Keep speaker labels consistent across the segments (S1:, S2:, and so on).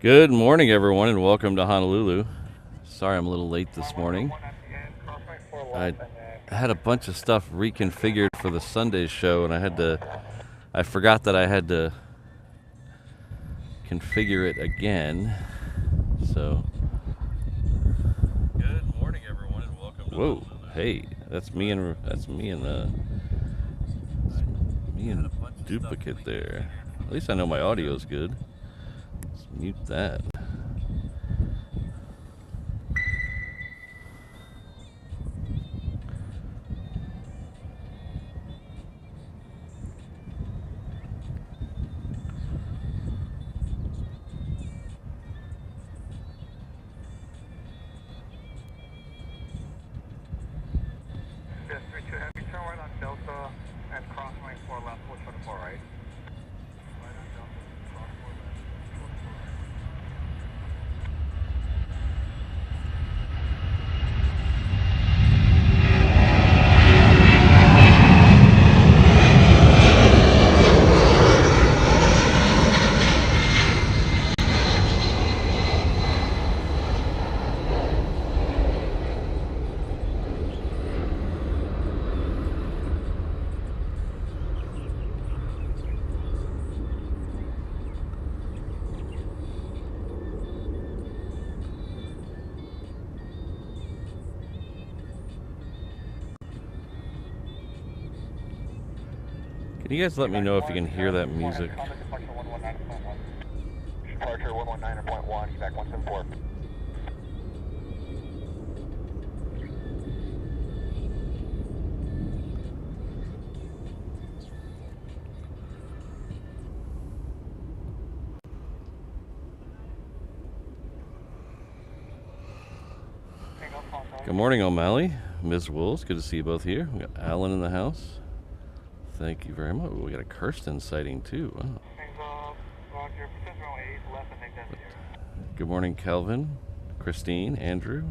S1: Good morning, everyone, and welcome to Honolulu. Sorry I'm a little late this morning. I had a bunch of stuff reconfigured for the Sunday show, and I forgot that I had to configure it again. So, good morning, everyone, and welcome to Honolulu. Hey, that's me and duplicate there. At least I know my audio's good. Let's mute that. Can you guys let me know if you can hear that music?
S2: Departure 119.1, evac 174.
S1: Good morning, O'Malley, Ms. Wools. Good to see you both here. We got Alan in the house. Thank you very much. We got a Kirsten sighting too. Wow. Good morning, Kelvin, Christine, Andrew.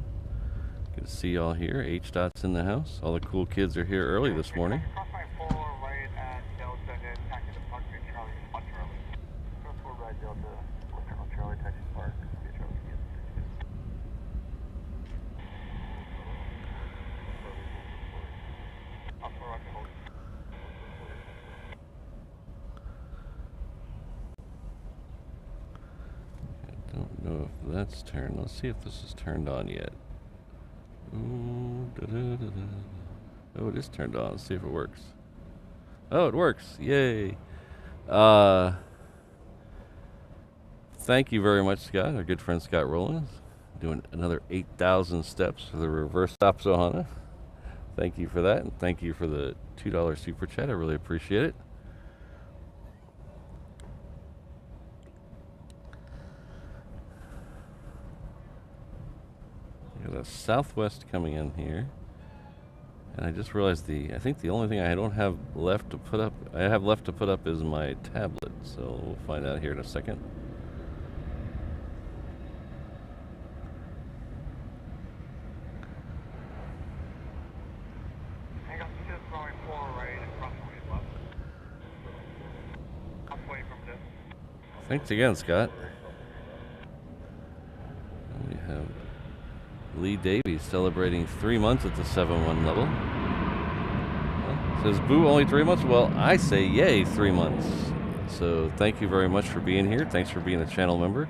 S1: Good to see you all here. H-Dot's in the house. All the cool kids are here early this morning. Don't know if that's turned. Let's see if this is turned on yet. Ooh, oh, it is turned on. Let's see if it works. Oh, it works. Yay. Thank you very much, Scott. Our good friend Scott Rowlands doing another 8,000 steps for the reverse stops Ohana. Thank you for that, and thank you for the $2 super chat. I really appreciate it. Got a Southwest coming in here, and I just realized I think the only thing I don't have left to put up, is my tablet. So we'll find out here in a second. Thanks again, Scott. We have Lee Davies celebrating 3 months at the 7-1 level. Well, says, boo, only 3 months? Well, I say yay, 3 months. So thank you very much for being here. Thanks for being a channel member.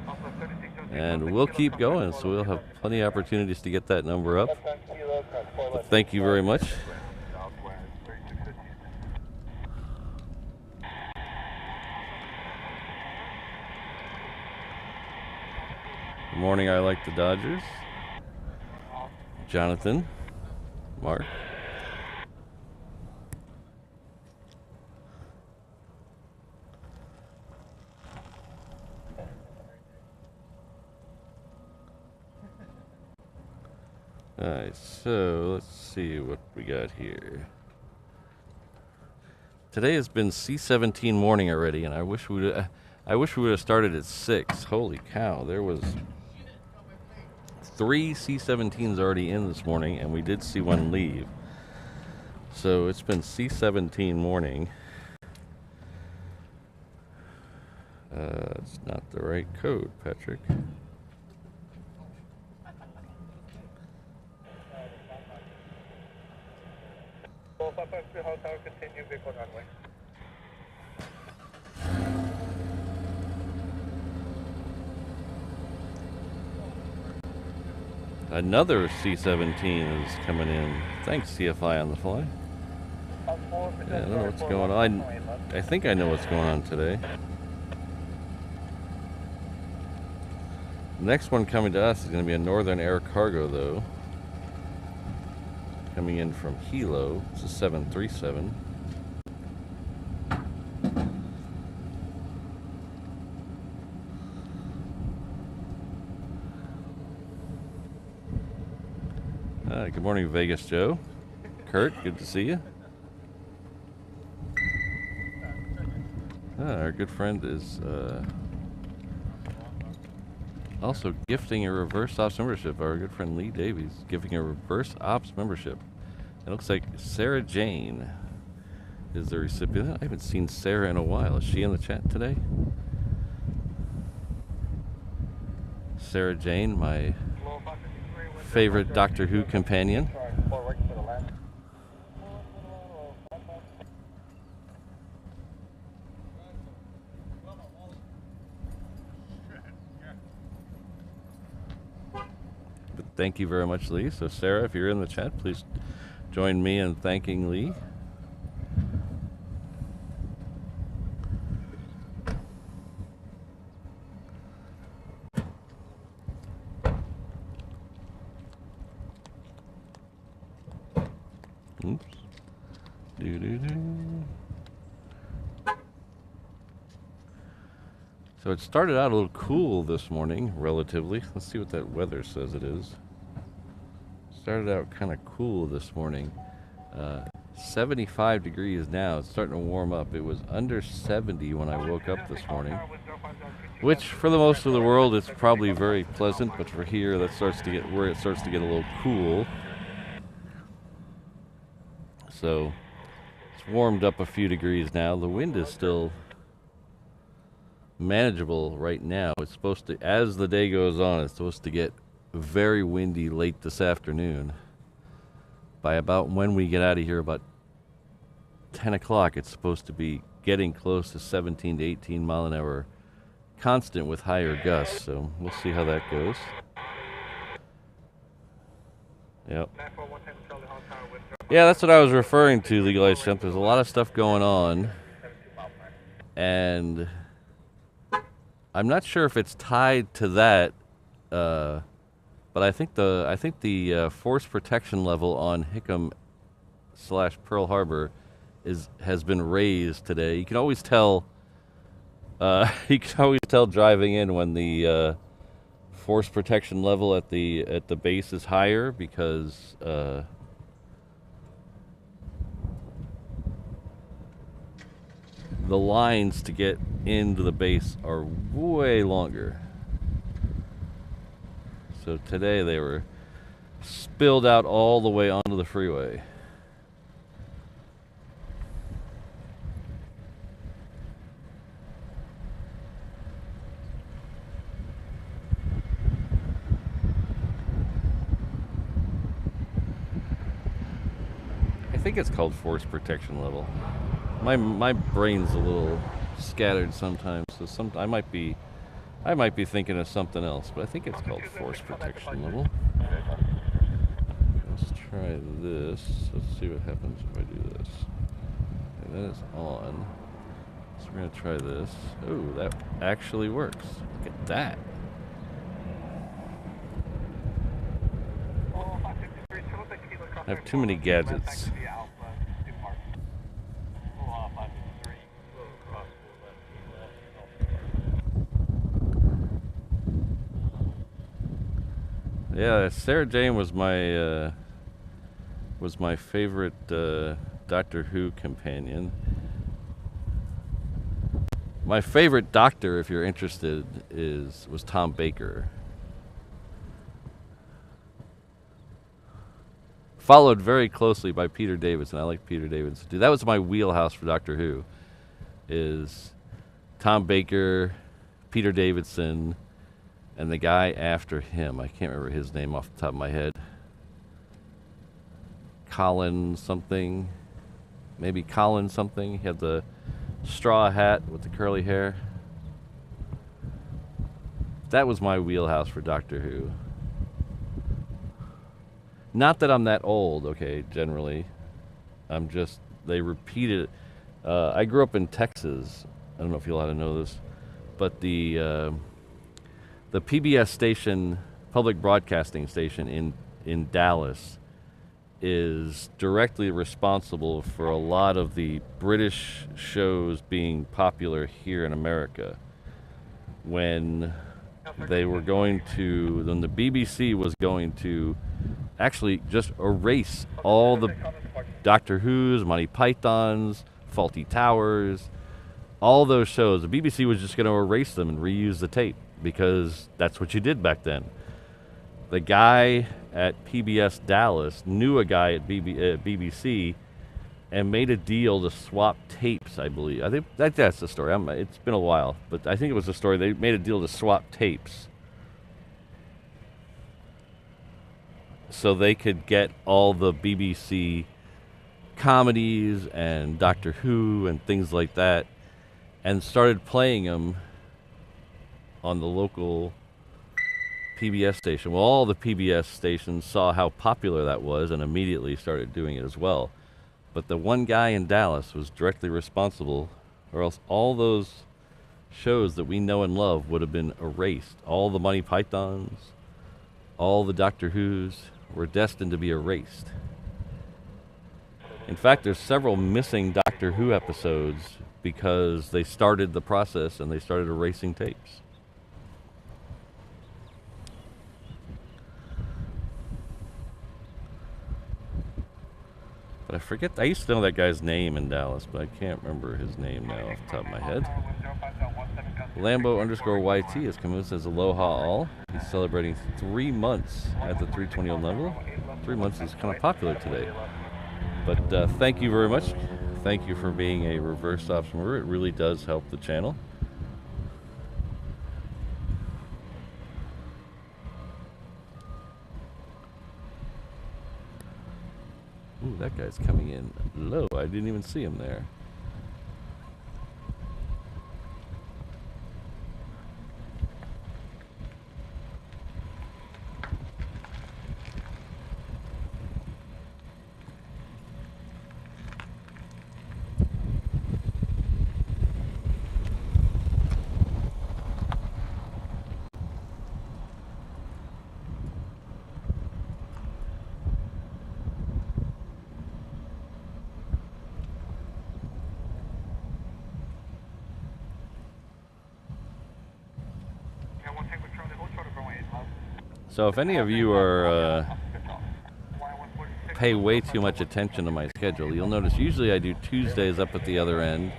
S1: And we'll keep going, so we'll have plenty of opportunities to get that number up. But thank you very much. Good morning, I like the Dodgers. Jonathan. Mark. Alright, so let's see what we got here. Today has been C-17 morning already, and I wish we would have started at 6. Holy cow, there was 3 C-17s already in this morning, and we did see one leave. So it's been C-17 morning. It's not the right code, Patrick.
S2: Continue vehicle runway.
S1: Another C-17 is coming in. Thanks, CFI on the fly. Yeah, I don't know what's going on. I think I know what's going on today. The next one coming to us is going to be a Northern Air Cargo, though. Coming in from Hilo. It's a 737. Good morning, Vegas Joe. Kurt, good to see you. Our good friend is also gifting a reverse ops membership. Our good friend Lee Davies giving a reverse ops membership. It looks like Sarah Jane is the recipient. I haven't seen Sarah in a while. Is she in the chat today? Sarah Jane, my favorite Doctor Who companion. But thank you very much, Lee. So Sarah, if you're in the chat, please join me in thanking Lee. Oops. So it started out a little cool this morning, relatively. Let's see what that weather says it is. Started out kind of cool this morning. 75 degrees now. It's starting to warm up. It was under 70 when I woke up this morning, which for the most of the world it's probably very pleasant, but for here that starts to get where it starts to get a little cool. So it's warmed up a few degrees now. The wind is still manageable right now. It's supposed to, as the day goes on, it's supposed to get very windy late this afternoon. By about when we get out of here, about 10 o'clock, it's supposed to be getting close to 17 to 18 mile an hour constant with higher gusts. So we'll see how that goes. Yep. Yeah, that's what I was referring to, Legalized Hemp. There's a lot of stuff going on, and I'm not sure if it's tied to that, but I think the force protection level on Hickam/Pearl Harbor has been raised today. You can always tell. You can always tell driving in when the force protection level at the base is higher, because the lines to get into the base are way longer. So today they were spilled out all the way onto the freeway. I think it's called force protection level. My brain's a little scattered sometimes, so I might be thinking of something else, but I think it's called force protection level. Let's try this. Let's see what happens if I do this. Okay, that is on. So we're gonna try this. Oh, that actually works. Look at that. I have too many gadgets. Yeah, Sarah Jane was my favorite Doctor Who companion. My favorite Doctor, if you're interested, was Tom Baker. Followed very closely by Peter Davison. I like Peter Davison. Dude, that was my wheelhouse for Doctor Who. Is Tom Baker, Peter Davison, and the guy after him. I can't remember his name off the top of my head. Colin something. Maybe Colin something. He had the straw hat with the curly hair. That was my wheelhouse for Doctor Who. Not that I'm that old, okay, generally. I'm just, they repeated it. I grew up in Texas. I don't know if you'll how to know this, but the PBS station, public broadcasting station in Dallas, is directly responsible for a lot of the British shows being popular here in America. When they were going to, when the BBC was going to actually just erase all the Doctor Who's, Monty Python's, Faulty Towers, all those shows, the BBC was just going to erase them and reuse the tape because that's what you did back then. The guy at PBS Dallas knew a guy at BBC and made a deal to swap tapes, I believe. I think that's the story. It's been a while, but I think it was the story. They made a deal to swap tapes so they could get all the BBC comedies and Doctor Who and things like that, and started playing them on the local PBS station. Well, all the PBS stations saw how popular that was and immediately started doing it as well. But the one guy in Dallas was directly responsible, or else all those shows that we know and love would have been erased. All the Monty Pythons, all the Doctor Who's were destined to be erased. In fact, there's several missing Doctor Who episodes because they started the process and they started erasing tapes. But I forget, I used to know that guy's name in Dallas, but I can't remember his name now off the top of my head. Lambo_YT has come in and says aloha all. He's celebrating 3 months at the 320 level. 3 months is kind of popular today. But thank you very much. Thank you for being a reverse ops mover. It really does help the channel. Ooh, that guy's coming in low. I didn't even see him there. So if any of you are pay way too much attention to my schedule, you'll notice usually I do Tuesdays up at the other end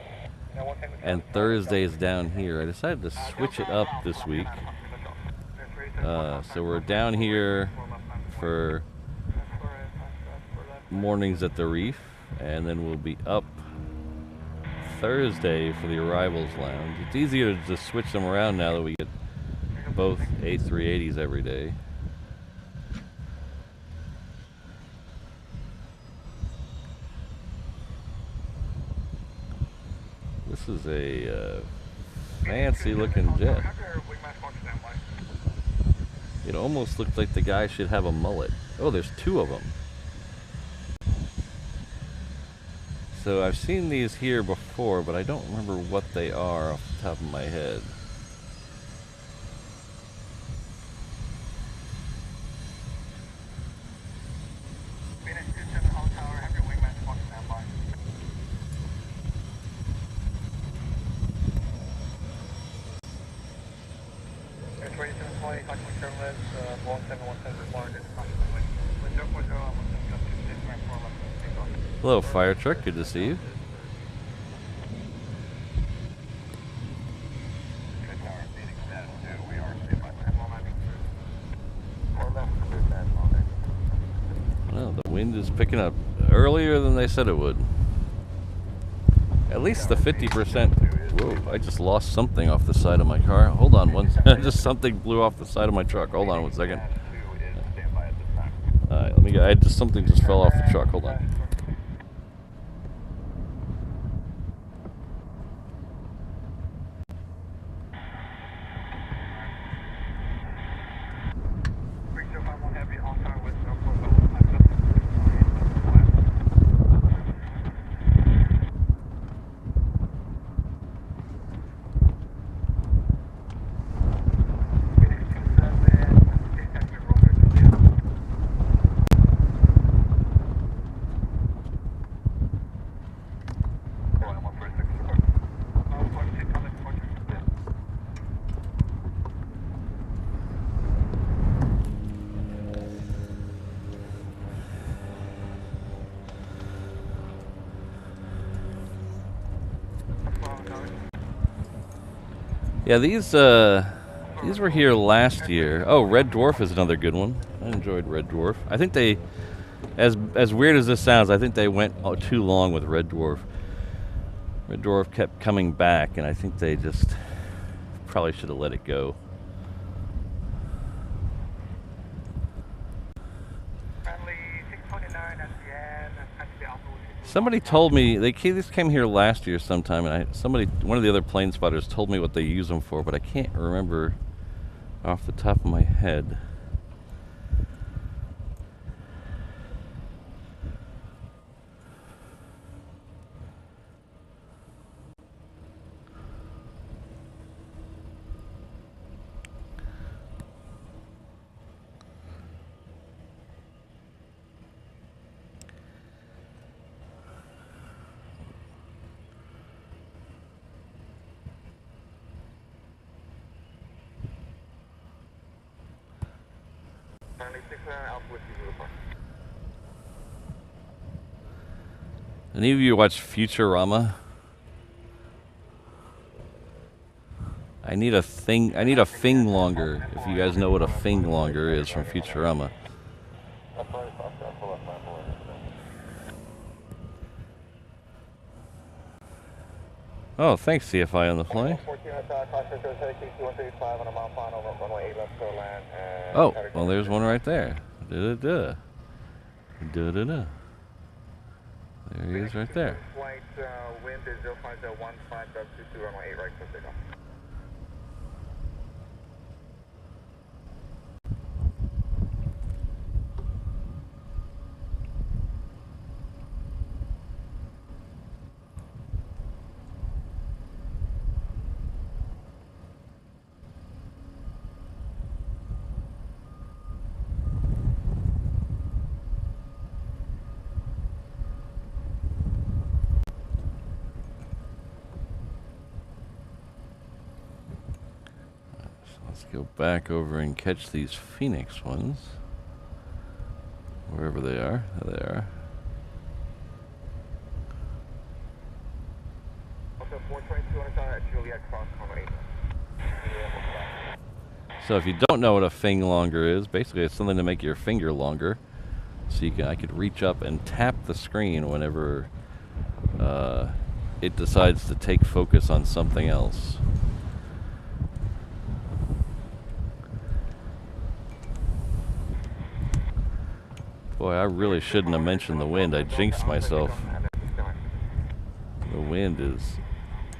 S1: and Thursdays down here. I decided to switch it up this week. So we're down here for mornings at the Reef, and then we'll be up Thursday for the Arrivals Lounge. It's easier to just switch them around now that we get both A380s every day. This is a fancy looking jet. It almost looks like the guy should have a mullet. Oh, there's two of them. So I've seen these here before, but I don't remember what they are off the top of my head. Hello, fire truck. Good to see you. Well, the wind is picking up earlier than they said it would. At least the 50%. Whoa, I just lost something off the side of my car. Hold on one second. Just something blew off the side of my truck. Hold on 1 second. Alright, let me get, something just fell off the truck. Hold on. Yeah, these were here last year. Oh, Red Dwarf is another good one. I enjoyed Red Dwarf. I think they, as weird as this sounds, I think they went too long with Red Dwarf. Red Dwarf kept coming back, and I think they just probably should have let it go. Somebody told me this came here last year sometime, and one of the other plane spotters told me what they use them for, but I can't remember off the top of my head. Any of you watch Futurama? I need a thing longer. If you guys know what a thing longer is from Futurama. Oh, thanks, CFI on the fly. Oh, well, there's one right there. Da-da-da. Da-da-da. There he is right there.
S2: Wind is 05015.22 runway 8 right, so signal.
S1: Let's go back over and catch these Phoenix ones. Wherever they are. There they are. So if you don't know what a thing longer is, basically it's something to make your finger longer. So I could reach up and tap the screen whenever it decides to take focus on something else. Boy, I really shouldn't have mentioned the wind. I jinxed myself. The wind is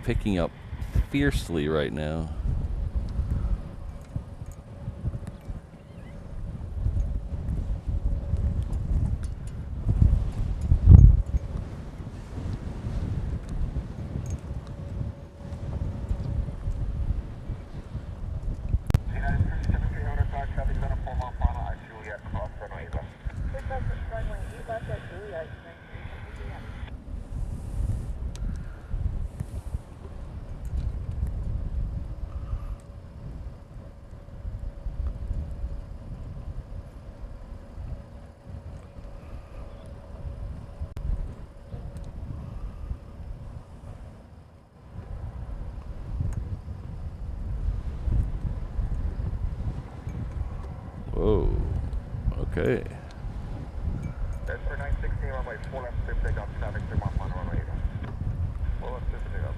S1: picking up fiercely right now. Whoa. Okay.
S2: That's for 916 runway 4 left, clear takeoff, traffic 311 runway 8. 4 left, clear takeoff.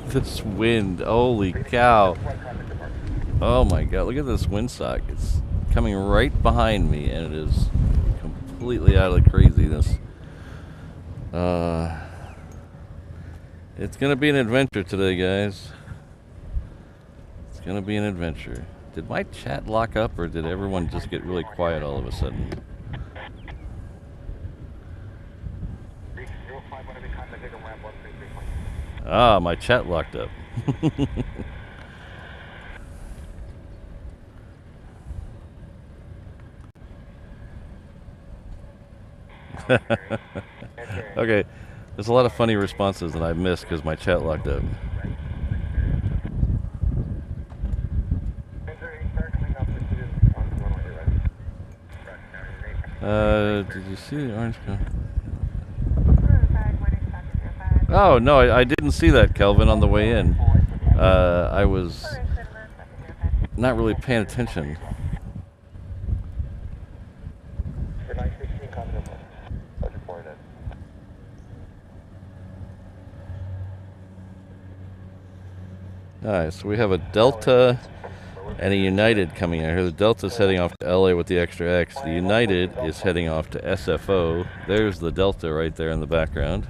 S1: This wind, holy cow. Oh my god, look at this windsock. It's coming right behind me and it is completely out of the craziness. It's gonna be an adventure today, guys. It's gonna be an adventure. Did my chat lock up or did everyone just get really quiet all of a sudden? Ah, my chat locked up. Okay, there's a lot of funny responses that I missed because my chat locked up. Did you see the orange car? Oh, no, I didn't see that, Kelvin, on the way in. I was not really paying attention. Alright, so we have a Delta and a United coming out here. The Delta's heading off to LA with the extra X. The United is heading off to SFO. There's the Delta right there in the background.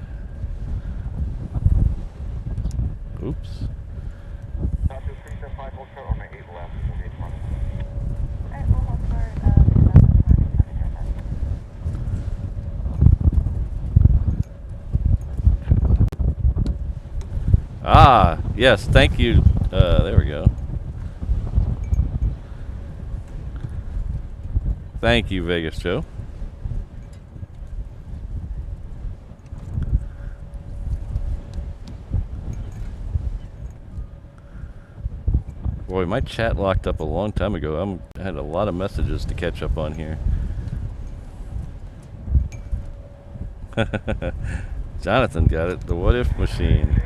S1: Oops. Ah, yes, thank you. There we go. Thank you, Vegas Joe. Boy, my chat locked up a long time ago. I had a lot of messages to catch up on here. Jonathan got it. The what if machine.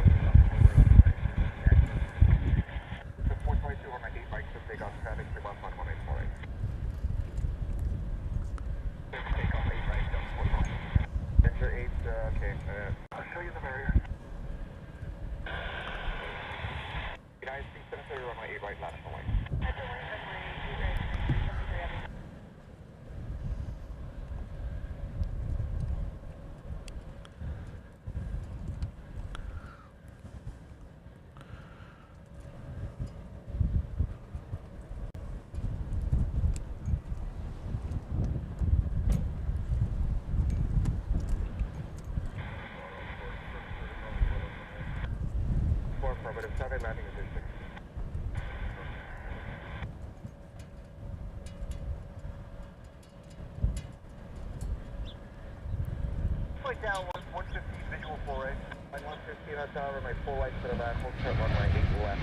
S2: Down 150 visual 4A. 115 on tower, my full lights to the back, hold short on my 8 left.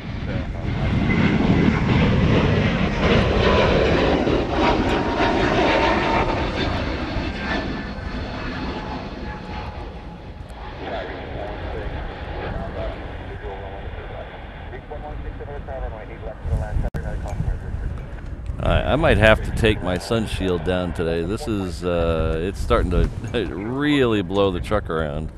S1: I might have to take my sun shield down today. This is, it's starting to really blow the truck around.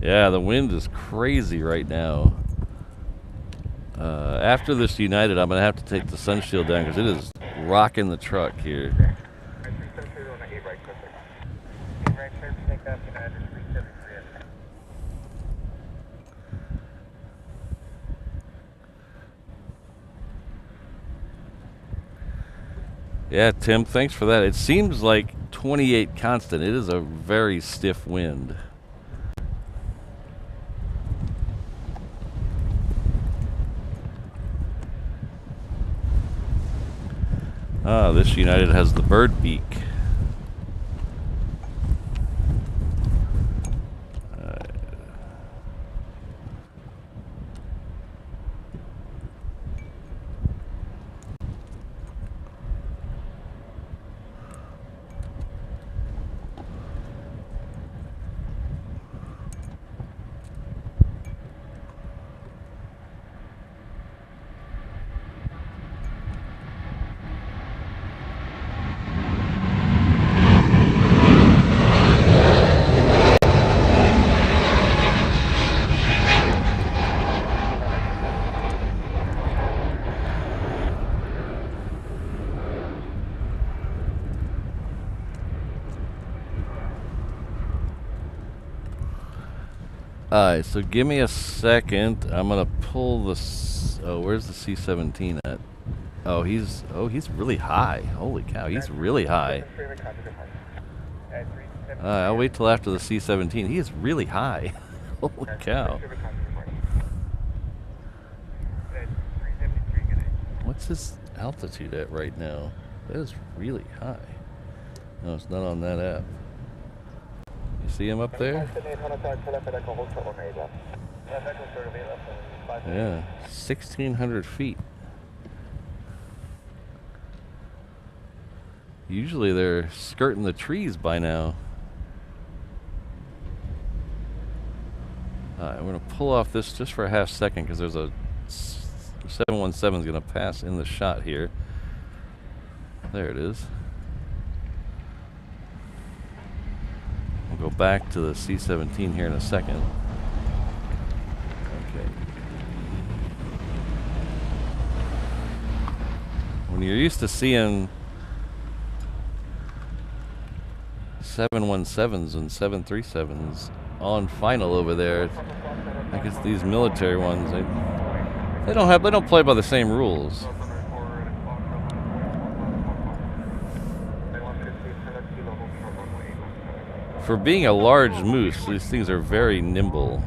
S1: Yeah, the wind is crazy right now. After this United, I'm going to have to take the sun shield down because it is rocking the truck here. Yeah, Tim, thanks for that. It seems like 28 constant. It is a very stiff wind. Ah, this United has the bird beak. Alright, so give me a second. I'm gonna pull this. Oh, where's the C-17 at? Oh, he's really high. Holy cow, he's really high. I'll wait till after the C-17. He is really high. Holy cow. What's his altitude at right now? That is really high. No, it's not on that app. You see him up there? Yeah, 1,600 feet. Usually they're skirting the trees by now. Alright, I'm going to pull off this just for a half second because there's a 717 is going to pass in the shot here. There it is. We'll go back to the C-17 here in a second. Okay. When you're used to seeing 717s and 737s on Phnl over there, I guess these military ones, they don't play by the same rules. For being a large moose, these things are very nimble.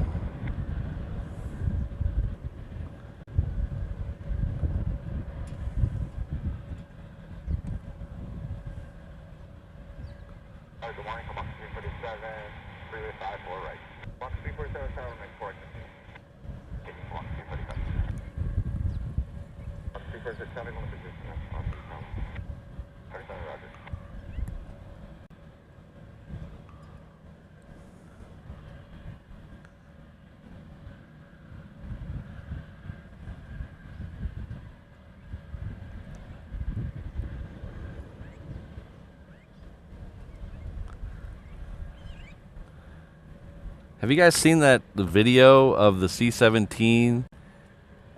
S1: Have you guys seen the video of the C-17?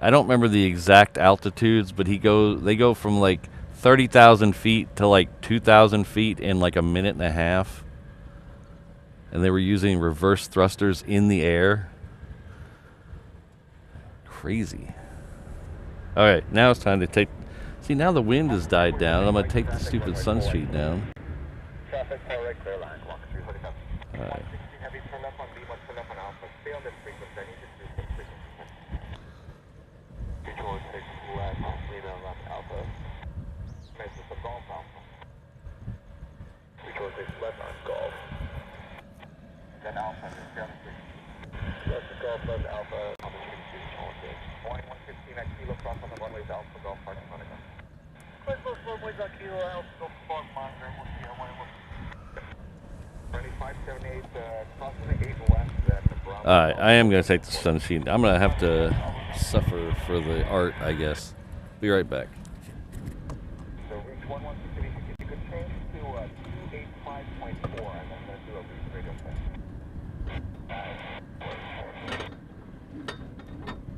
S1: I don't remember the exact altitudes, but they go from like 30,000 feet to like 2,000 feet in like a minute and a half. And they were using reverse thrusters in the air. Crazy. Alright, now it's time to take... See, now the wind has died down. I'm going to take the stupid sunsheet down. Alright. Alright, I am going to take the sunsheet. I'm going to have to suffer for the art, I guess. Be right back.
S2: So reach 116, you could change to 285.4 and then do a boost radio test.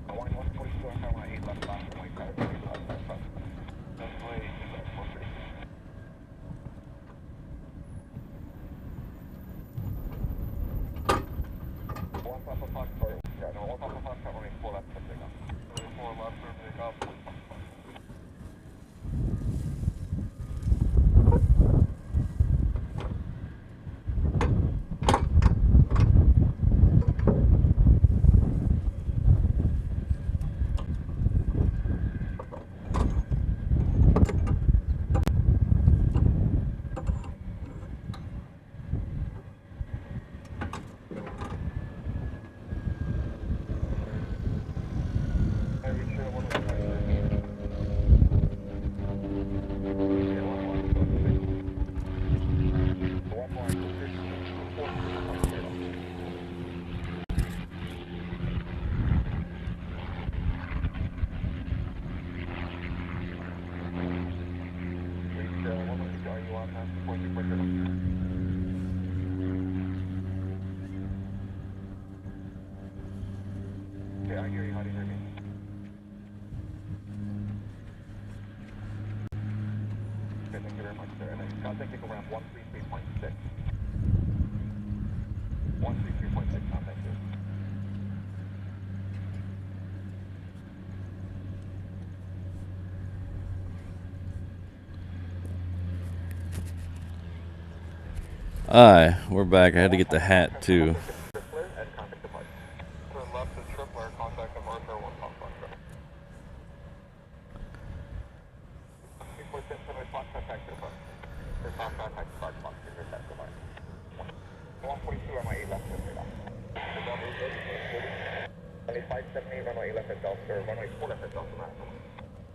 S2: 142, I want 8 left last point. That's way one Papa Fox for, yeah, no, one Papa Fox only 4 left to pick up. 4 left for pick up. hear you. How do you hear me? Okay, thank you very much, sir. And then contact take around 133.6. 133.6 now, thank you.
S1: Aye, we're back. I had to get the hat too.
S2: And contact the bike. Turn left to Tripler, contact the Martha 1 Pop Box. 3.6 contact the bus. The contact the bus box. Contact the bike. 142 runway 8 left. 2570 runway 8 left at Delta, or runway 4 left at Delta National.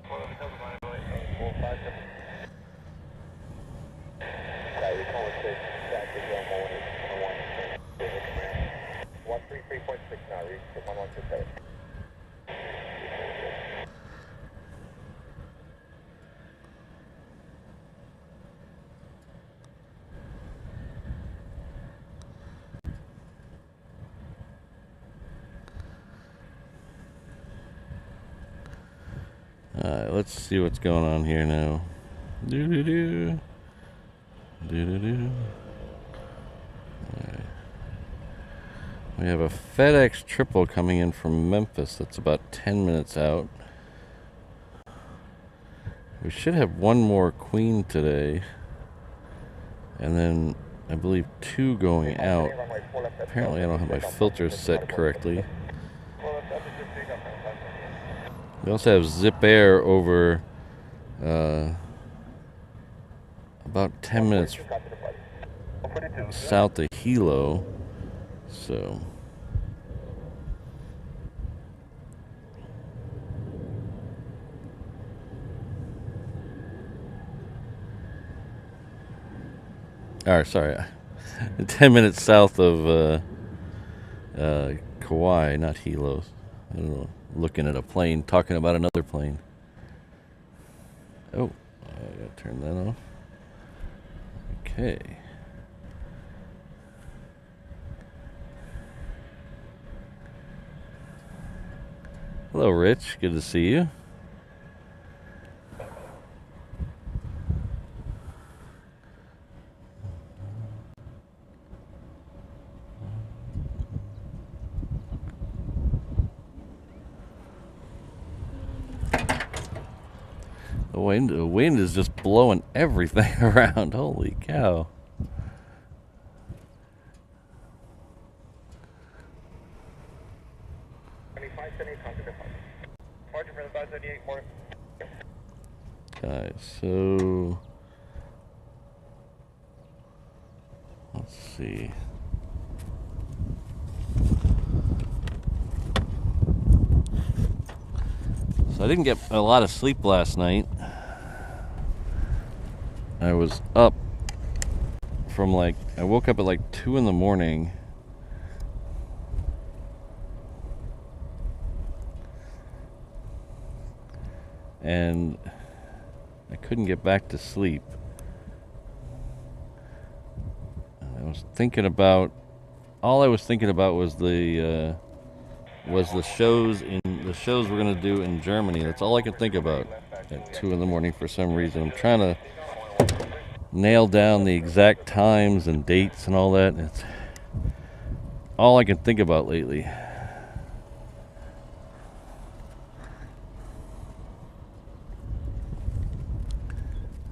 S2: 4 left at Delta runway 457. Yeah, we call it safe. Exactly, John Mullen is 133.6 now, reach to 1127.
S1: Alright, let's see what's going on here now. Doo-doo-doo. Doo-doo-doo. Alright. We have a FedEx triple coming in from Memphis. That's about 10 minutes out. We should have one more Queen today. And then, I believe, 2 going out. Apparently I don't have my filters set correctly. We also have Zip Air over about 10 minutes south of Hilo. So sorry, 10 minutes south of Kauai, not Hilo. I don't know. Looking at a plane, talking about another plane. Oh, I gotta turn that off. Okay. Hello, Rich. Good to see you. The wind is just blowing everything around. Holy cow. Guys, so let's see. So I didn't get a lot of sleep last night. I was up from I woke up at 2 in the morning. And I couldn't get back to sleep. I was thinking about, all I was thinking about was the shows we're gonna do in Germany. That's all I could think about at 2 in the morning for some reason. I'm trying to nail down the exact times and dates and all that. It's all I can think about lately.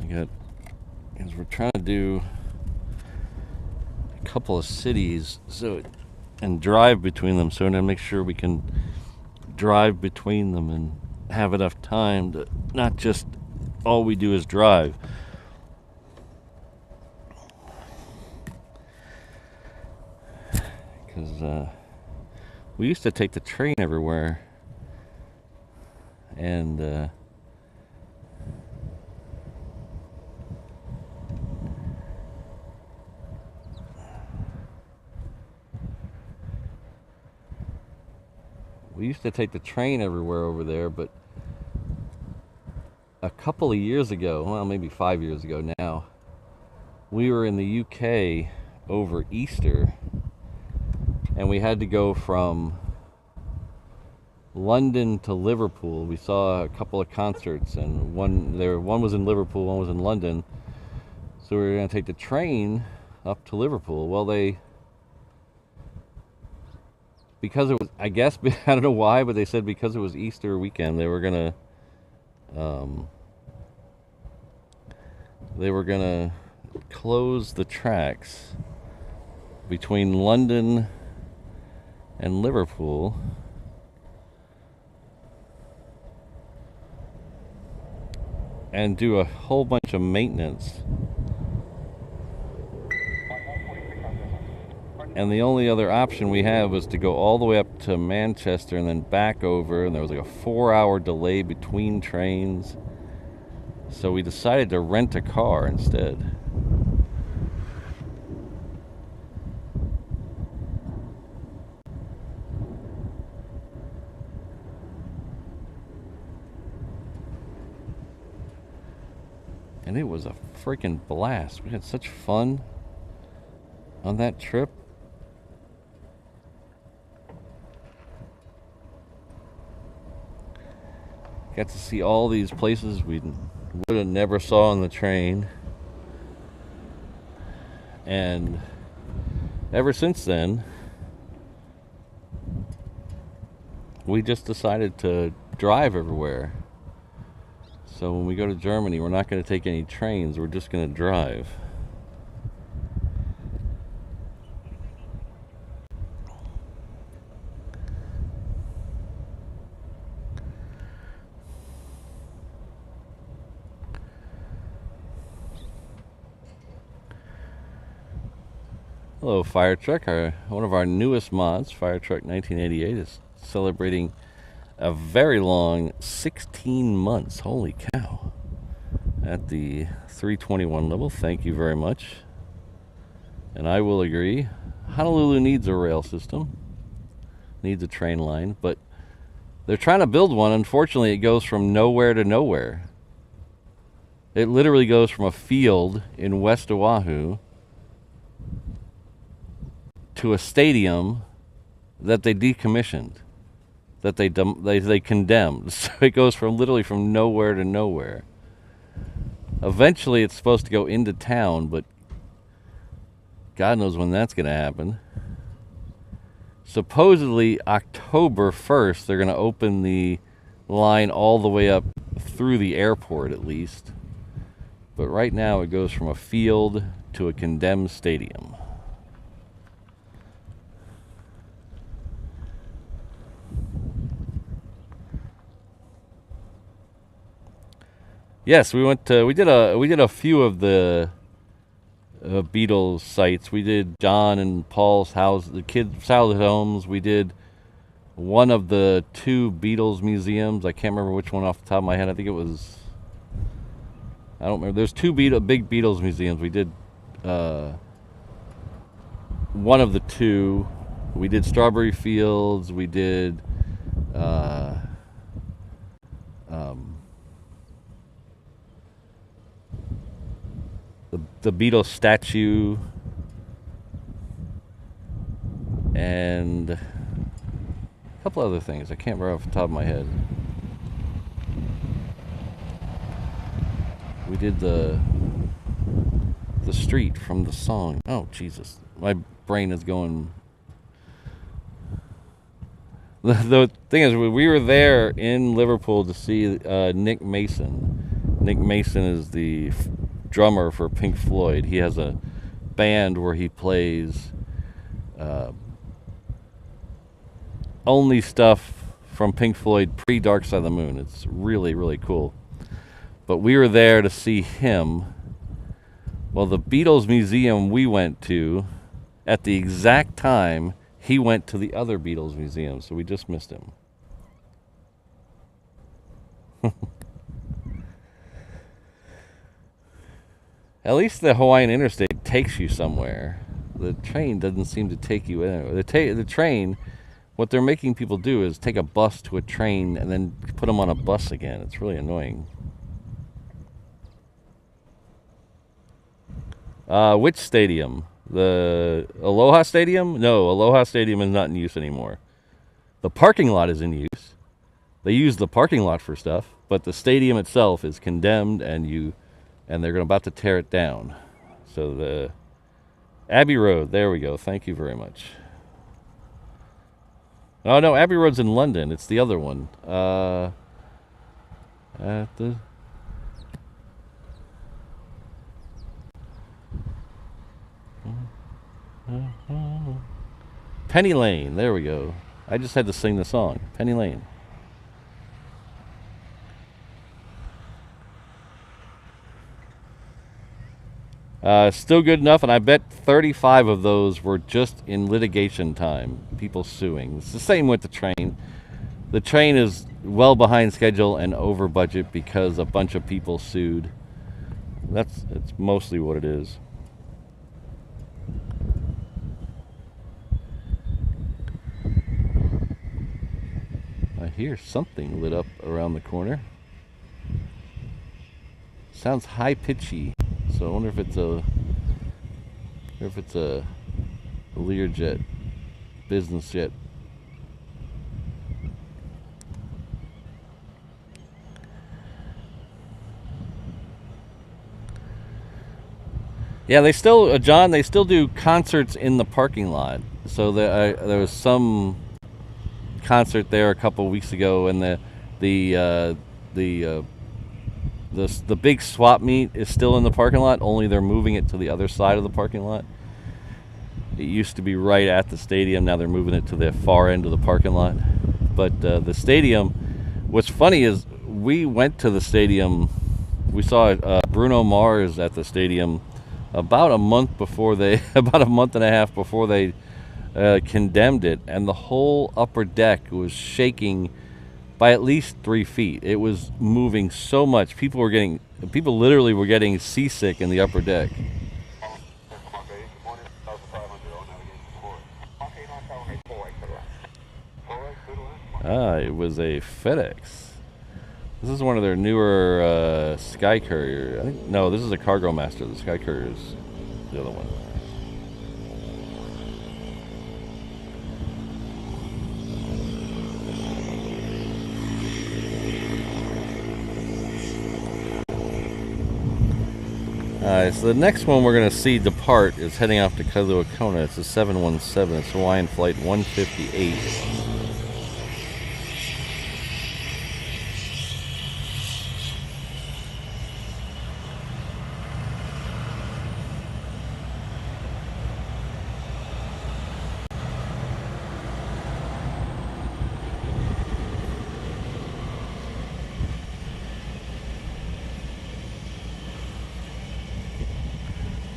S1: Because we're trying to do a couple of cities and drive between them, so to make sure we can drive between them and have enough time to not just all we do is drive. Because we used to take the train everywhere, and over there, but a couple of years ago, well, maybe 5 years ago now, we were in the UK over Easter, and we had to go from London to Liverpool. We saw a couple of concerts, and one was in Liverpool, one was in London. So we were going to take the train up to Liverpool. Well, because it was, I guess, I don't know why, but they said because it was Easter weekend, they were gonna close the tracks between London and Liverpool. And do a whole bunch of maintenance. And the only other option we had was to go all the way up to Manchester and then back over, and there was like a 4-hour delay between trains. So we decided to rent a car instead. And it was a freaking blast. We had such fun on that trip. Got to see all these places we would have never saw on the train. And ever since then, we just decided to drive everywhere. So when we go to Germany, we're not going to take any trains, we're just going to drive. Hello, Fire Truck. One of our newest mods, Fire Truck 1988, is celebrating a very long 16 months. Holy cow. At the 321 level. Thank you very much. And I will agree. Honolulu needs a rail system. Needs a train line. But they're trying to build one. Unfortunately, it goes from nowhere to nowhere. It literally goes from a field in West Oahu to a stadium that they decommissioned, that they condemned. So it goes literally from nowhere to nowhere. Eventually, it's supposed to go into town, but God knows when that's going to happen. Supposedly, October 1st, they're going to open the line all the way up through the airport, at least. But right now, it goes from a field to a condemned stadium. Yes, we did a few of the Beatles sites. We did John and Paul's house, the kids' childhood homes. We did one of the 2 Beatles museums. I can't remember which one off the top of my head. I think it was, I don't remember. There's 2 big Beatles museums. We did one of the 2. We did Strawberry Fields. We did the Beatles statue, and a couple other things I can't remember off the top of my head. We did the street from the song. Oh, Jesus. My brain is going. The thing is, we were there in Liverpool to see Nick Mason. Nick Mason is the drummer for Pink Floyd. He has a band where he plays only stuff from Pink Floyd pre-Dark Side of the Moon. It's really, really cool. But we were there to see him. Well, the Beatles museum we went to, at the exact time, he went to the other Beatles museum, so we just missed him. At least the Hawaiian Interstate takes you somewhere. The train doesn't seem to take you anywhere. The train, what they're making people do is take a bus to a train and then put them on a bus again. It's really annoying. Which stadium? The Aloha Stadium? No, Aloha Stadium is not in use anymore. The parking lot is in use. They use the parking lot for stuff, but the stadium itself is condemned, and they're about to tear it down. So the Abbey Road, there we go. Thank you very much. Oh no, Abbey Road's in London. It's the other one. At the Penny Lane. There we go. I just had to sing the song. Penny Lane. Still good enough, and I bet 35 of those were just in litigation time. People suing. It's the same with the train. The train is well behind schedule and over budget because a bunch of people sued. It's mostly what it is. I hear something lit up around the corner. Sounds high pitchy. So I wonder if it's a Learjet, business jet. Yeah, they still, John. They still do concerts in the parking lot. So there was some concert there a couple weeks ago, and the big swap meet is still in the parking lot, only they're moving it to the other side of the parking lot. It used to be right at the stadium, now they're moving it to the far end of the parking lot. But the stadium, what's funny is we went to the stadium, we saw Bruno Mars at the stadium about a month and a half before they condemned it, and the whole upper deck was shaking by at least 3 feet. It was moving so much. People literally were getting seasick in the upper deck. It was a FedEx. This is one of their newer Sky Courier. No, this is a Cargo Master. The Sky Courier is the other one. Alright, so the next one we're going to see depart is heading off to Kaluakona. It's a 717. It's Hawaiian Flight 158.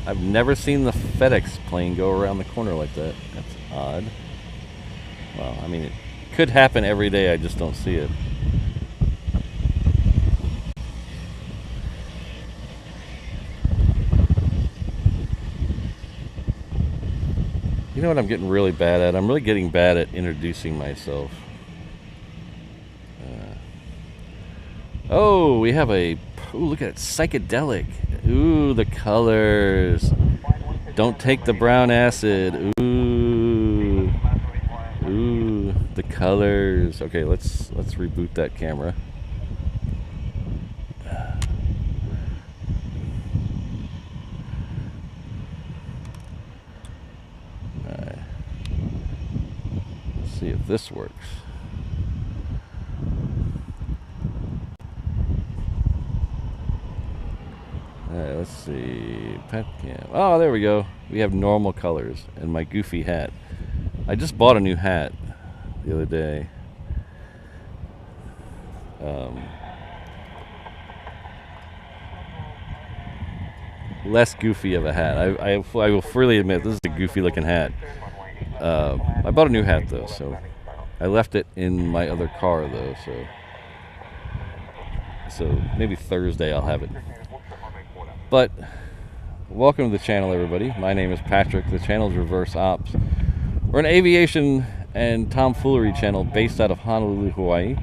S1: I've never seen the FedEx plane go around the corner like that. That's odd. Well, I mean, it could happen every day, I just don't see it. You know what I'm getting really bad at? I'm really getting bad at introducing myself. Oh, we have a... Ooh, look at it. Psychedelic. Ooh, the colors. Don't take the brown acid. Ooh. Ooh, the colors. Okay, let's reboot that camera. Alright. Let's see if this works. Alright, let's see. Pet cam. Oh, there we go. We have normal colors and my goofy hat. I just bought a new hat the other day. Less goofy of a hat. I will freely admit this is a goofy looking hat. I bought a new hat though, so I left it in my other car though, so maybe Thursday I'll have it. But welcome to the channel, everybody. My name is Patrick. The channel is Reverse Ops. We're an aviation and tomfoolery channel based out of Honolulu, Hawaii.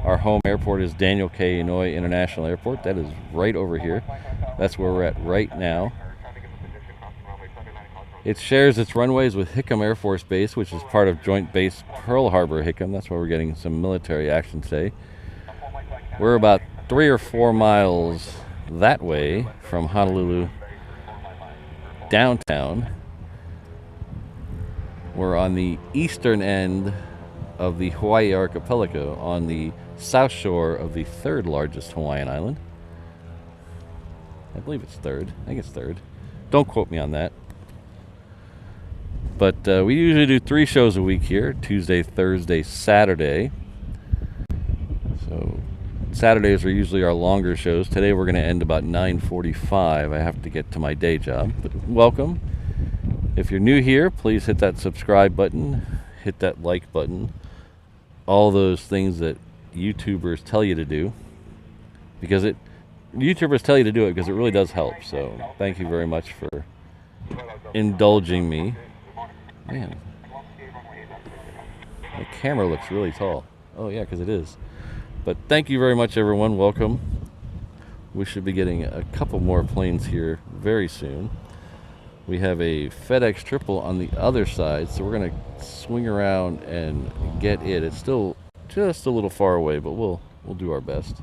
S1: Our home airport is Daniel K. Inouye International Airport. That is right over here. That's where we're at right now. It shares its runways with Hickam Air Force Base, which is part of Joint Base Pearl Harbor Hickam. That's why we're getting some military action today. We're about 3 or 4 miles that way from Honolulu downtown. We're on the eastern end of the Hawaii archipelago, on the south shore of the 3rd largest Hawaiian island. I believe it's 3rd. I think it's 3rd. Don't quote me on that. But we usually do 3 shows a week here: Tuesday, Thursday, Saturday. So Saturdays are usually our longer shows. Today we're going to end about 9:45. I have to get to my day job. But welcome. If you're new here, please hit that subscribe button, hit that like button, all those things that YouTubers tell you to do, because YouTubers tell you to do it because it really does help. So thank you very much for indulging me. Man, the camera looks really tall. Oh yeah, because it is. But thank you very much, everyone. Welcome. We should be getting a couple more planes here very soon. We have a FedEx triple on the other side, so we're going to swing around and get it. It's still just a little far away, but we'll do our best.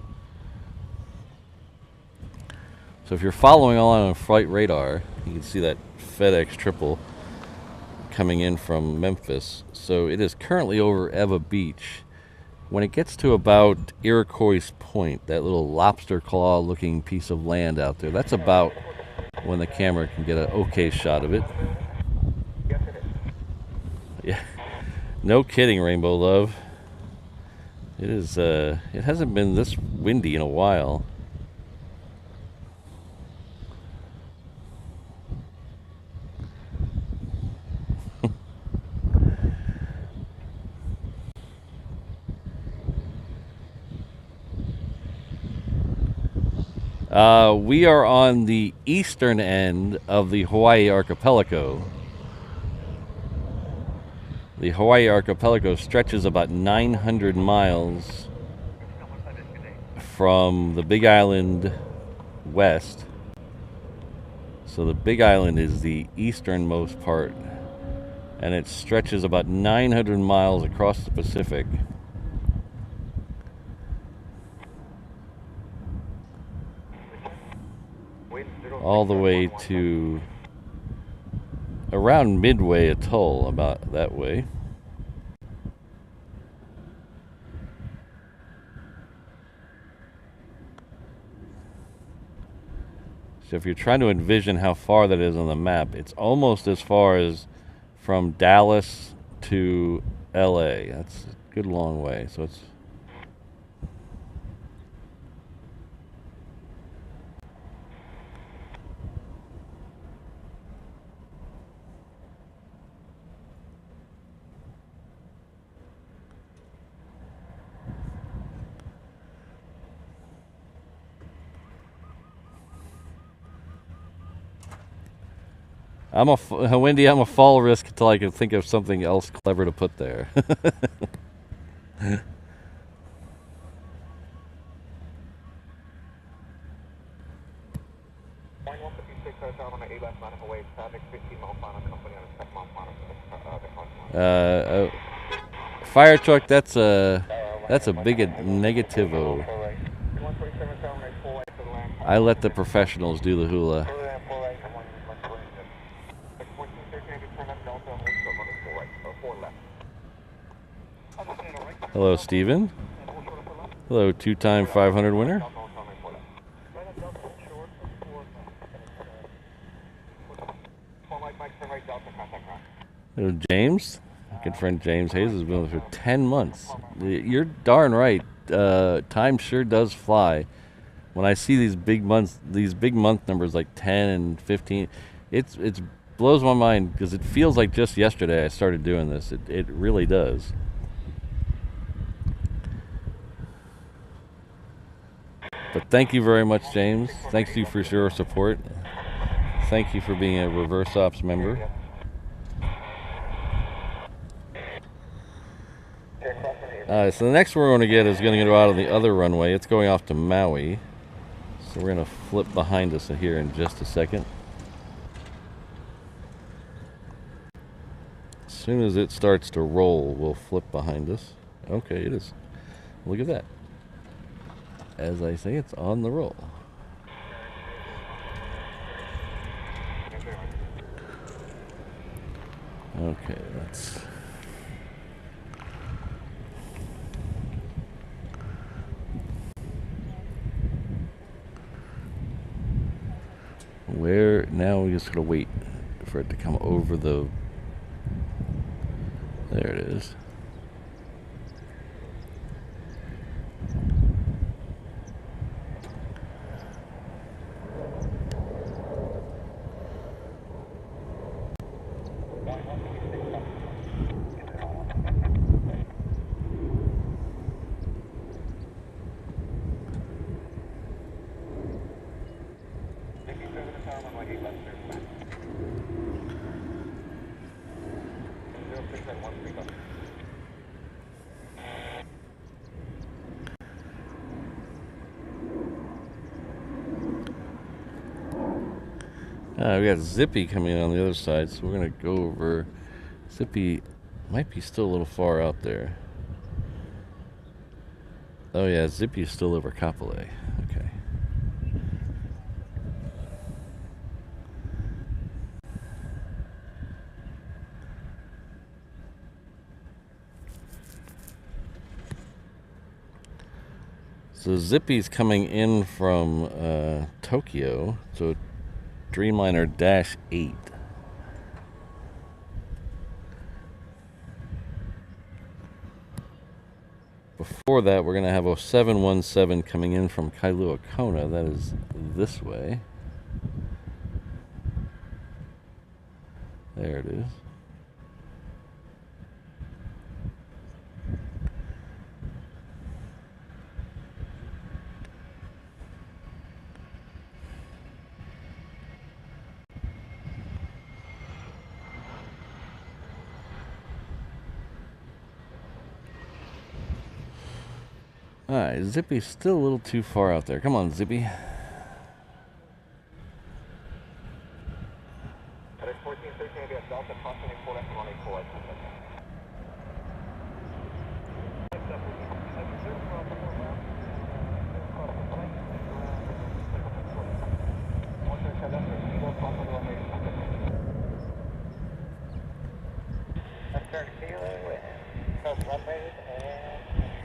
S1: So if you're following along on Flight Radar, you can see that FedEx triple coming in from Memphis. So it is currently over Eva Beach. When it gets to about Iroquois Point, that little lobster claw looking piece of land out there, that's about when the camera can get an okay shot of it. Yeah, no kidding, Rainbow Love. It is. It hasn't been this windy in a while. We are on the eastern end of the Hawaii archipelago. The Hawaii archipelago stretches about 900 miles from the Big Island west. So the Big Island is the easternmost part, and it stretches about 900 miles across the Pacific. All the way to around Midway Atoll, about that way. So if you're trying to envision how far that is on the map, it's almost as far as from Dallas to LA. That's a good long way. So it's Wendy, I'm a fall risk until I can think of something else clever to put there. Fire truck, that's a big negativo. I let the professionals do the hula. Hello, Steven. Hello, 2-time 500 winner. Hello, James. Good friend James Hayes has been with for 10 months. You're darn right. Time sure does fly. When I see these big month numbers like 10 and 15, it's blows my mind because it feels like just yesterday I started doing this. It really does. But thank you very much, James. Thanks to you for your support. Thank you for being a Reverse Ops member. So the next one we're going to get is going to go out on the other runway. It's going off to Maui. So we're going to flip behind us here in just a second. soon as it starts to roll, we'll flip behind us. Okay, it is. Look at that. As I say, it's on the roll. Okay, let's... Where... Now we just gotta wait for it to come over the... There it is. We got Zippy coming in on the other side, so we're going to go over. Zippy might be still a little far out there. Oh yeah, Zippy's still over Kapolei. Okay. So Zippy's coming in from Tokyo, so Dreamliner Dash 8. Before that, we're going to have a 717 coming in from Kailua Kona. That is this way. There it is. Alright, Zippy's still a little too far out there. Come on, Zippy.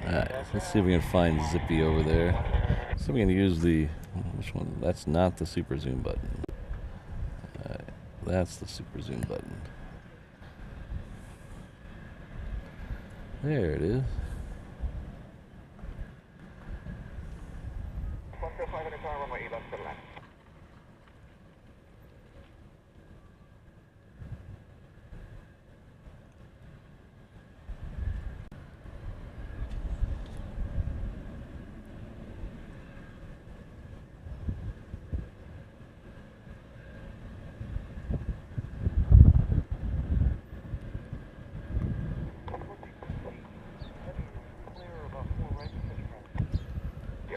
S1: Alright, let's see if we can find Zippy over there. So we're going to use the... Which one? That's not the super zoom button. Alright, that's the super zoom button. There it is.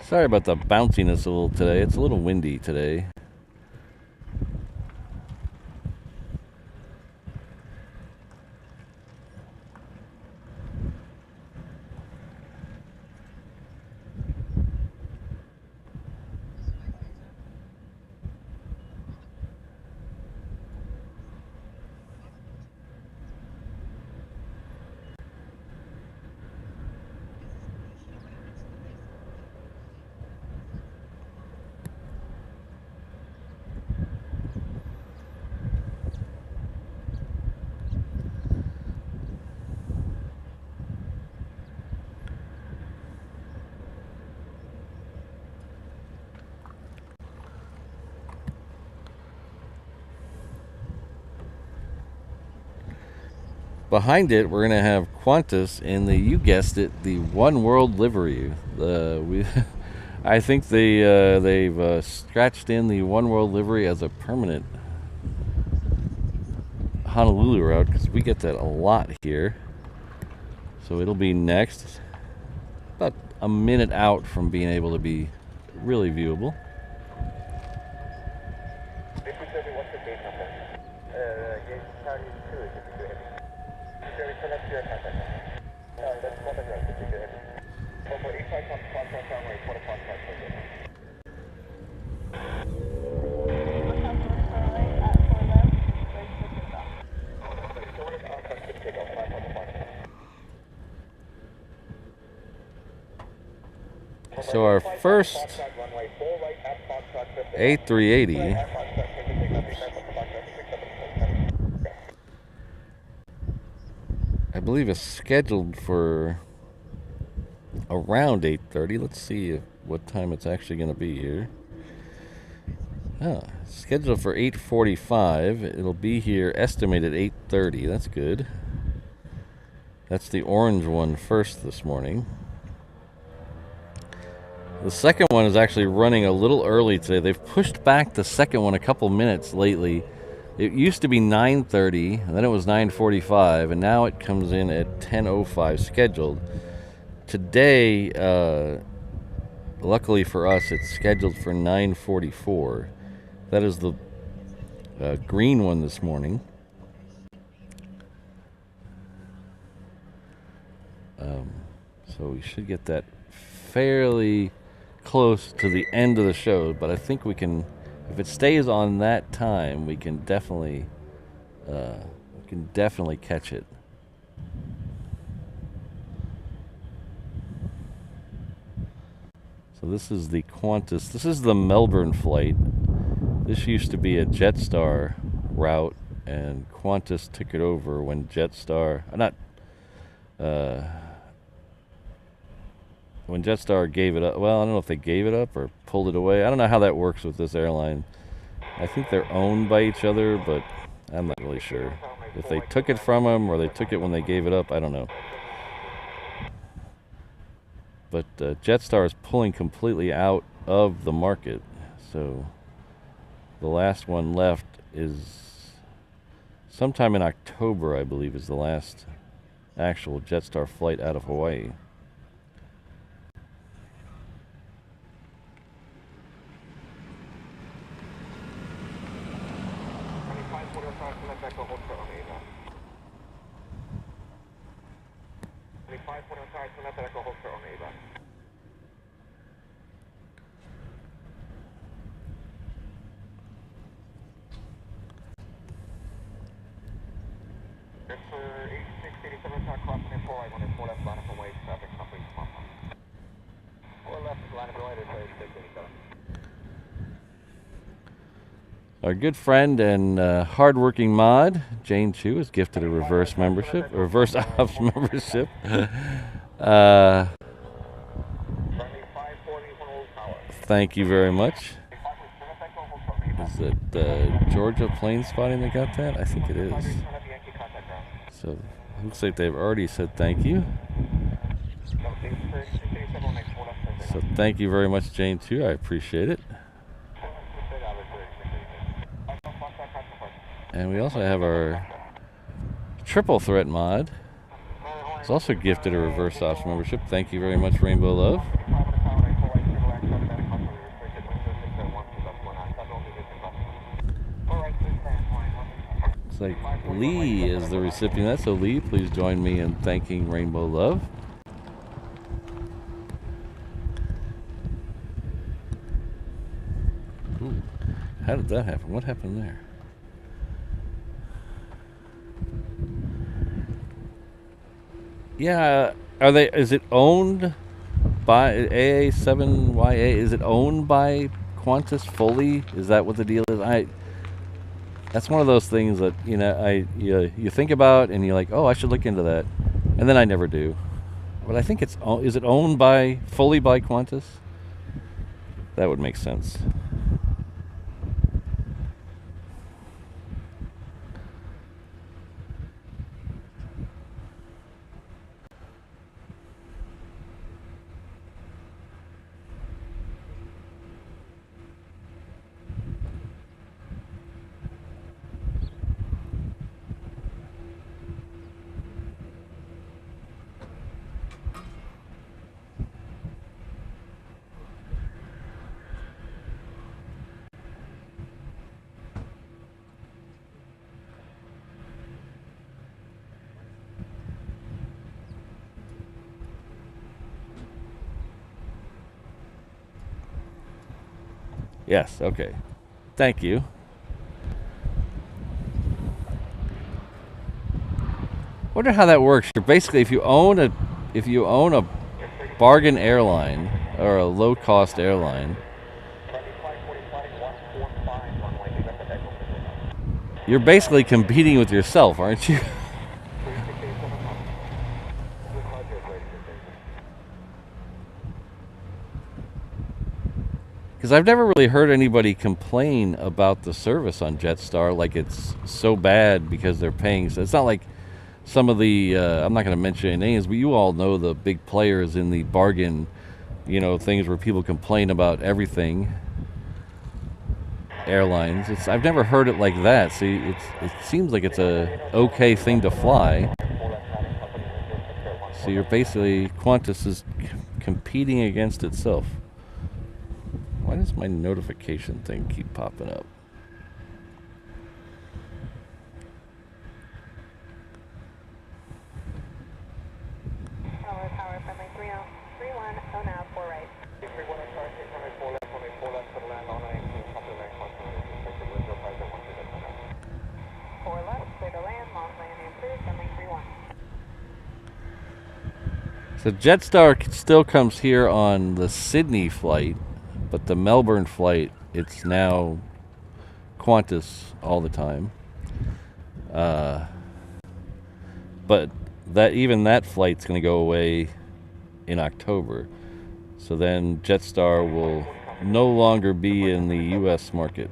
S1: Sorry about the bounciness a little today. It's a little windy today. Behind it, we're going to have Qantas in the, you guessed it, the One World livery. I think they've scratched in the One World livery as a permanent Honolulu route, because we get that a lot here. So it'll be next, about a minute out from being able to be really viewable. So our first A380 I believe is scheduled for around 8:30. Let's see what time it's actually going to be here. Oh, scheduled for 8:45. It'll be here estimated 8:30. That's good. That's the orange one first this morning. The second one is actually running a little early today. They've pushed back the second one a couple minutes lately. It used to be 9:30, and then it was 9:45, and now it comes in at 10:05 scheduled. Today, luckily for us, it's scheduled for 9:44. That is the green one this morning. So we should get that fairly close to the end of the show, but I think we can, if it stays on that time, we can definitely catch it. So this is the Qantas. This is the Melbourne flight. This used to be a Jetstar route, and Qantas took it over when Jetstar, when Jetstar gave it up. Well, I don't know if they gave it up or pulled it away. I don't know how that works with this airline. I think they're owned by each other, but I'm not really sure. If they took it from them or they took it when they gave it up, I don't know. But Jetstar is pulling completely out of the market. So the last one left is sometime in October, I believe, is the last actual Jetstar flight out of Hawaii. Our good friend and hardworking mod, Jane Chu, is gifted a reverse ops membership. Thank you very much. Is it Georgia Plane Spotting that got that? I think it is. So it looks like they've already said thank you. So thank you very much, Jane Chu. I appreciate it. And we also have our triple threat mod. He's also gifted a reverse ops membership. Thank you very much, Rainbow Love. Looks like Lee is the recipient of that. So Lee, please join me in thanking Rainbow Love. Ooh, how did that happen? What happened there? Yeah, is it owned by AA7YA? Is it owned by Qantas fully? Is that what the deal is? That's one of those things that, you think about and you're like, oh, I should look into that. And then I never do. But I think is it owned fully by Qantas? That would make sense. Yes, okay. Thank you. Wonder how that works. You're basically, if you own a bargain airline, or a low-cost airline. You're basically competing with yourself, aren't you? Because I've never really heard anybody complain about the service on Jetstar, like it's so bad because they're paying. So it's not like some of the, I'm not going to mention any names, but you all know the big players in the bargain, you know, things where people complain about everything. Airlines. I've never heard it like that. See, it seems like it's a okay thing to fly. So you're basically, Qantas is competing against itself. Why does my notification thing keep popping up?
S2: Tower, friendly 31, oh now, 4 right. 31, sorry, 4 left, 4 left, for the land on 19, top of the next one, 4 left, clear to land, long landing approved, friendly 31.
S1: So Jetstar still comes here on the Sydney flight, but the Melbourne flight, it's now Qantas all the time. But even that flight's going to go away in October. So then Jetstar will no longer be in the U.S. market.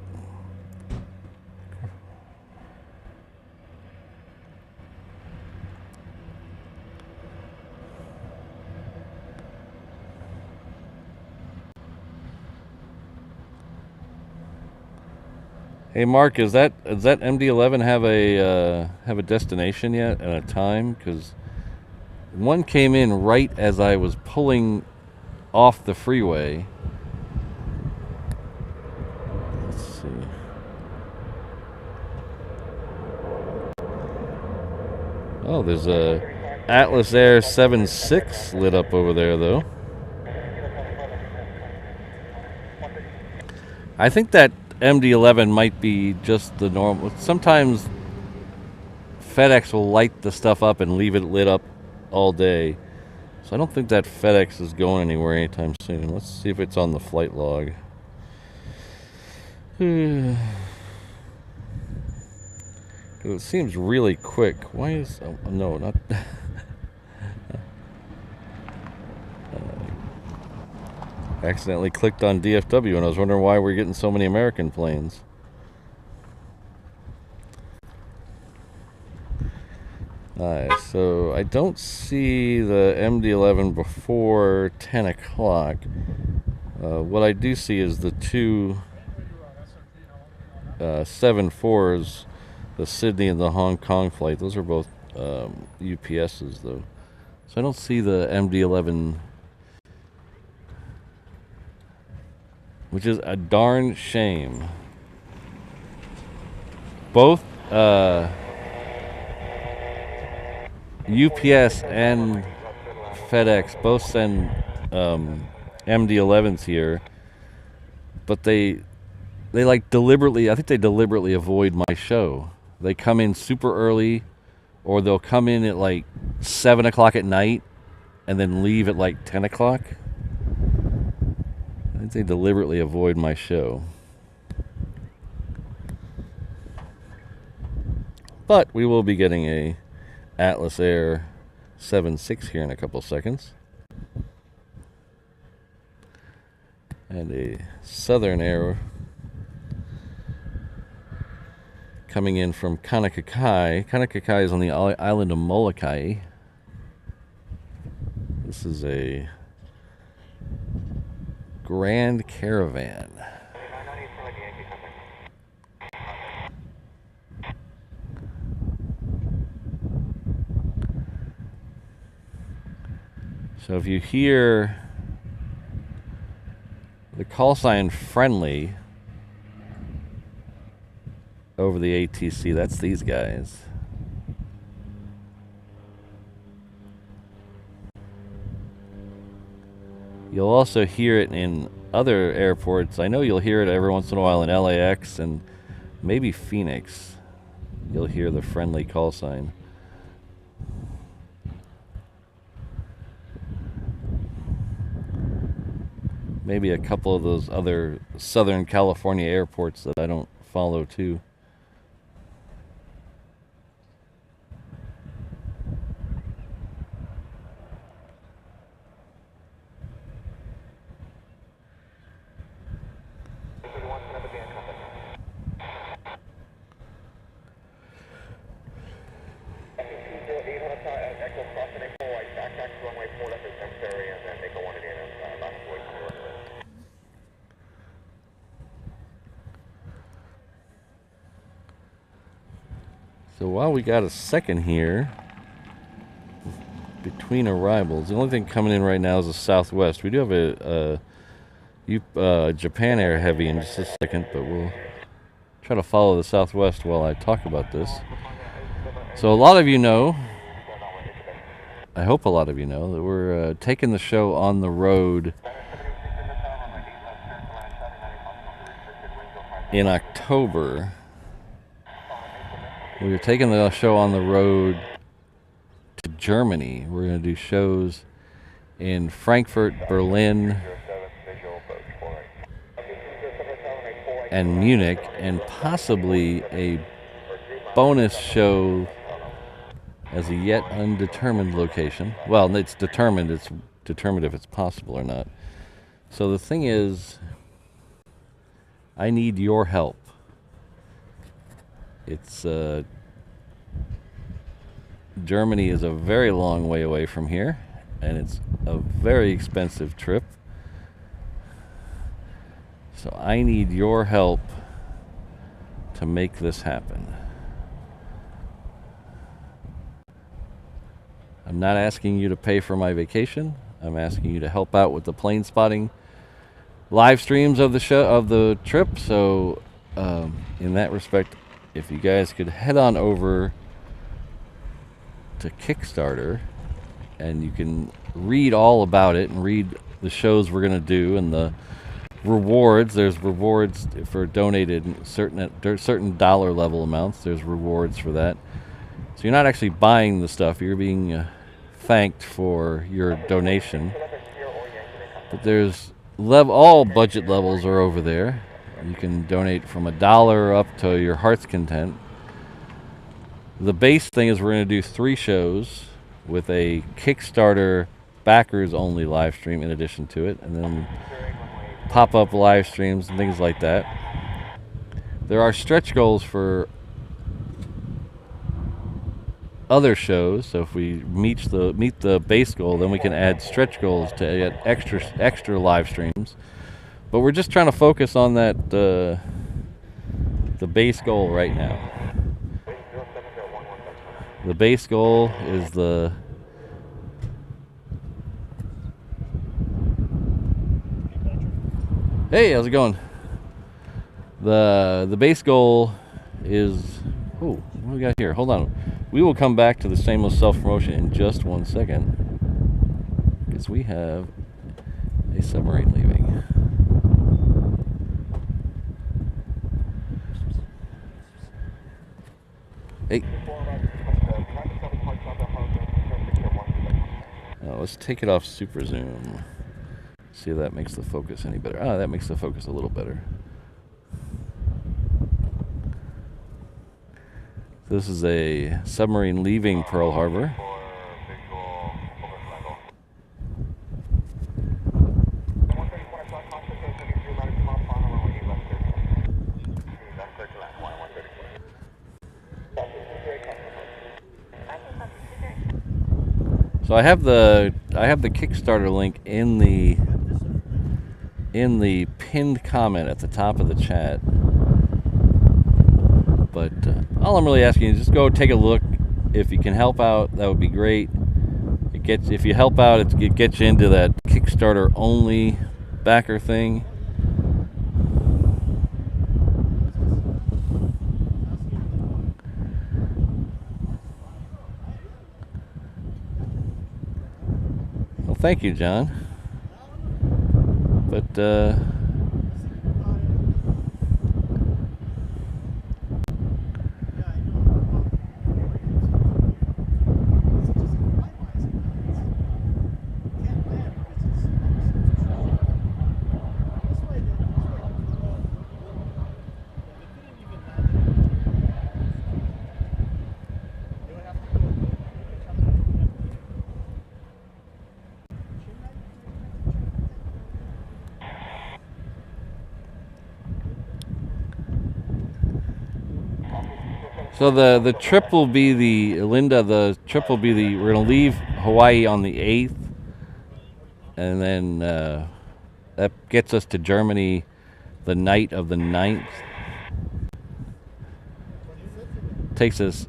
S1: Hey Mark, does that MD-11 have a destination yet and a time? Because one came in right as I was pulling off the freeway. Let's see. Oh, there's a Atlas Air 76 lit up over there though. I think that MD-11 might be just the normal. Sometimes FedEx will light the stuff up and leave it lit up all day. So I don't think that FedEx is going anywhere anytime soon. Let's see if it's on the flight log. It seems really quick. Why is... Oh, no, not... accidentally clicked on DFW and I was wondering why we're getting so many American planes. Alright, so I don't see the MD-11 before 10 o'clock. What I do see is the two 7-4s, the Sydney and the Hong Kong flight. Those are both UPSs though. So I don't see the MD-11, which is a darn shame. Both UPS and FedEx both send MD-11s here, but they like deliberately, I think they deliberately avoid my show. They come in super early, or they'll come in at like 7 o'clock at night and then leave at like 10 o'clock. I think they deliberately avoid my show. But we will be getting a Atlas Air 76 here in a couple seconds. And a Southern Air coming in from Kanakakai. Kanakakai is on the island of Molokai. This is a Grand Caravan. So if you hear the call sign friendly over the ATC, that's these guys. You'll also hear it in other airports. I know you'll hear it every once in a while in LAX and maybe Phoenix. You'll hear the friendly call sign. maybe a couple of those other Southern California airports that I don't follow too. So while we got a second here, between arrivals, the only thing coming in right now is the Southwest. We do have a Japan Air Heavy in just a second, but we'll try to follow the Southwest while I talk about this. So a lot of you know, I hope a lot of you know, that we're taking the show on the road in October. We were taking the show on the road to Germany. We're going to do shows in Frankfurt, Berlin, and Munich, and possibly a bonus show as a yet undetermined location. Well, it's determined. It's determined if it's possible or not. So the thing is, I need your help. It's Germany is a very long way away from here, and it's a very expensive trip. So I need your help to make this happen. I'm not asking you to pay for my vacation. I'm asking you to help out with the plane spotting live streams of the show, of the trip. So in that respect, if you guys could head on over to Kickstarter, and you can read all about it and read the shows we're going to do and the rewards. There's rewards for donated certain dollar level amounts. There's rewards for that. So you're not actually buying the stuff. You're being thanked for your donation. But there's all budget levels are over there. You can donate from $1 up to your heart's content. The base thing is we're going to do 3 shows with a Kickstarter backers only live stream in addition to it, and then pop-up live streams and things like that. There are stretch goals for other shows, so if we meet the base goal, then we can add stretch goals to add extra live streams. But we're just trying to focus on that the base goal right now. The base goal is the Hey, how's it going? The base goal is what do we got here? Hold on. We will come back to the shameless self-promotion in just one second, because we have a submarine leaving. Hey. Let's take it off super zoom. See if that makes the focus any better. That makes the focus a little better. This is a submarine leaving Pearl Harbor. So I have the Kickstarter link in the pinned comment at the top of the chat. But all I'm really asking is just go take a look. If you can help out, that would be great. If you help out, it gets you into that Kickstarter only backer thing. Well, thank you, John. But So the trip will be the trip will be we're gonna leave Hawaii on the 8th, and then that gets us to Germany the night of the 9th. Takes us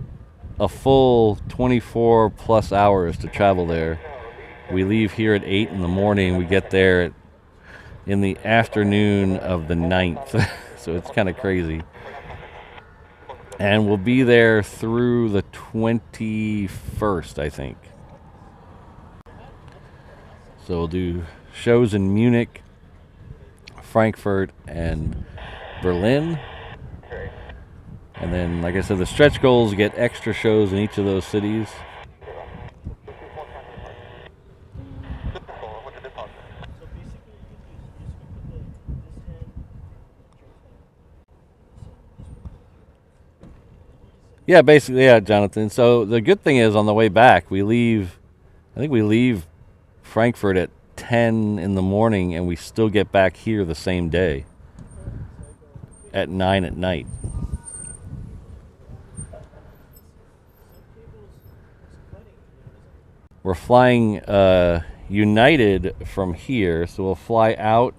S1: a full 24 plus hours to travel there. We leave here at 8 in the morning. We get there in the afternoon of the 9th. So it's kind of crazy. And we'll be there through the 21st, I think. So we'll do shows in Munich, Frankfurt, and Berlin. And then, like I said, the stretch goals get extra shows in each of those cities. Yeah, basically, yeah, Jonathan. So the good thing is on the way back, I think we leave Frankfurt at 10 in the morning and we still get back here the same day at 9 at night. We're flying United from here, so we'll fly out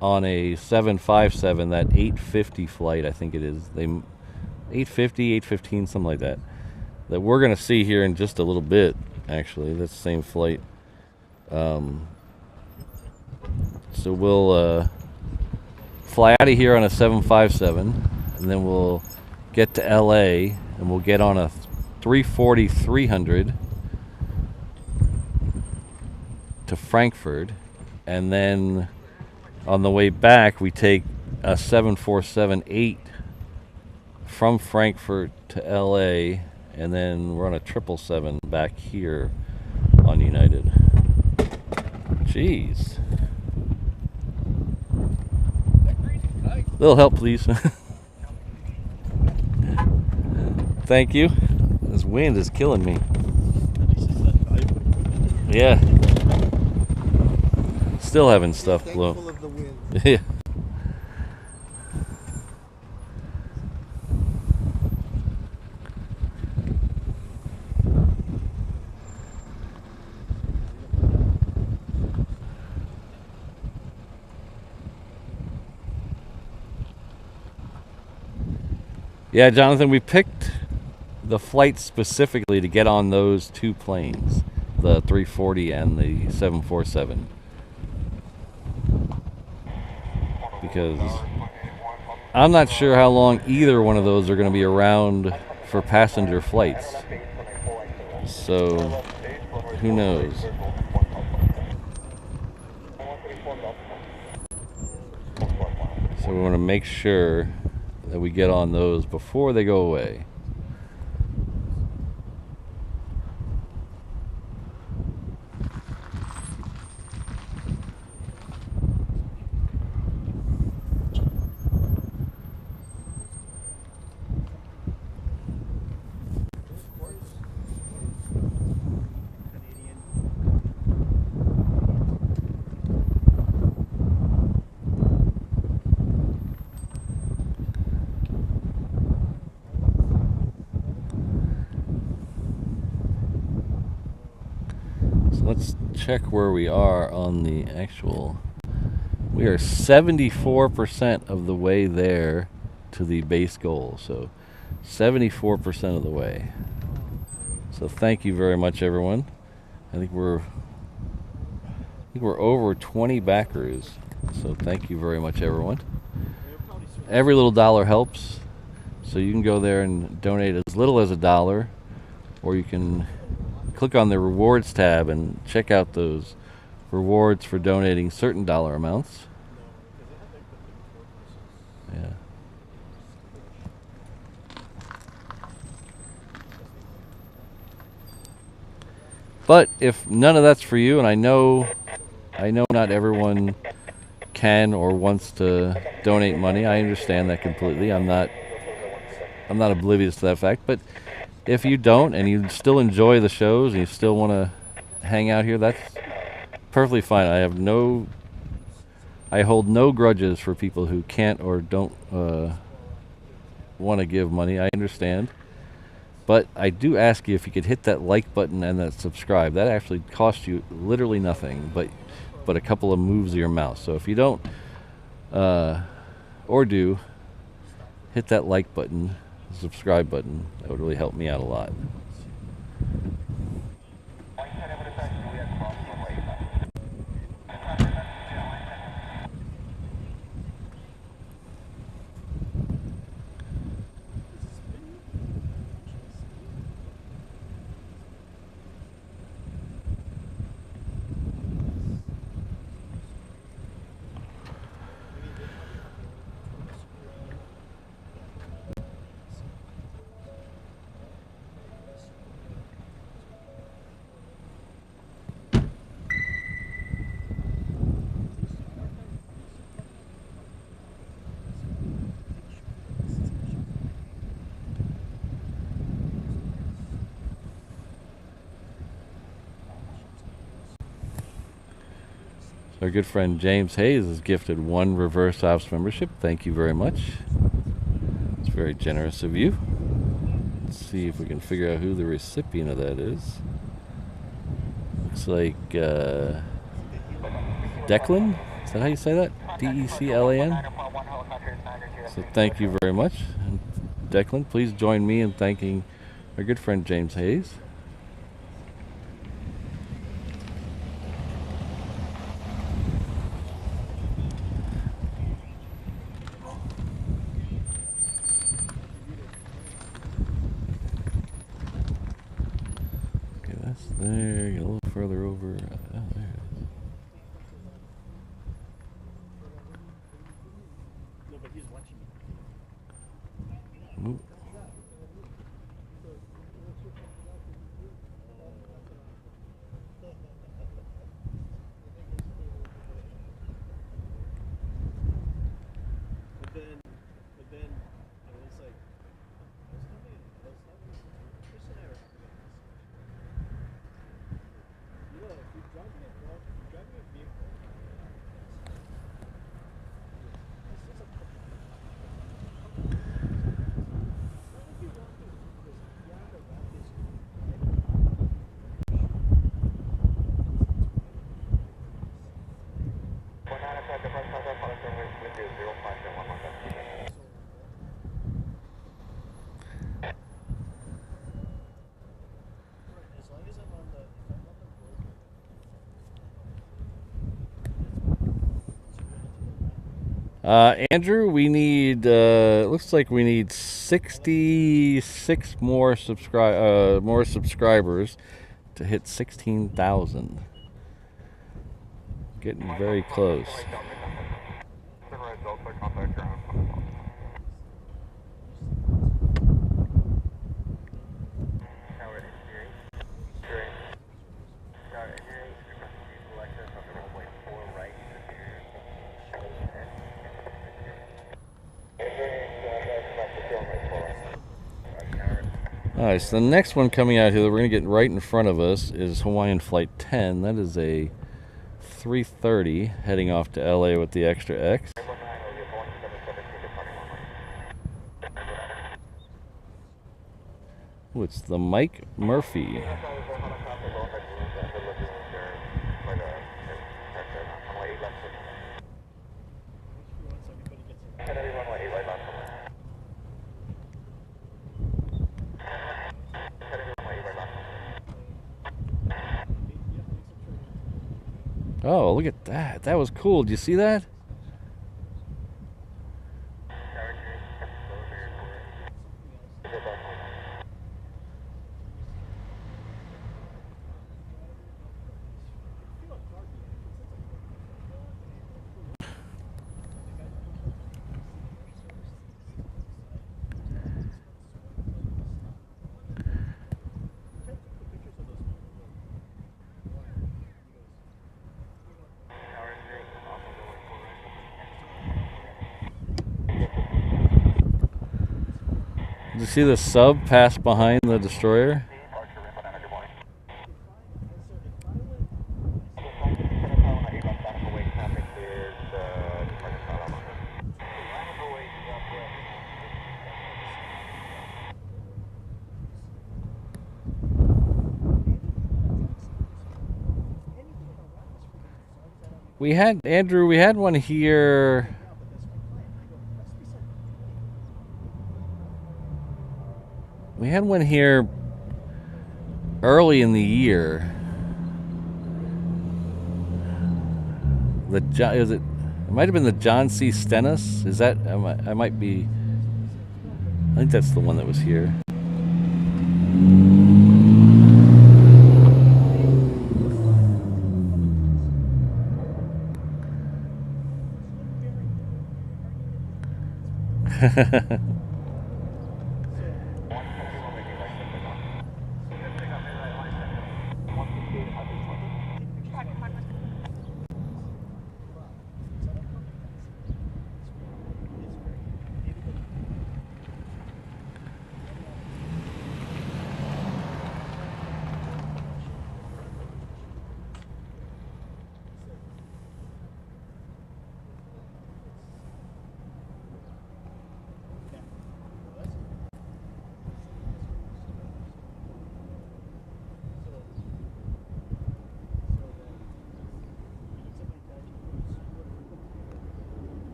S1: on a 757, that 850 flight, I think it is. 850, 815, something like that. That we're going to see here in just a little bit, actually. That's the same flight. So we'll fly out of here on a 757, and then we'll get to LA, and we'll get on a 340-300 to Frankfurt, and then on the way back we take a 747-8 from Frankfurt to LA, and then we're on a 777 back here on United. Jeez. Little help, please. Thank you. This wind is killing me. Yeah. Still having stuff blow.
S3: Of the wind.
S1: Yeah. Yeah, Jonathan, we picked the flight specifically to get on those two planes, the 340 and the 747. Because I'm not sure how long either one of those are going to be around for passenger flights. So, who knows? So we want to make sure that we get on those before they go away. Let's check where we are on the actual. We are 74% of the way there to the base goal. So 74% of the way. So thank you very much, everyone. I think we're over 20 backers. So thank you very much, everyone. Every little dollar helps. So you can go there and donate as little as $1, or you can click on the rewards tab and check out those rewards for donating certain dollar amounts. Yeah. But if none of that's for you, and I know not everyone can or wants to donate money, I understand that completely. I'm not oblivious to that fact, but if you don't and you still enjoy the shows and you still want to hang out here, that's perfectly fine. I hold no grudges for people who can't or don't want to give money, I understand. But I do ask you if you could hit that like button and that subscribe. That actually costs you literally nothing, but a couple of moves of your mouse. So if you don't or do, hit that like button, subscribe button. That would really help me out a lot. Our good friend James Hayes has gifted 1 Reverse Ops membership. Thank you very much. It's very generous of you. Let's see if we can figure out who the recipient of that is. Looks like Declan? Is that how you say that? D-E-C-L-A-N? So thank you very much. And Declan, please join me in thanking our good friend James Hayes. There, get a little further over. Oh, there it is.
S3: No, but he's watching me.
S1: Ooh.
S3: But then, I was like, Chris and I were having a discussion. You know, if you're driving a vehicle, this is a couple. What would you want to do? Because you have to wrap this. As long as I'm on the, if I'm on the road.
S1: Andrew, we need, looks like we need 66 more subscribers to hit 16,000. Getting very close. Alright, so the next one coming out here that we're going to get right in front of us is Hawaiian Flight 10. That is a 3:30 heading off to LA with the extra X. Oh, it's the Mike Murphy. Oh, look at that. That was cool. Did you see that? Did you see the sub pass behind the destroyer? We had, Andrew, we had one here. We had one here early in the year. Is it? It might have been the John C. Stennis. Is that? I might be. I think that's the one that was here.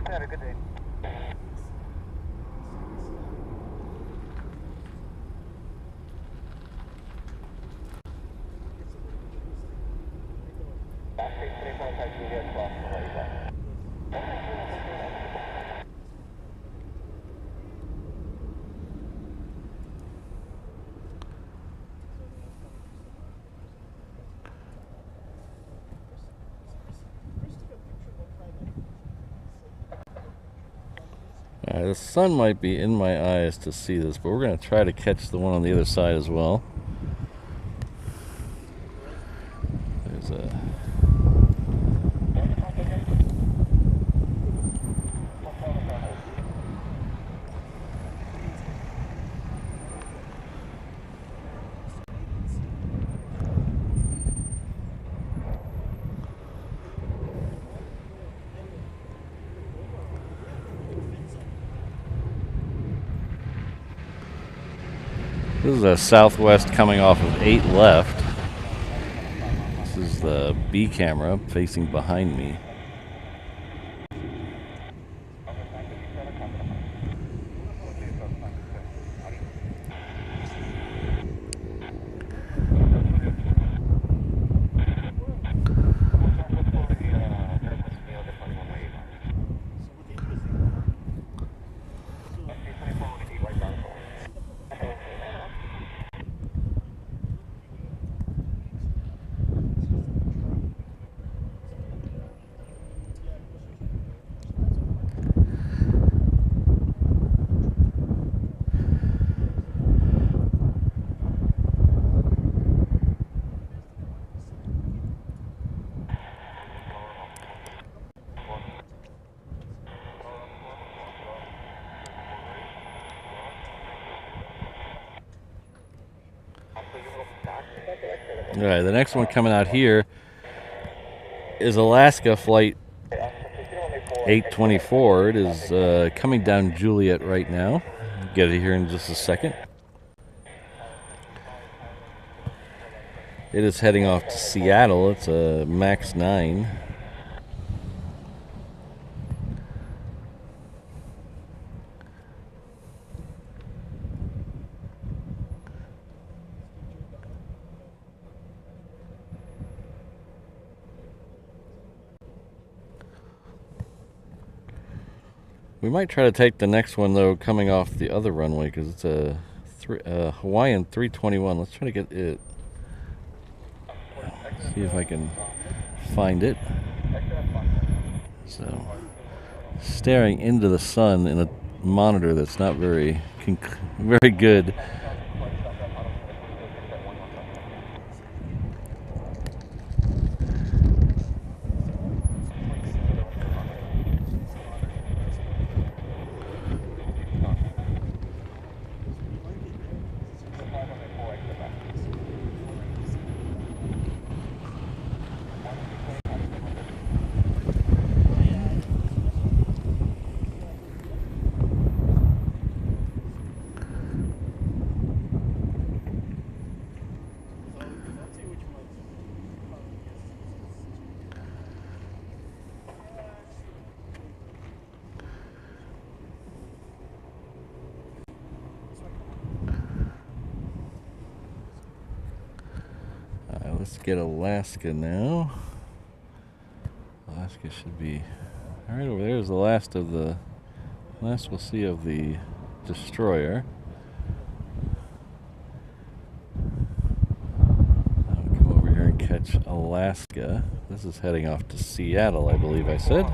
S2: Have a good day.
S1: The sun might be in my eyes to see this, but we're going to try to catch the one on the other side as well. There's a... This is a Southwest coming off of 8 left. This is the B camera facing behind me. All right, the next one coming out here is Alaska Flight 824. It is coming down Juliet right now. Get it here in just a second. It is heading off to Seattle. It's a MAX 9. We might try to take the next one, though, coming off the other runway, because it's a Hawaiian 321. Let's try to get it. See if I can find it. So, staring into the sun in a monitor that's not very good. Let's get Alaska now. Alaska should be right over there. Is the last we'll see of the destroyer. I'll come over here and catch Alaska. This is heading off to Seattle, I believe I said.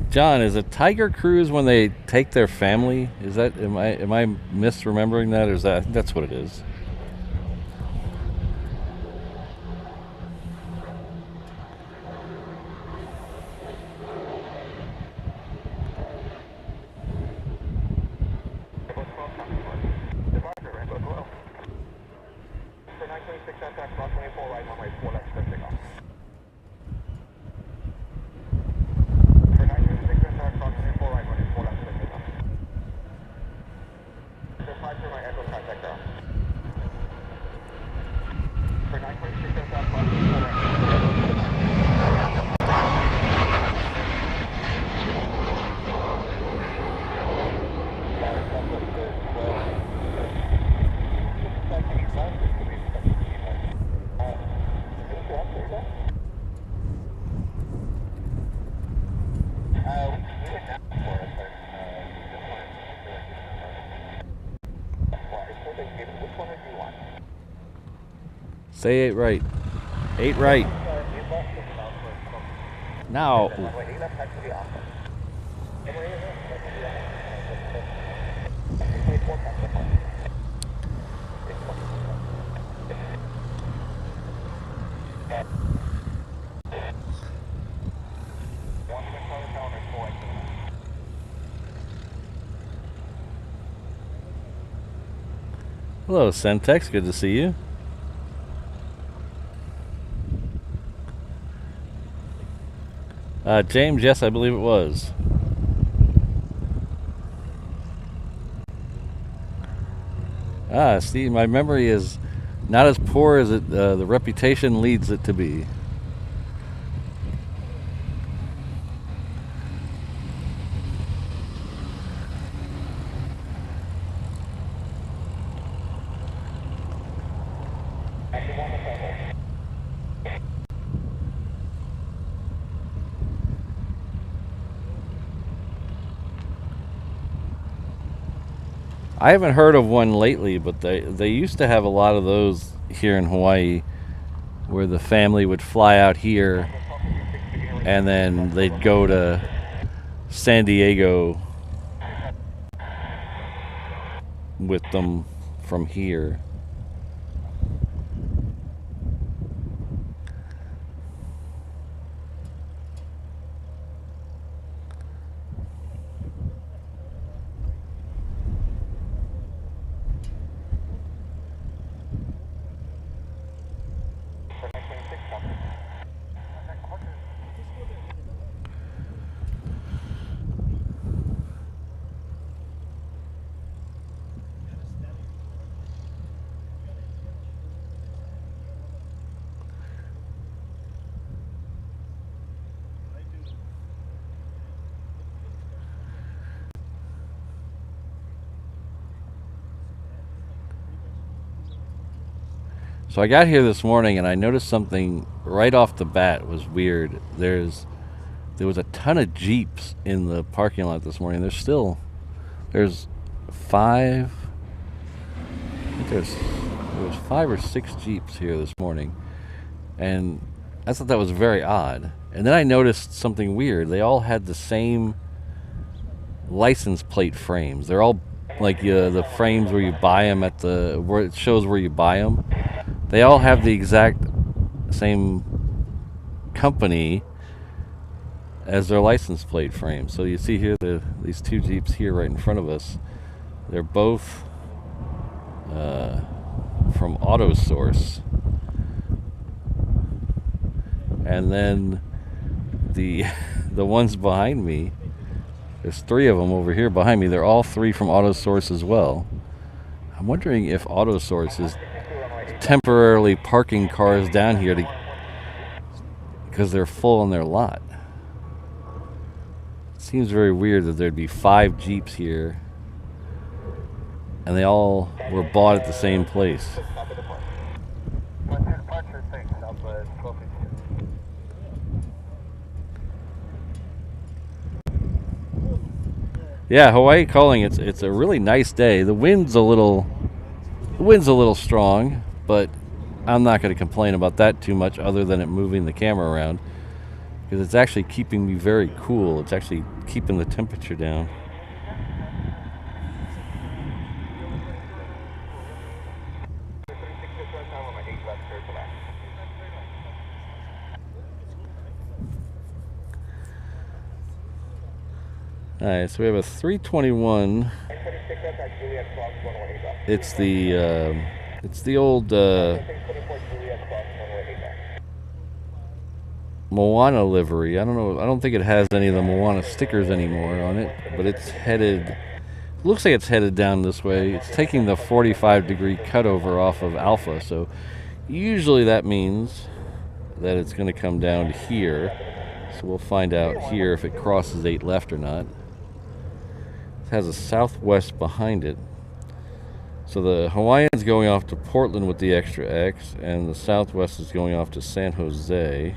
S1: John, is a Tiger Cruise when they take their family? Is that am I misremembering that, or is that's what it is? Say 8 right. 8 right. Now. Hello, Centex. Good to see you. James, yes, I believe it was. See, my memory is not as poor as the reputation leads it to be. I haven't heard of one lately, but they used to have a lot of those here in Hawaii, where the family would fly out here and then they'd go to San Diego with them from here. So I got here this morning and I noticed something right off the bat was weird. There was a ton of Jeeps in the parking lot this morning. There's 5. I think there was 5 or 6 Jeeps here this morning, and I thought that was very odd. And then I noticed something weird. They all had the same license plate frames. They're all like the frames where you buy them where it shows where you buy them. They all have the exact same company as their license plate frame. So you see here these 2 Jeeps here right in front of us. They're both from Auto Source. And then the ones behind me, there's 3 of them over here behind me. They're all 3 from Auto Source as well. I'm wondering if Auto Source is temporarily parking cars down here because they're full on their lot. It seems very weird that there'd be 5 Jeeps here and they all were bought at the same place. Yeah, Hawaii calling. It's a really nice day. The wind's a little strong, but I'm not going to complain about that too much other than it moving the camera around, because it's actually keeping me very cool. It's actually keeping the temperature down. Alright, so we have a 321. It's the old Moana livery. I don't know. I don't think it has any of the Moana stickers anymore on it, but it's headed. Looks like it's headed down this way. It's taking the 45-degree cutover off of Alpha, so usually that means that it's going to come down here. So we'll find out here if it crosses 8 left or not. It has a southwest behind it. So the Hawaiian's going off to Portland with the extra X, and the southwest is going off to San Jose.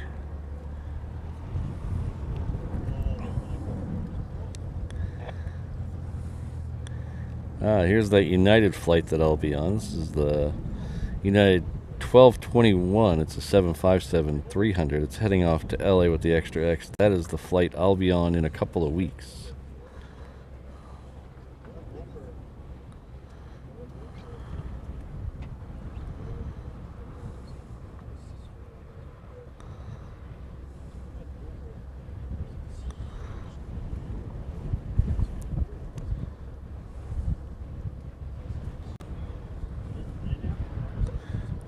S1: Here's that United flight that I'll be on. This is the United 1221. It's a 757-300. It's heading off to LA with the extra X. That is the flight I'll be on in a couple of weeks.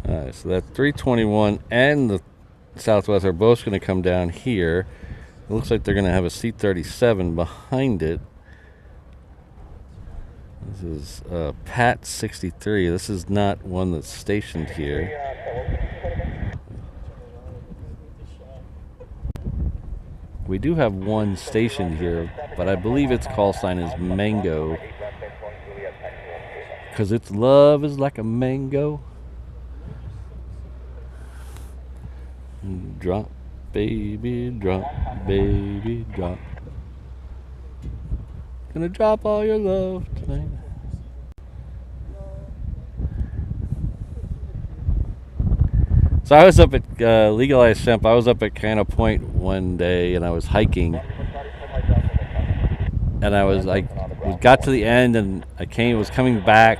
S1: Alright, so that 321 and the Southwest are both going to come down here. It looks like they're going to have a C-37 behind it. This is Pat 63. This is not one that's stationed here. We do have one stationed here, but I believe its call sign is Mango, because its love is like a mango. Drop, baby, drop, baby, drop. Gonna drop all your love tonight. So I was up at Legalized Hemp. I was up at Canna Point one day, and I was hiking, and I was like, we got to the end, and was coming back,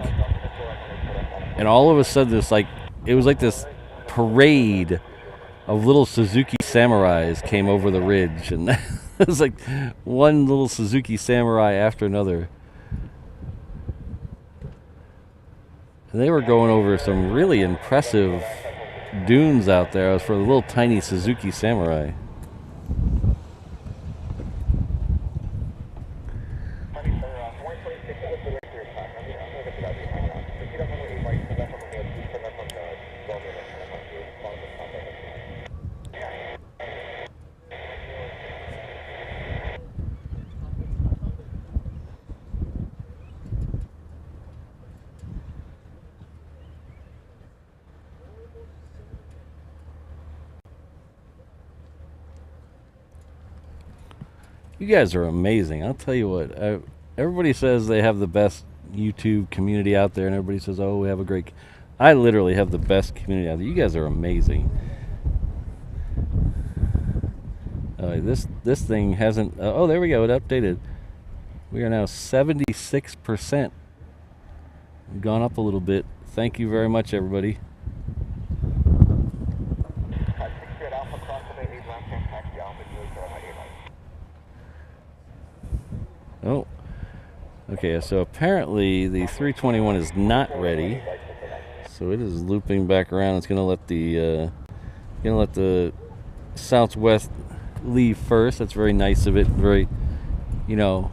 S1: and all of a sudden, it was like this parade of little Suzuki Samurais came over the ridge, and it was like one little Suzuki Samurai after another. And they were going over some really impressive dunes out there. It was for the little tiny Suzuki Samurai. You guys are amazing. I'll tell you what. Everybody says they have the best YouTube community out there, and everybody says, "Oh, we have a great." I literally have the best community out there. You guys are amazing. This thing hasn't. Oh, there we go. It updated. We are now 76%. We've gone up a little bit. Thank you very much, everybody. Oh, okay. So apparently the 321 is not ready. So it is looping back around. It's gonna let the Southwest leave first. That's very nice of it. Very, you know,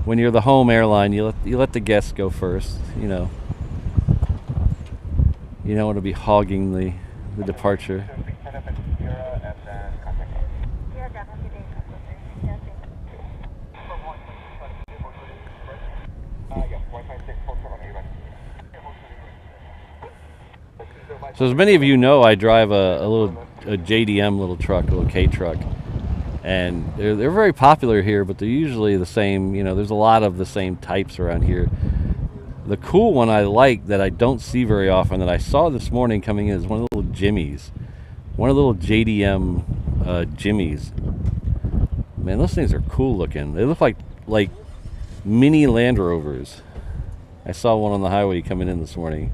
S1: when you're the home airline, you let the guests go first. You know, you don't want to be hogging the departure. So as many of you know, I drive a JDM little truck, a little K truck, and they're very popular here. But they're usually the same. You know, there's a lot of the same types around here. The cool one I like that I don't see very often that I saw this morning coming in is one of the little Jimmies, one of the little JDM Jimmies. Man, those things are cool looking. They look like mini Land Rovers. I saw one on the highway coming in this morning.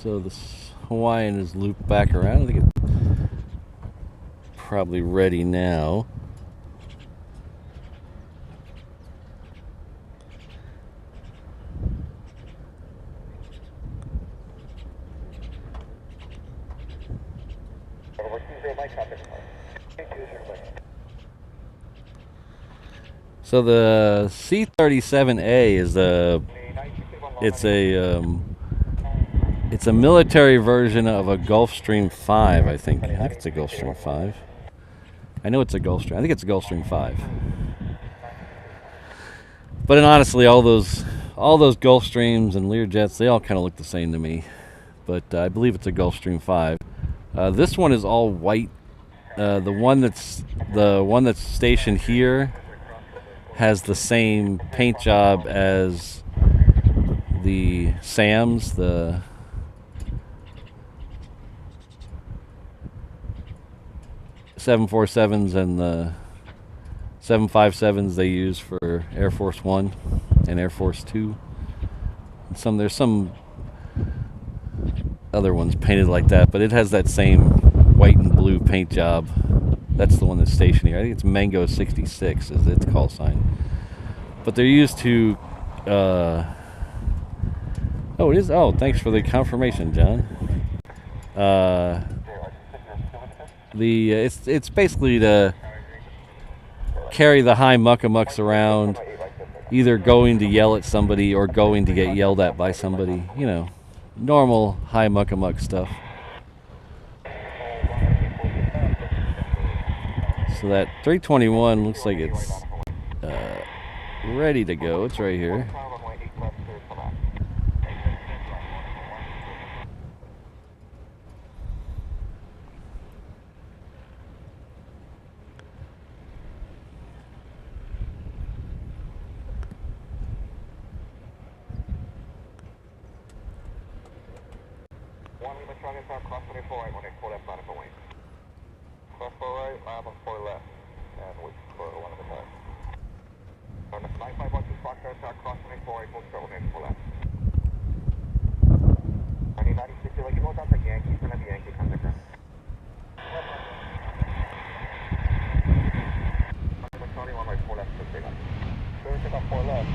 S1: So this Hawaiian is looped back around. I think it's probably ready now. So the C-37A is it's a military version of a Gulfstream 5, I think. I think it's a Gulfstream 5. I know it's a Gulfstream. I think it's a Gulfstream 5. But honestly, all those Gulfstreams and Learjets, they all kind of look the same to me. But I believe it's a Gulfstream 5. This one is all white. The one that's stationed here has the same paint job as the SAMs, the .747s and the 757s they use for Air Force One and Air Force Two. And there's some other ones painted like that, but it has that same white and blue paint job. That's the one that's stationed here. I think it's Mango 66 is its call sign. But they're used to. Oh, it is. Oh, thanks for the confirmation, John. It's basically to carry the high muckamucks around, either going to yell at somebody or going to get yelled at by somebody. You know, normal high muckamuck stuff. So that 321 looks like it's ready to go. It's right here.
S2: Cross 24 right when they pull that side of the wing. Cross 4 right, lab on 4 left, and wait for one of the guys. On the 951 Pop-Tarts, cross 24 right, full shuttle, next full left. 96, like you know that's a Yankee, it's gonna be Yankee contact ground. Charlie 1 right 4 left, 6 left. Sure, pick up 4 left.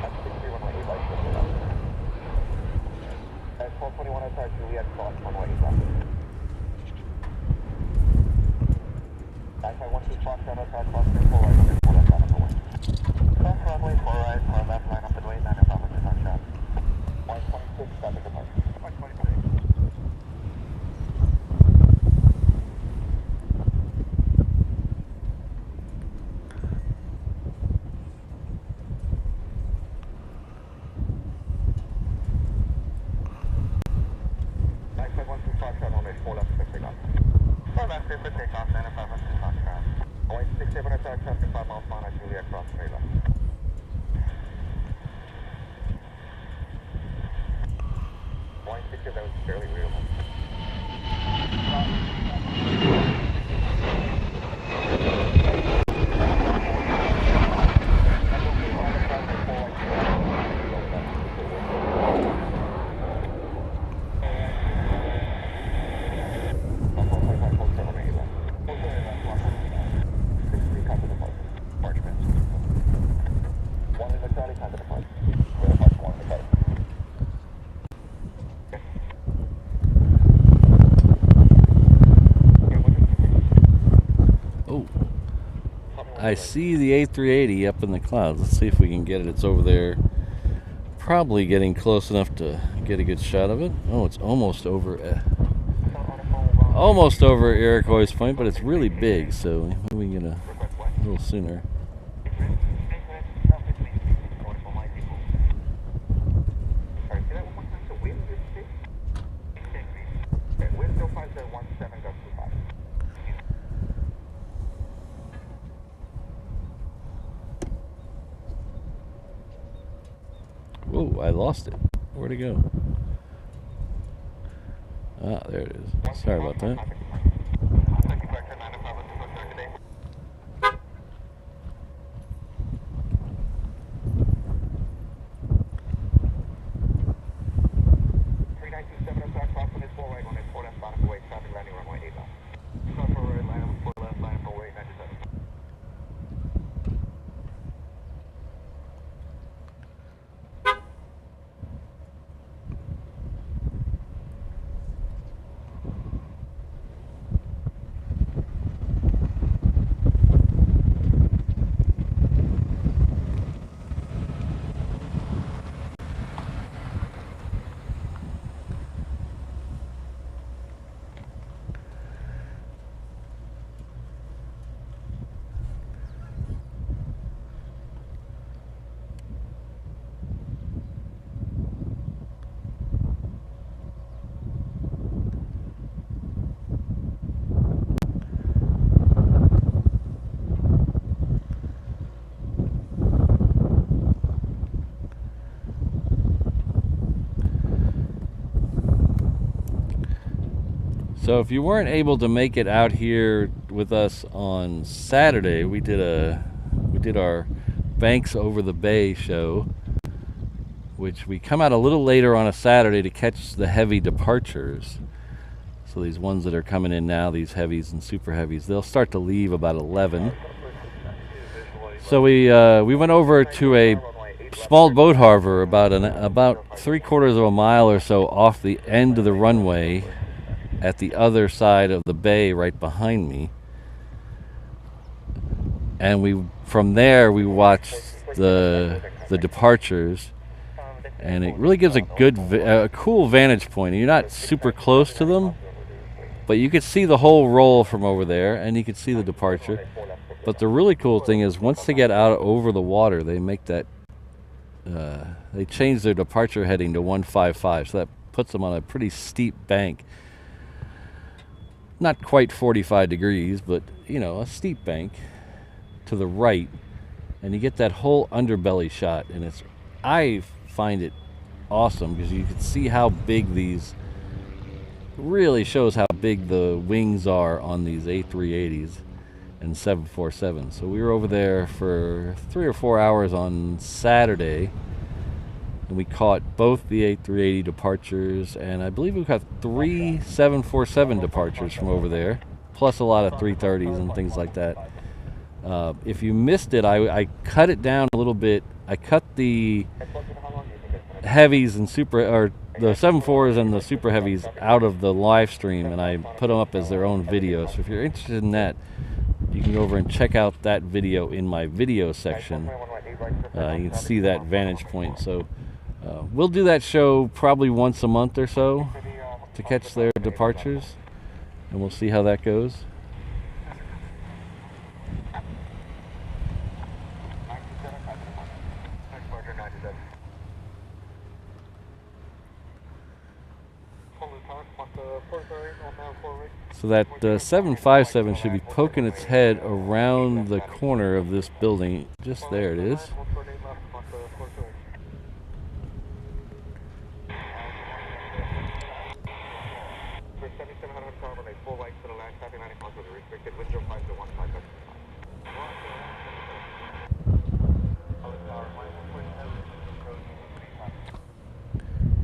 S2: That's 631 right 8 left, 6 left. That's 421 outside Juliet cross 1 right 8 left. 9512 Foxtrot outside cross 4 right 4 left on the way. Cross runway 4 right 4 left line up the way 9 above the Foxtrot. 126 traffic departure. 126.
S1: I see the A380 up in the clouds. Let's see if we can get it. It's over there. Probably getting close enough to get a good shot of it. Oh, it's almost over Iroquois Point, but it's really big, so maybe we can get a little sooner. Whoa, I lost it. Where'd it go? Ah, there it is. Sorry about that. So if you weren't able to make it out here with us on Saturday, we did our Banks Over the Bay show, which we come out a little later on a Saturday to catch the heavy departures. So these ones that are coming in now, these heavies and super heavies, they'll start to leave about 11. So we went over to a small boat harbor about 3/4 of a mile or so off the end of the runway, at the other side of the bay right behind me, and from there we watched the departures, and it really gives a cool vantage point. You're not super close to them, but you could see the whole roll from over there, and you could see the departure. But the really cool thing is once they get out over the water, they make that they change their departure heading to 155, so that puts them on a pretty steep bank. Not quite 45 degrees, but a steep bank to the right, and you get that whole underbelly shot, and I find it awesome because you can see how big these, really shows how big the wings are on these A380s and 747s. So we were over there for 3 or 4 hours on Saturday, And we caught both the A380 departures, and I believe we caught 3 747 departures from over there, plus a lot of 330s and things like that. If you missed it, I cut it down a little bit. I cut the heavies and the 7.4s and the super heavies out of the live stream, and I put them up as their own video. So if you're interested in that, you can go over and check out that video in my video section. You can see that vantage point. So we'll do that show probably once a month or so to catch their departures, and we'll see how that goes. So that 757 should be poking its head around the corner of this building. Just there it is.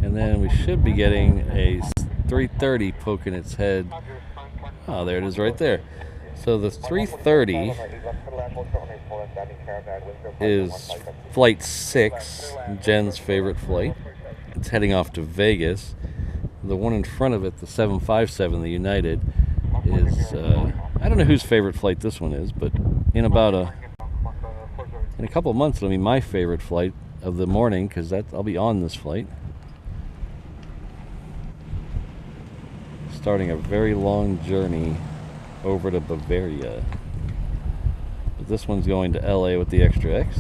S1: And then we should be getting a 330 poking its head. Oh, there it is right there. So the 330 is flight 6, Jen's favorite flight. It's heading off to Vegas. The one in front of it, the 757, the United, is, I don't know whose favorite flight this one is, but in a couple of months it'll be my favorite flight of the morning, because I'll be on this flight. Starting a very long journey over to Bavaria. But this one's going to LA with the Extra X.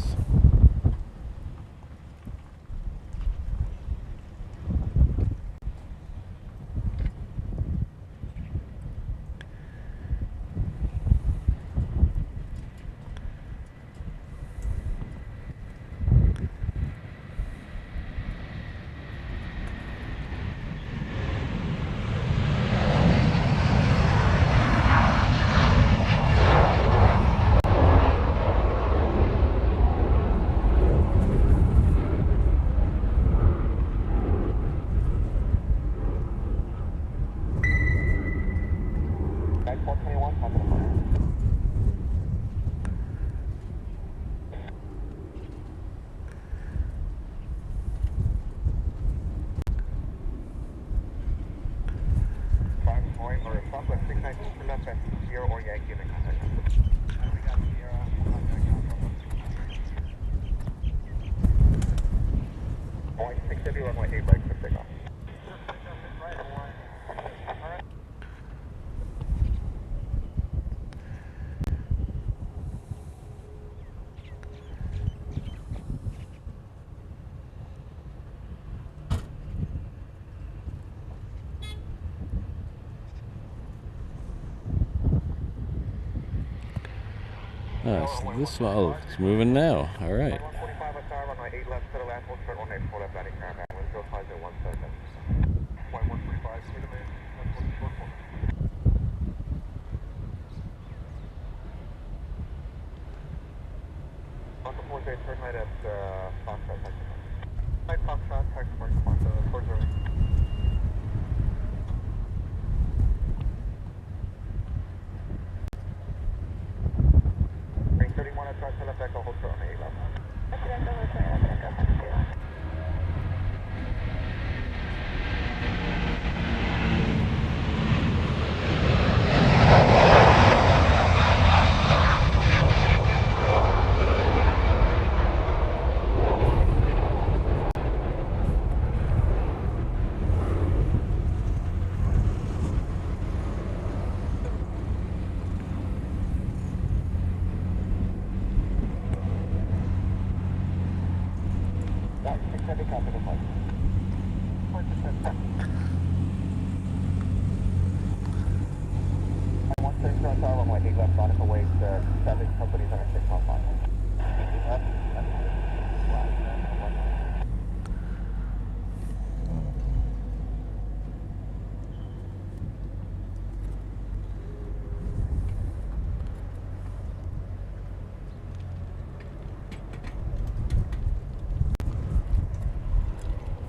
S1: So this one, oh, it's moving now. All right.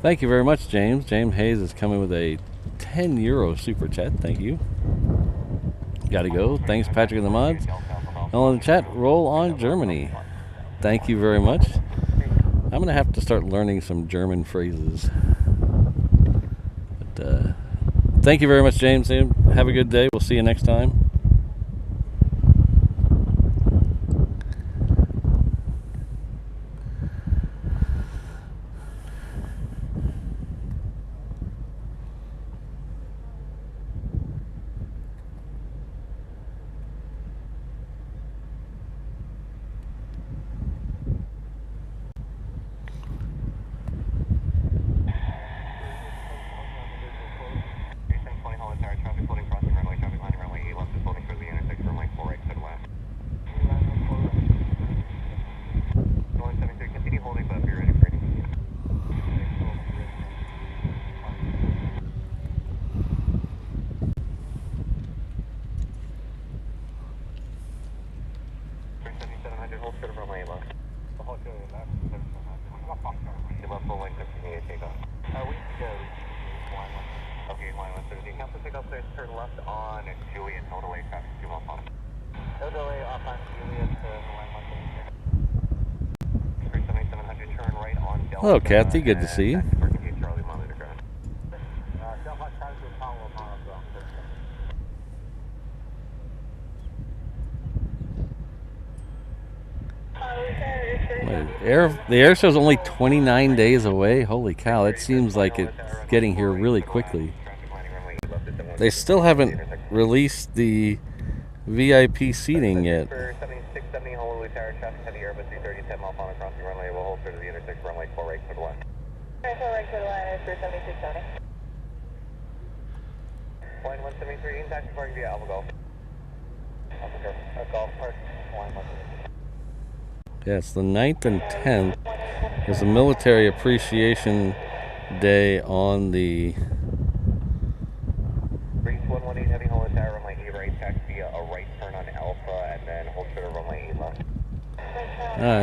S1: Thank you very much, James. James Hayes is coming with a €10 super chat. Thank you. Gotta go. Thanks, Patrick and the mods. All in the chat, roll on Germany. Thank you very much. I'm gonna have to start learning some German phrases. But, thank you very much, James. Have a good day. We'll see you next time. Hello, Kathy. Good to see you. The air show's only 29 days away. Holy cow, it seems like it's getting here really quickly. They still haven't released the VIP seating yet. Yeah, it's the 9th and 10th. There's a military appreciation day on the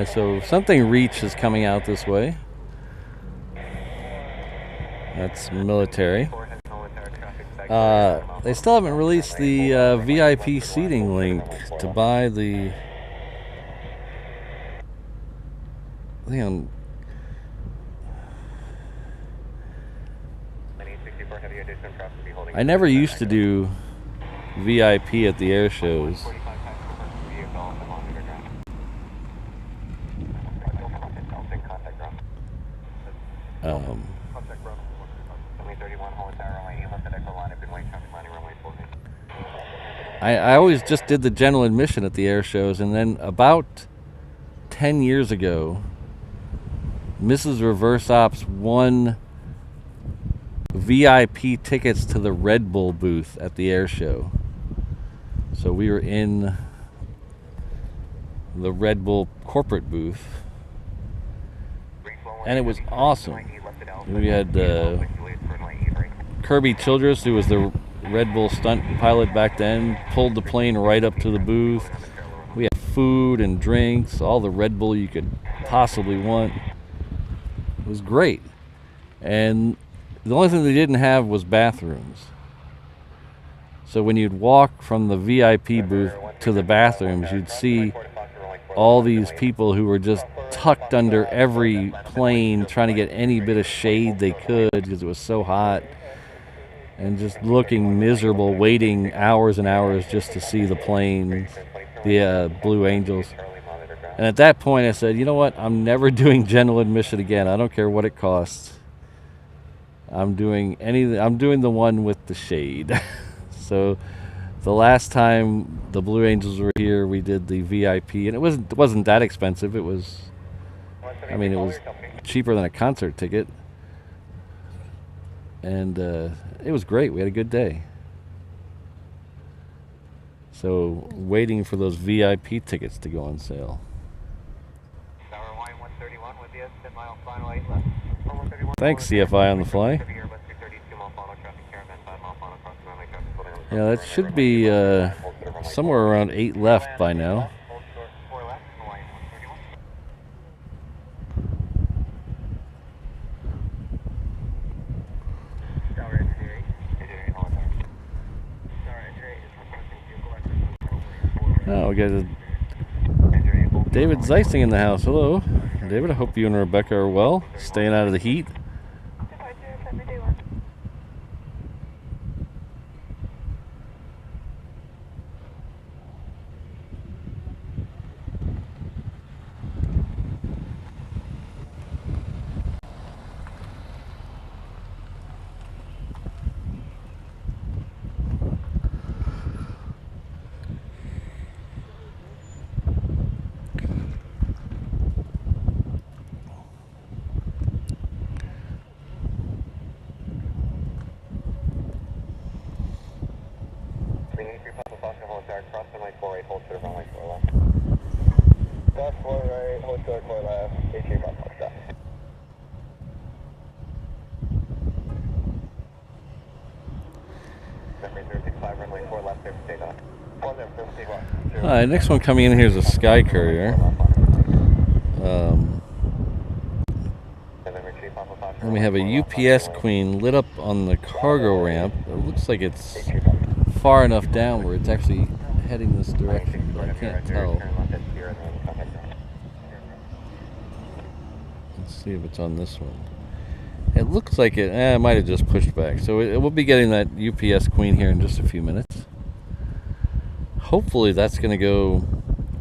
S1: so something Reach is coming out this way. That's military. They still haven't released the VIP seating link to buy the. I never used to do VIP at the air shows. I always just did the general admission at the air shows, and then about 10 years ago, Mrs. Reverse Ops won VIP tickets to the Red Bull booth at the air show. So we were in the Red Bull corporate booth, and it was awesome. We had Kirby Childress, who was the Red Bull stunt pilot back then, pulled the plane right up to the booth. We had food and drinks, all the Red Bull you could possibly want. It was great. And the only thing they didn't have was bathrooms. So when you'd walk from the VIP booth to the bathrooms, you'd see all these people who were just tucked under every plane trying to get any bit of shade they could because it was so hot, and just looking miserable, waiting hours and hours just to see the planes, the Blue Angels. And at that point I said, you know what, I'm never doing general admission again. I don't care what it costs. I'm doing the one with the shade. So the last time the Blue Angels were here, we did the VIP, and it wasn't that expensive. It was cheaper than a concert ticket. And it was great. We had a good day. So waiting for those VIP tickets to go on sale. Thanks, CFI on the fly. Yeah, that should be somewhere around 8 left by now. Oh, we got a David Zeising in the house. Hello, David. I hope you and Rebecca are well, staying out of the heat.
S2: Cross the line 48, hold short on line 4 left. Cross 4 right, hold short 4 left, HA Pop Foxtrot. Number 065, runway 4 left, there for takeoff. 4 left, there for takeoff.
S1: All right, next one coming in here is a Sky Courier. And we have a UPS Queen lit up on the cargo ramp. It looks like it's far enough down where it's actually heading this direction, but I can't tell. Let's see if it's on this one. It looks like it might have just pushed back. So we'll be getting that UPS Queen here in just a few minutes. Hopefully that's going to go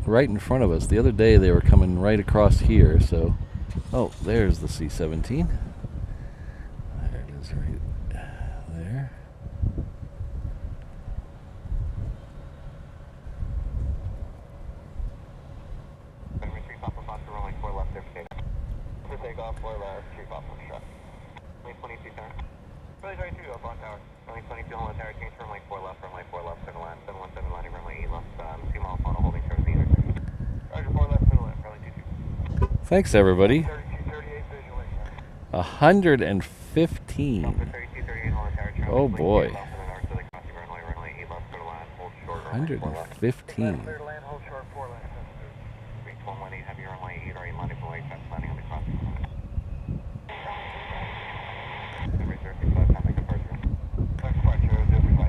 S1: right in front of us. The other day they were coming right across here, so... Oh, there's the C-17. There it is right there.
S2: Takeoff 4 left, 3 Pop Foxtrot. Runway 22, sir. Runway 22, up on tower. Runway 22, on tower, change from runway 4 left, center line, 717 landing, runway 8 left, 2 mile funnel, holding towards the intersection. Roger, 4 left, center line, runway 22.
S1: Thanks, everybody.
S2: 3238, visual
S1: 115.
S2: 3238, on tower,
S1: Oh boy. 115.
S2: Clear to land, hold short 4 left. Reach 118, heavy runway 8 or 8 landing, runway landing on the crossing. Number 065, time make a first room. Departure 065.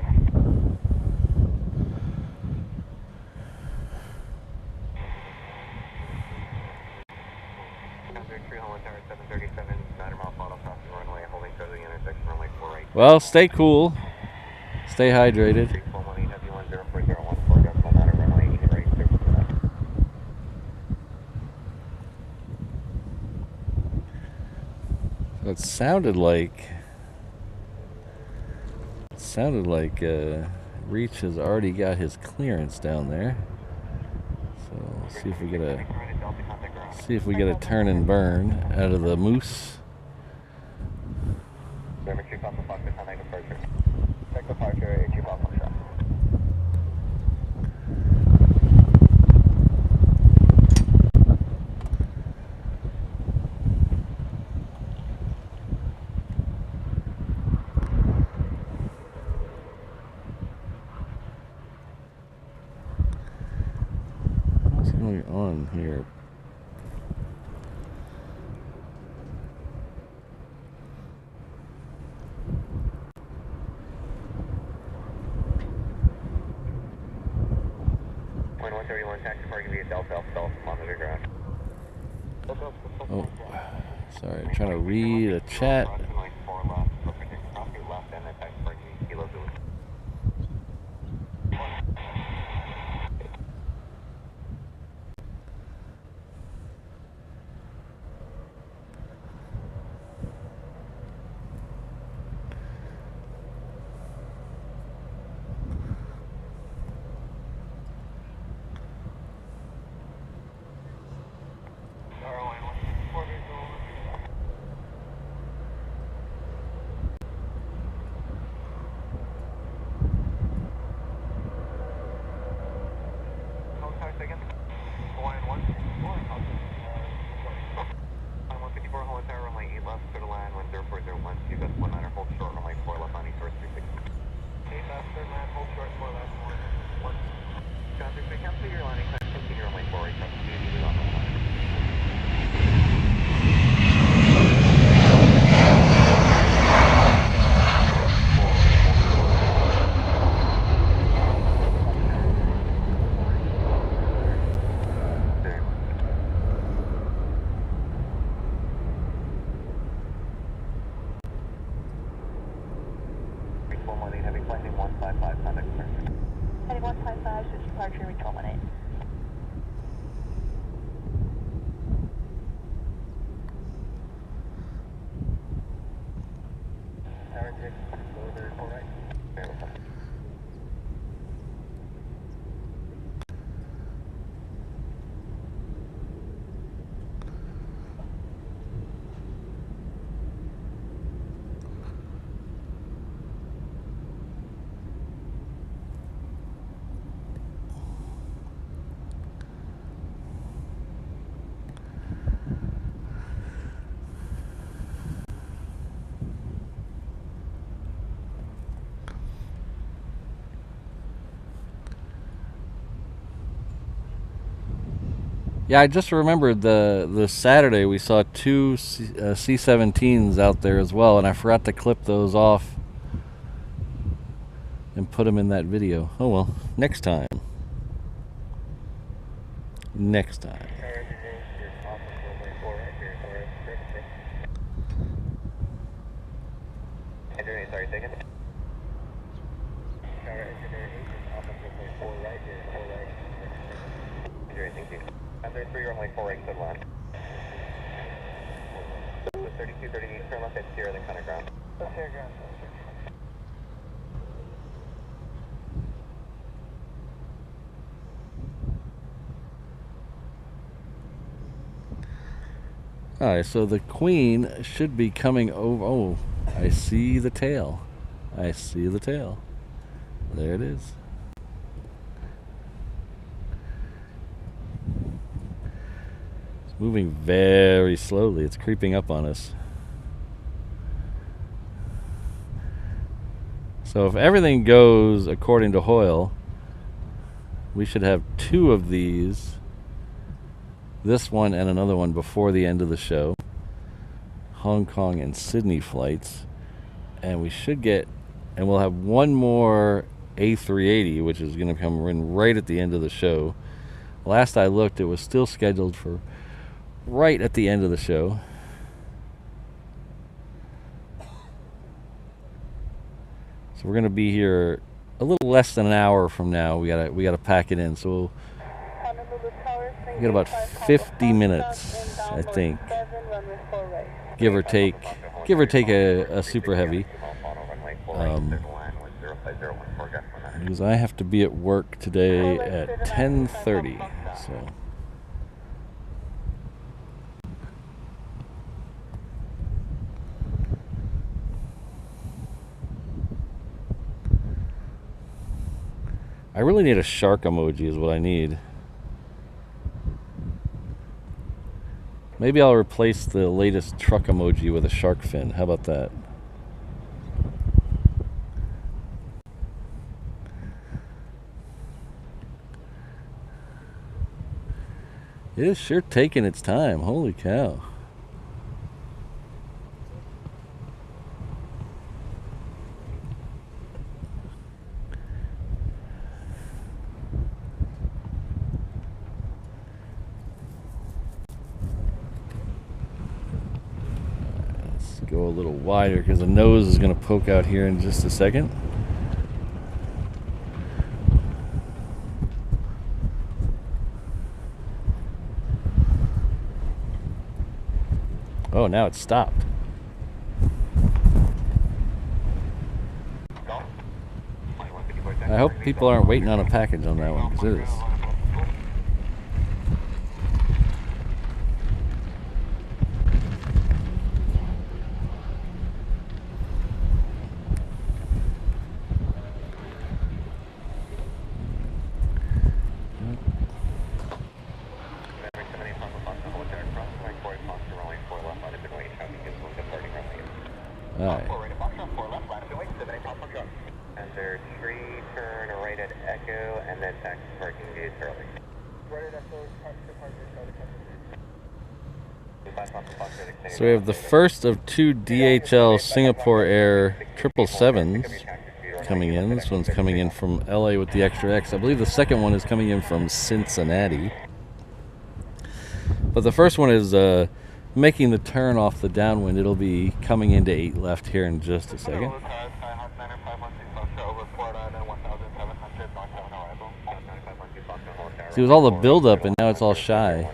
S2: Holland Tower 737, 9 mile follow crossing runway, holding to the intersection, runway 48.
S1: Well, stay cool. Stay hydrated.
S2: 3118, heavy 10401, decimal 9 runway 8 right, 6.
S1: It sounded like Reach has already got his clearance down there. So let's see if we get a turn and burn out of the Moose.
S2: Number 2 Papa Foxtrot, time make a first room. Check departure 2 Papa Foxtrot.
S1: What's going on here? Oh, sorry, I'm trying to read a chat.
S4: 5, switch departure, reach 118.
S2: Tower 6, go there, full right.
S1: Yeah, I just remembered the Saturday we saw two C-17s out there as well, and I forgot to clip those off and put them in that video. Oh well, next time. Next time.
S2: Engineer, sorry, second. Tower engineer 8 is off of runway 4 right here, 4 right. Engineer, thank you. Under 3 runway 4 right, good line. So 3238, turn left at 0, then counter ground. Let's hear ground.
S1: Alright, so the Queen should be coming over. Oh, I see the tail. I see the tail. There it is. It's moving very slowly. It's creeping up on us. So if everything goes according to Hoyle, we should have 2 of these. This one and another one before the end of the show. Hong Kong and Sydney flights. And we should get, and we'll have one more A380, which is going to come in right at the end of the show. Last I looked, it was still scheduled for right at the end of the show. So we're going to be here a little less than an hour from now. We gotta pack it in. So we got about 50 minutes, I think, give or take a super heavy. Because I have to be at work today at 10:30. So. I really need a shark emoji is what I need. Maybe I'll replace the latest truck emoji with a shark fin. How about that? It is sure taking its time. Holy cow. Go a little wider because the nose is going to poke out here in just a second. Oh, now it's stopped. I hope people aren't waiting on a package on that one, because it is. Alright.
S2: And there's 3, turn right at Echo, and then taxi parking gate early. Right at Echo,
S1: So we have the first of 2 DHL Singapore Air 777s coming in. This one's coming in from LA with the extra X. I believe the second one is coming in from Cincinnati. But the first one is making the turn off the downwind. It'll be coming into 8 left here in just a second. See, it was all the buildup, and now it's all shy.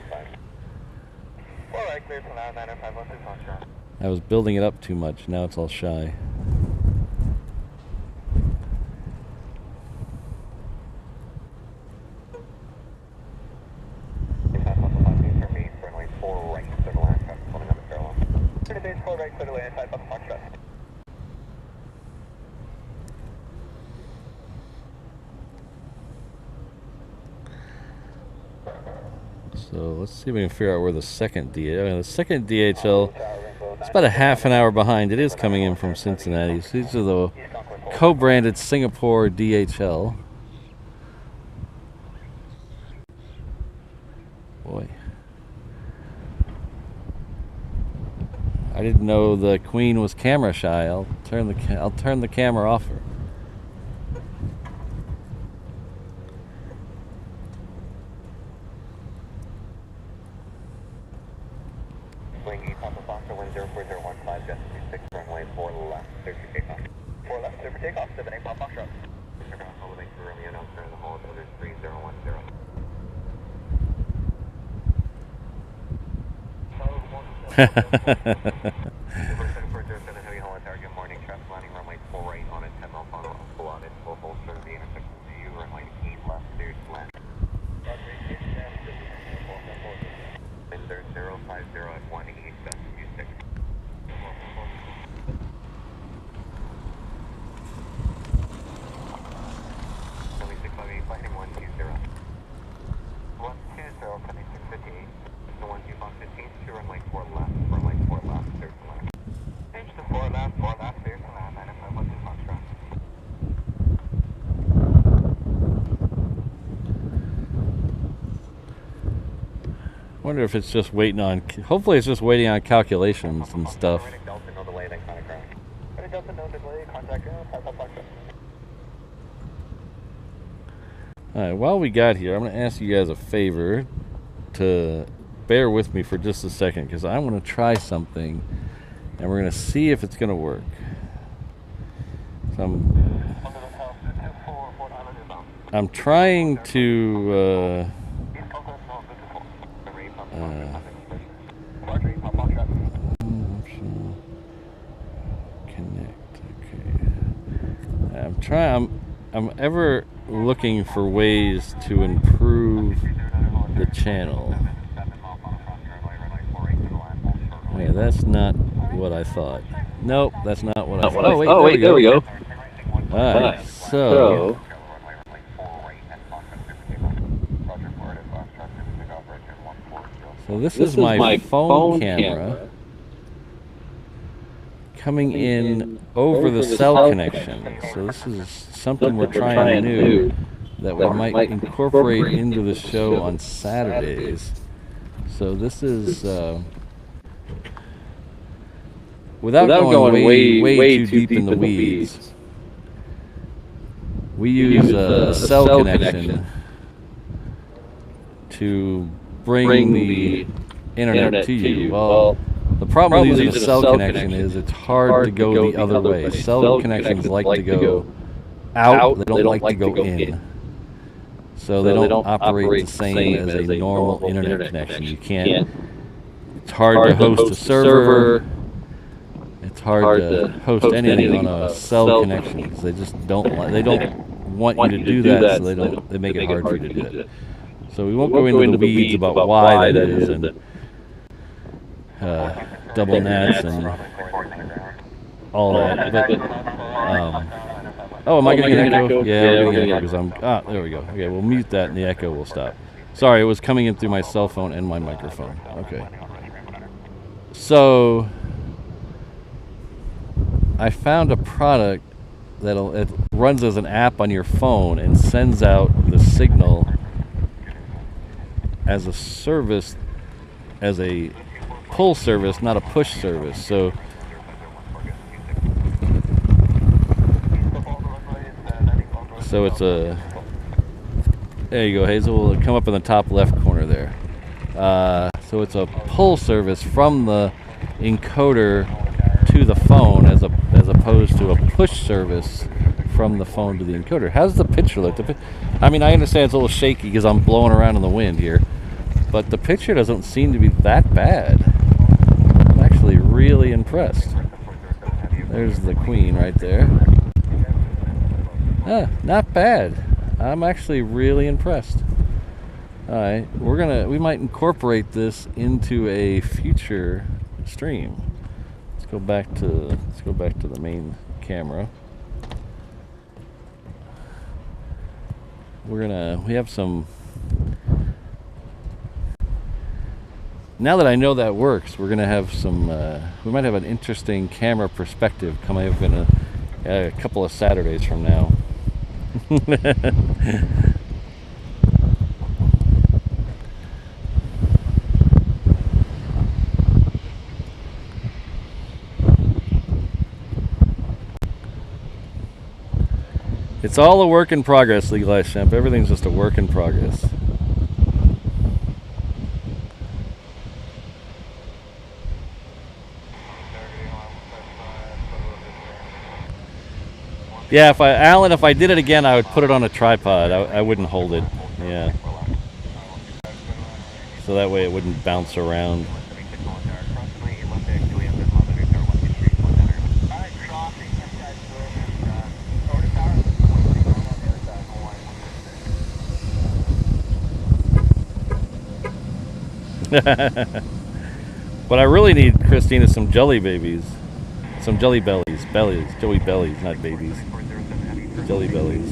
S2: Alright, clear for now, 905 Foxtrot.
S1: I was building it up too much. Now it's all shy. So let's see if we can figure out where the second DHL. The second DHL, it's about a half an hour behind. It is coming in from Cincinnati. So these are the co-branded Singapore DHL. Boy, I didn't know the Queen was camera shy. I'll turn the camera off her.
S2: Swing Papa Foxtrot 10401 just 26 runway 4 left, clear for takeoff. 4 left, clear for takeoff, 78 Papa Foxtrot. Holding for Romeo, now turn the hold, others 3010. Heavy haul target morning, traffic landing runway 4 right on a 10 mile funnel, allotted, full hold for the intersection to you, runway 8 left, clear to land. Windsor 050 at 1 east, that's 26. Coming 658, flighting 120. 120, coming 658. The 125 15 to runway 4 left, clear to land. Change to 4 left, clear to land, 905 Foxtrot.
S1: Wonder if it's just waiting on. Hopefully, it's just waiting on calculations and stuff. All right. While we got here, I'm going to ask you guys a favor to bear with me for just a second because I want to try something, and we're going to see if it's going to work. So I'm trying to. Connect. Okay. I'm ever looking for ways to improve the channel. Okay, that's not what I thought. Nope, that's not what I thought. Oh wait, there we go. Alright, so this is my phone camera coming in over the cell connection. So this is something we're trying new that we might incorporate into the show on Saturdays. So this is without going way too deep in the weeds. We use a cell connection to bring the internet to you. Well, the problem with using a cell connection is it's hard to go the other way. Cell connections like to go out, they don't like to go in. So they don't operate the same as a normal internet connection. You can't, it's hard to host a server, it's hard to host anything on a cell connection because they just don't want you to do that, so they make it hard for you to do it. So we won't go into the weeds about why that is and double nats and all that. But oh, am I getting an echo? Yeah, we're getting an echo because there we go. Okay, we'll mute that and the echo will stop. Sorry, it was coming in through my cell phone and my microphone. Okay. So I found a product it runs as an app on your phone and sends out the signal as a service, as a pull service, not a push service. So it's a, there you go, Hazel, it'll come up in the top left corner there. So it's a pull service from the encoder to the phone as opposed to a push service from the phone to the encoder. How's the picture look? I mean, I understand it's a little shaky because I'm blowing around in the wind here, but the picture doesn't seem to be that bad. I'm actually really impressed. There's the Queen right there. Ah, not bad. I'm actually really impressed. All right, we might incorporate this into a future stream. Let's go back to the main camera. We have some. Now that I know that works, we're gonna have some. We might have an interesting camera perspective coming up in a couple of Saturdays from now. It's all a work in progress, Legalized Shemp. Everything's just a work in progress. Yeah, Alan, if I did it again, I would put it on a tripod. I wouldn't hold it. Yeah. So that way it wouldn't bounce around. What I really need, Christine, is some jelly babies. Some jelly bellies. Joey bellies, not babies. Jelly bellies.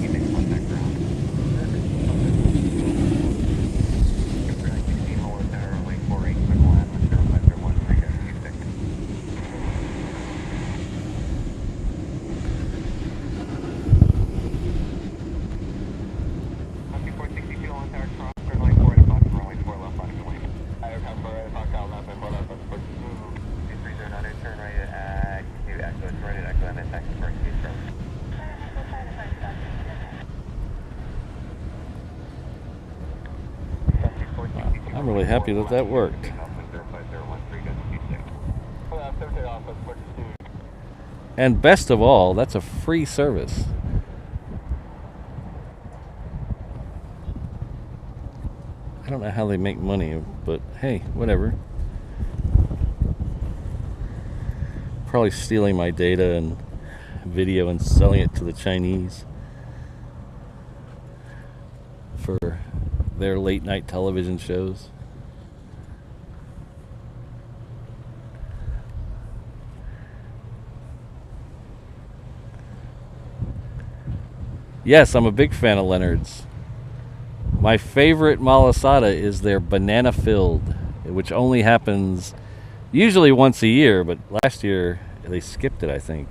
S1: I'm really happy that worked. And best of all, that's a free service. I don't know how they make money, but hey, whatever. Probably stealing my data and video and selling it to the Chinese for their late night television shows. Yes, I'm a big fan of Leonard's. My favorite malasada is their banana filled, which only happens usually once a year, but last year they skipped it, I think.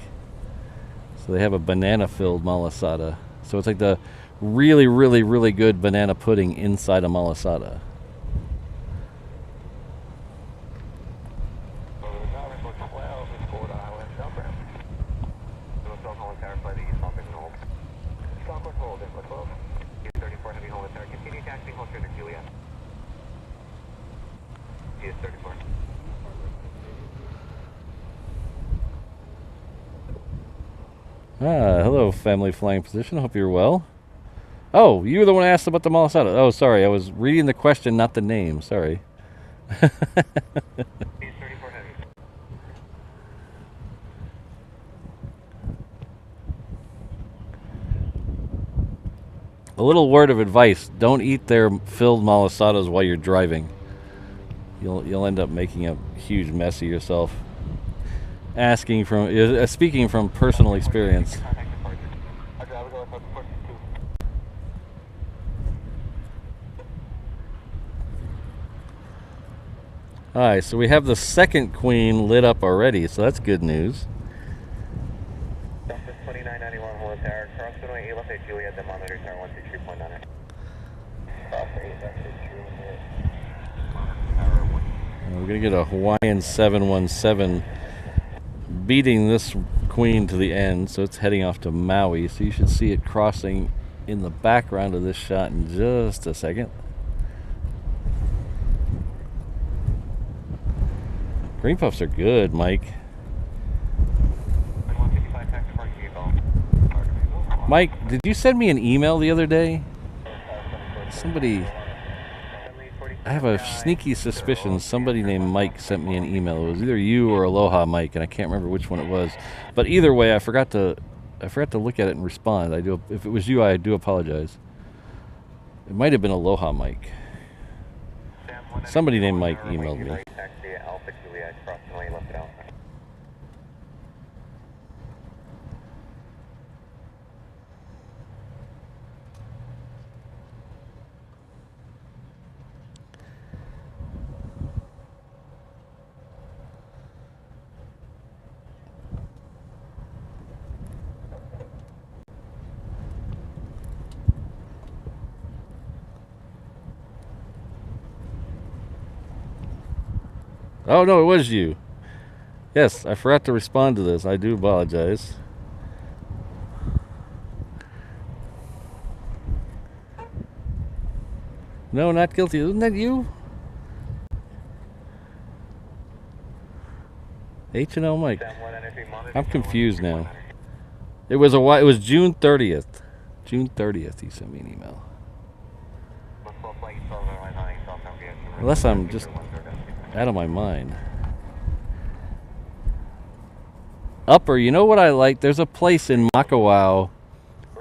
S1: So they have a banana filled malasada. So it's like the really, really, really good banana pudding inside a malasada. Hello, family flying position. Hope you're well. Oh, you were the one who asked about the malasada. Oh, sorry. I was reading the question, not the name. Sorry. A little word of advice: don't eat their filled malasadas while you're driving. You'll end up making a huge mess of yourself. Speaking from personal experience. Alright, so we have the second Queen lit up already, so that's good news. We're going to get a Hawaiian 717 beating this Queen to the end, so it's heading off to Maui, so you should see it crossing in the background of this shot in just a second. Green puffs are good, Mike. Mike, did you send me an email the other day? Somebody, I have a sneaky suspicion somebody named Mike sent me an email. It was either you or Aloha Mike, and I can't remember which one it was. But either way, I forgot to look at it and respond. If it was you, I do apologize. It might have been Aloha Mike. Somebody named Mike emailed me. Oh, no, it was you. Yes, I forgot to respond to this. I do apologize. No, not guilty. Isn't that you? H&L Mike. I'm confused now. It was June 30th. June 30th he sent me an email. Unless I'm just out of my mind. Upper, you know what I like? There's a place in Makawao.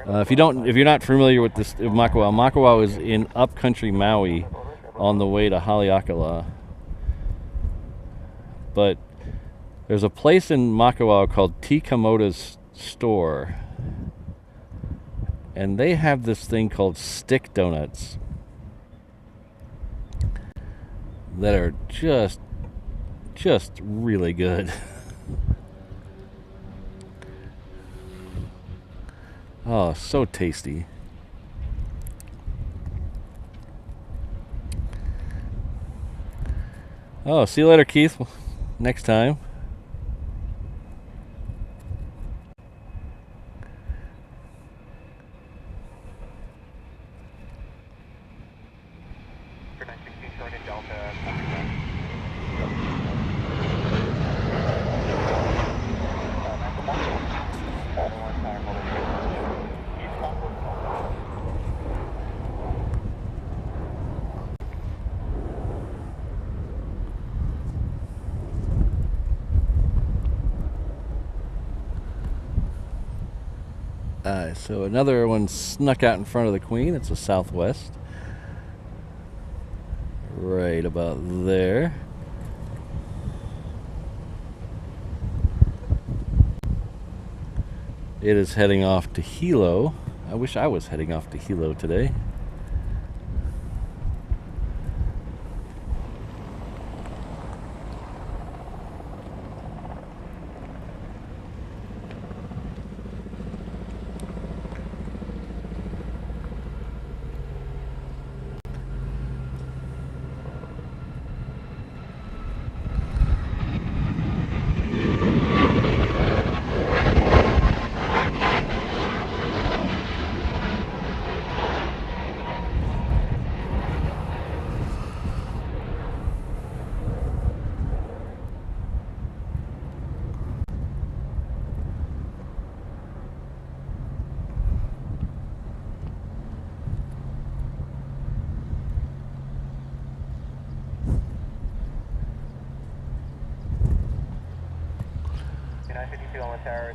S1: If you're not familiar with this, Makawao is in upcountry Maui, on the way to Haleakala. But there's a place in Makawao called Tikamoto's Store, and they have this thing called stick donuts that are just really good. Oh, so tasty. Oh, see you later, Keith. Next time. So another one snuck out in front of the Queen. It's a Southwest. Right about there. It is heading off to Hilo. I wish I was heading off to Hilo today.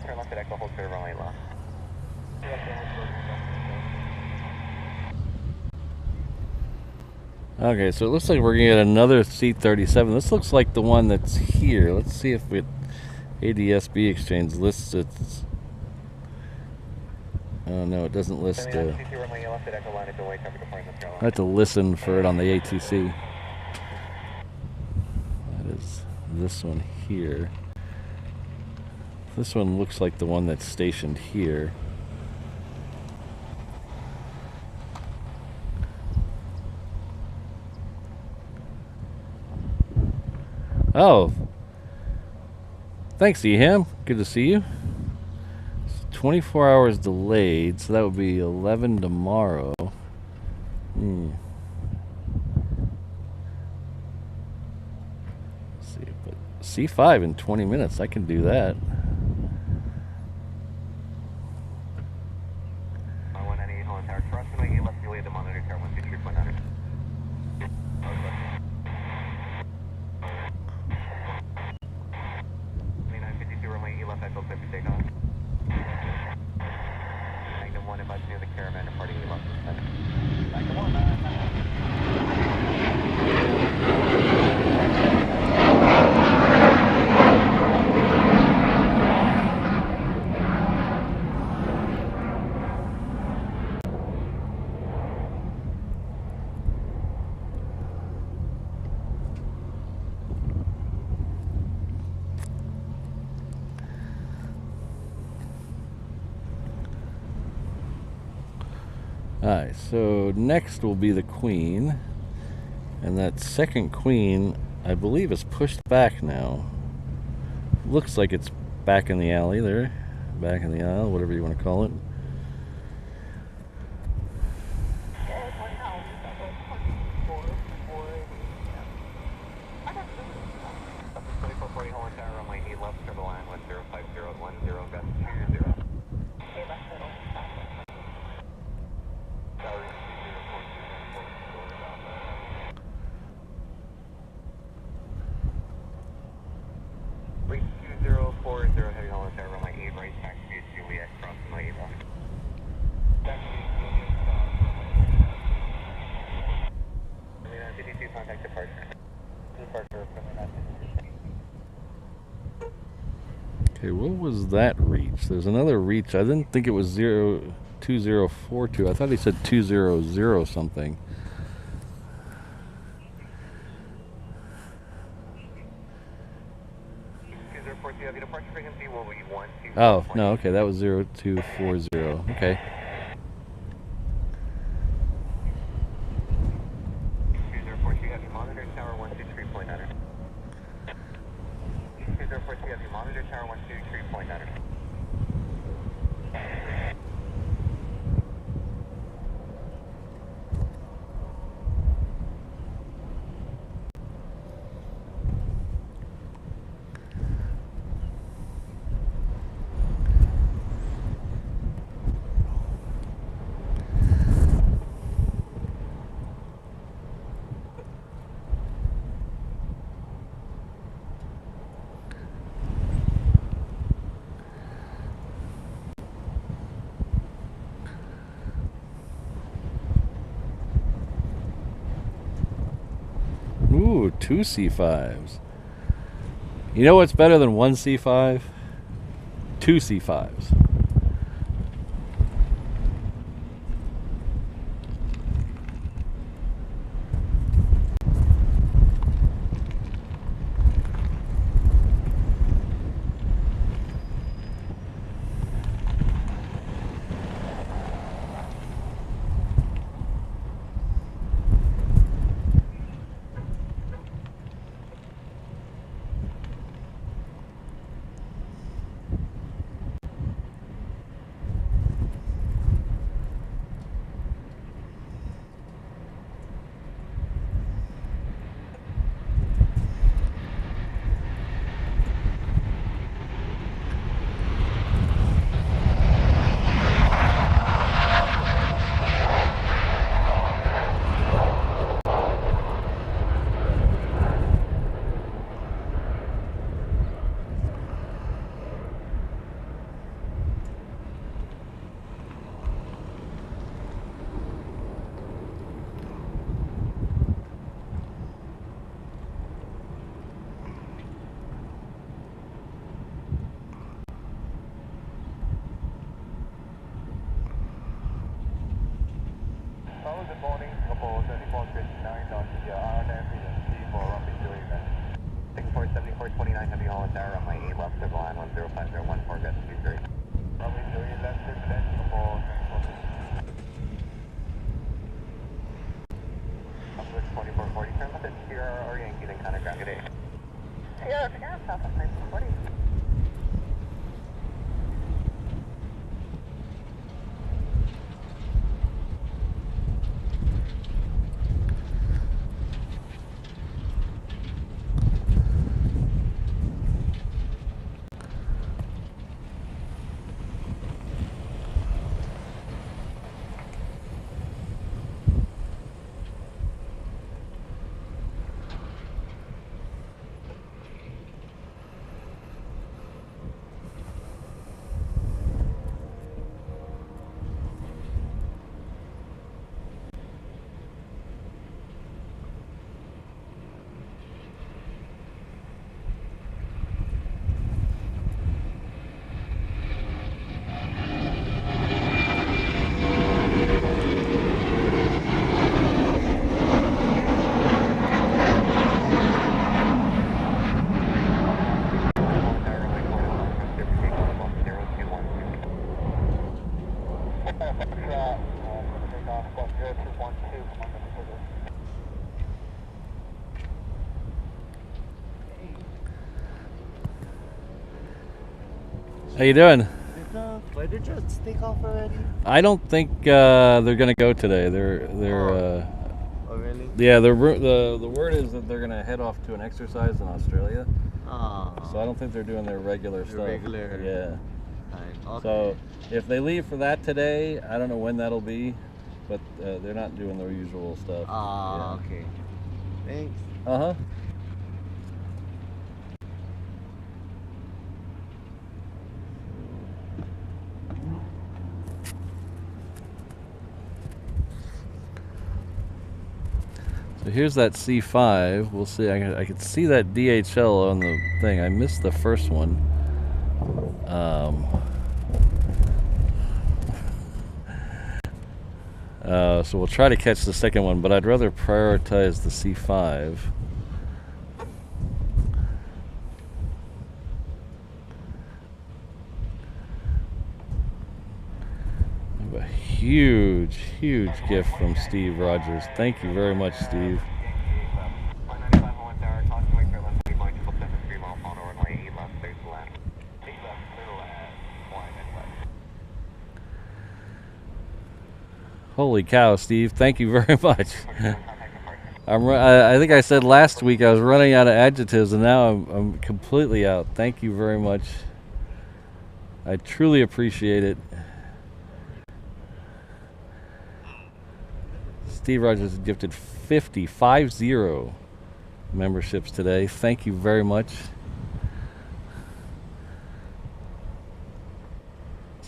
S2: Turn left at Echo, hold server lane lost.
S1: Okay, so it looks like we're gonna get another C37. This looks like the one that's here. Let's see if it ADSB Exchange lists it. Oh no, it doesn't list it. I have to listen for it on the ATC. That is this one here. This one looks like the one that's stationed here. Oh, thanks, Eham. Good to see you. It's 24 hours delayed, so that would be 11 tomorrow. Let's see, but C5 in 20 minutes. I can do that. Alright, so next will be the queen. And that second queen, I believe, is pushed back now. Looks like it's back in the alley there. Back in the aisle, whatever you want to call it. Okay, what was that reach? There's another reach. I didn't think it was 2042. I thought he said 200 something. Oh, no, okay, that was 0240. Okay. Ooh, 2 C5s. You know what's better than 1 C5? 2 C5s.
S2: Good morning, Singapore 3459 on the RNF agency for rapid delivery event. Singapore 7429 Heavy Holland Tower on my 8 left of line 10501 for guest 23. Rapid delivery event, Singapore 2440, turn left at Sierra or Yankee, then contact ground. Good day. Sierra, South of 1940.
S1: How you doing?
S3: Did the fighter jets take off already?
S1: I don't think they're gonna go today.
S3: Oh, really?
S1: Yeah, the word is that they're gonna head off to an exercise in Australia. So I don't think they're doing their regular
S3: The
S1: stuff.
S3: regular
S1: Yeah.
S3: time. Okay.
S1: So if they leave for that today, I don't know when that'll be, but they're not doing their usual stuff.
S3: Okay. Thanks.
S1: Uh huh. So here's that C5. We'll see. I could see that DHL on the thing. I missed the first one. So we'll try to catch the second one, but I'd rather prioritize the C5. A huge gift from Steve Rogers. Thank you very much, Steve. Holy cow, Steve! Thank you very much. I think I said last week I was running out of adjectives, and now I'm completely out. Thank you very much. I truly appreciate it. Steve Rogers has gifted 50 memberships today. Thank you very much.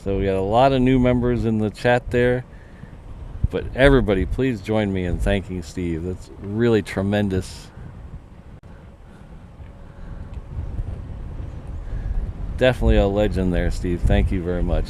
S1: So we got a lot of new members in the chat there. But everybody, please join me in thanking Steve. That's really tremendous. Definitely a legend there, Steve. Thank you very much.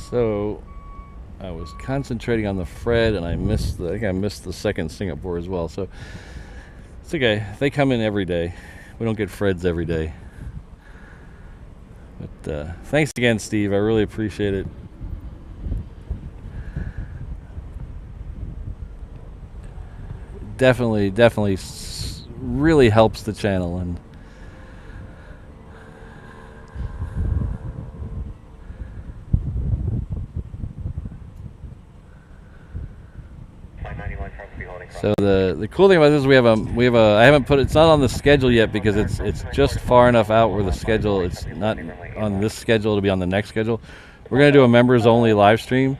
S1: So I was concentrating on the Fred, and I think I missed the second Singapore as well. So it's okay. They come in every day. We don't get Freds every day. But thanks again, Steve. I really appreciate it. Definitely really helps the channel. And so the cool thing about this is we have a I haven't put it's not on the schedule yet because it's just far enough out where the schedule it's not on this schedule to be on the next schedule. We're gonna do a members only live stream.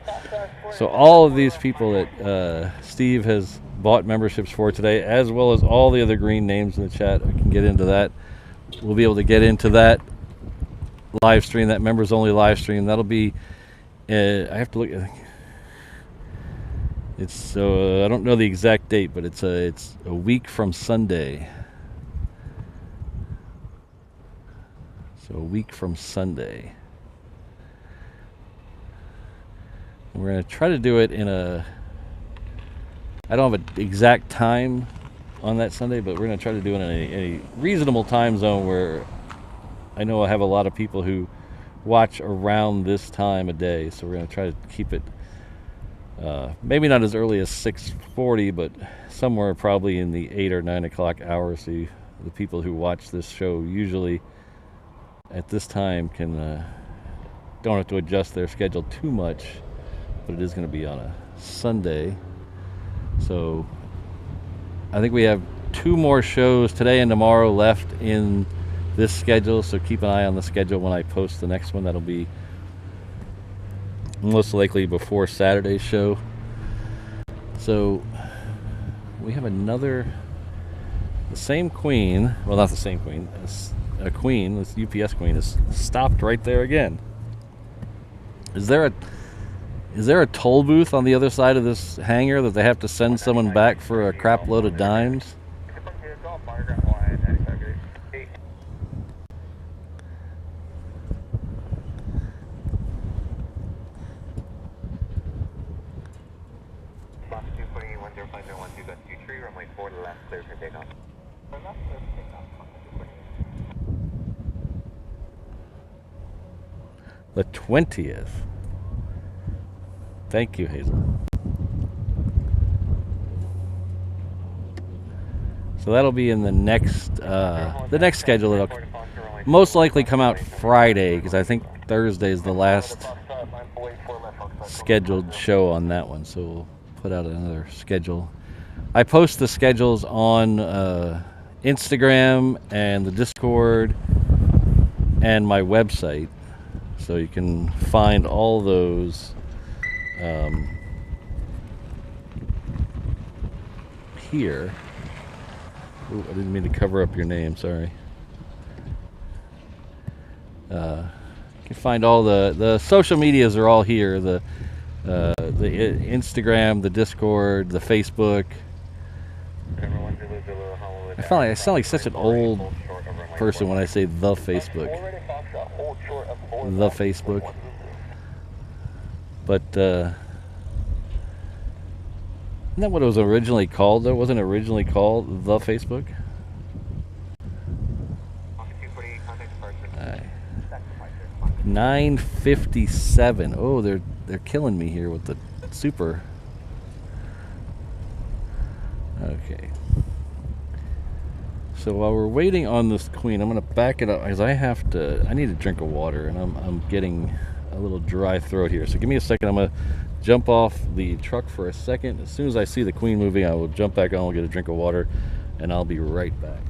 S1: So all of these people that Steve has bought memberships for today, as well as all the other green names in the chat, I can get into that. We'll be able to get into that live stream, that members only live stream. That'll be I have to look. It's I don't know the exact date, but it's a week from Sunday. So a week from Sunday. And we're going to try to do it in I don't have an exact time on that Sunday, but we're going to try to do it in a reasonable time zone where I know I have a lot of people who watch around this time of day. So we're going to try to keep it maybe not as early as 6:40, but somewhere probably in the 8 or 9 o'clock hour. So the people who watch this show usually at this time can don't have to adjust their schedule too much, but it is going to be on a Sunday. So I think we have 2 more shows today and tomorrow left in this schedule, so keep an eye on the schedule when I post the next one. That'll be most likely before Saturday's show. So we have the same queen, well, not the same queen, a queen, this UPS queen is stopped right there again. Is there a toll booth on the other side of this hangar that they have to send someone back for a crap load of dimes? The 20th. Thank you, Hazel. So that'll be in the next schedule. It'll most likely come out Friday, because I think Thursday is the last scheduled show on that one. So we'll put out another schedule. I post the schedules on Instagram and the Discord and my website, so you can find all those here. Ooh, I didn't mean to cover up your name, sorry. You can find all the social medias are all here, the Instagram, the Discord, the Facebook. I sound like such an old person when I say the Facebook. The Facebook. But isn't that what it was originally called? Though, wasn't it originally called the Facebook? 9:57. Oh, they're killing me here with the super. Okay. So while we're waiting on this queen, I'm gonna back it up because I need a drink of water, and I'm getting a little dry throat here. So give me a second. I'm gonna jump off the truck for a second. As soon as I see the queen moving, I will jump back on, get a drink of water, and I'll be right back.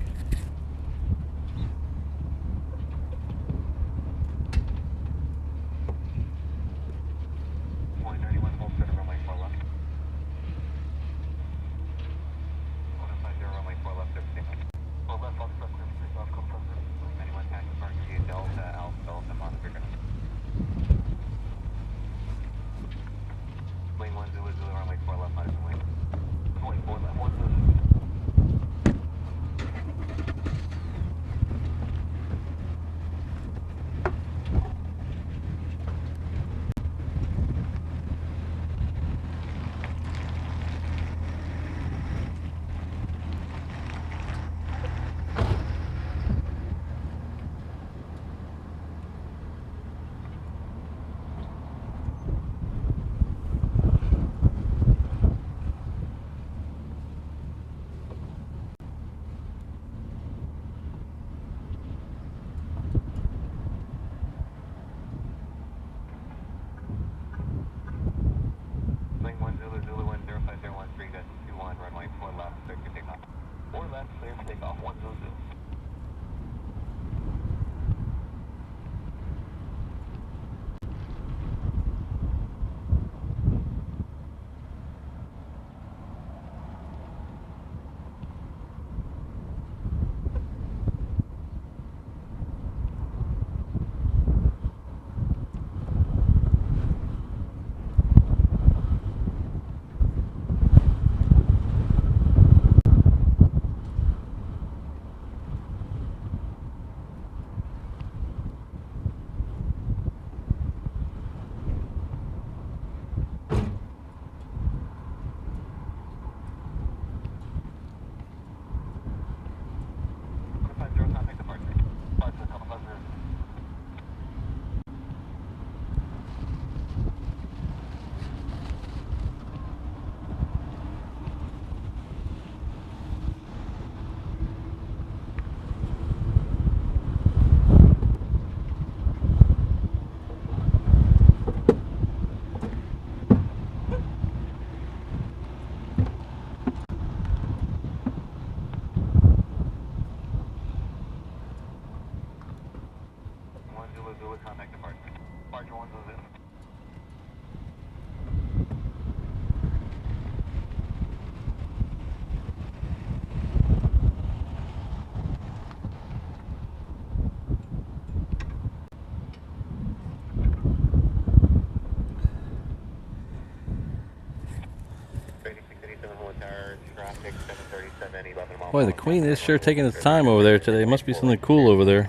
S1: Boy, the Queen is sure taking its time over there today. Must be something cool over there.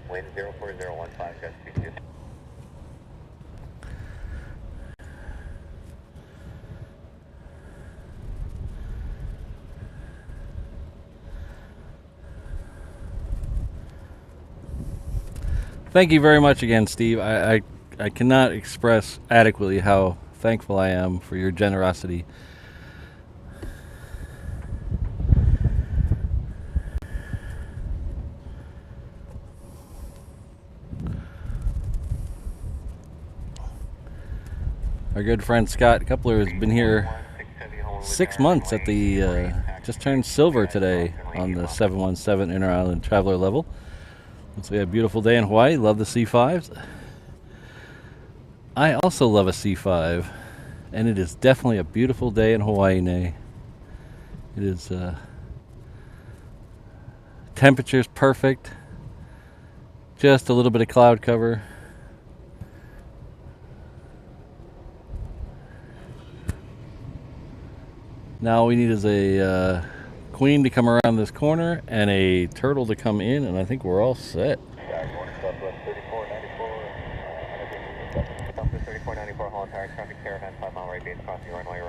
S2: Wind 04015, gust 22.
S1: Thank you very much again, Steve. I cannot express adequately how thankful I am for your generosity. Our good friend Scott Coupler has been here 6 months at the, just turned silver today on the 717 Inter-Island Traveler level. So we had a beautiful day in Hawaii. Love the C5s. I also love a C5, and it is definitely a beautiful day in Hawaii, Nay. It is, temperature's perfect. Just a little bit of cloud cover. Now all we need is a Queen to come around this corner and a Turtle to come in, and I think we're all set.
S2: 3494, hold entire traffic caravan, 5 mile right base crossing runway 8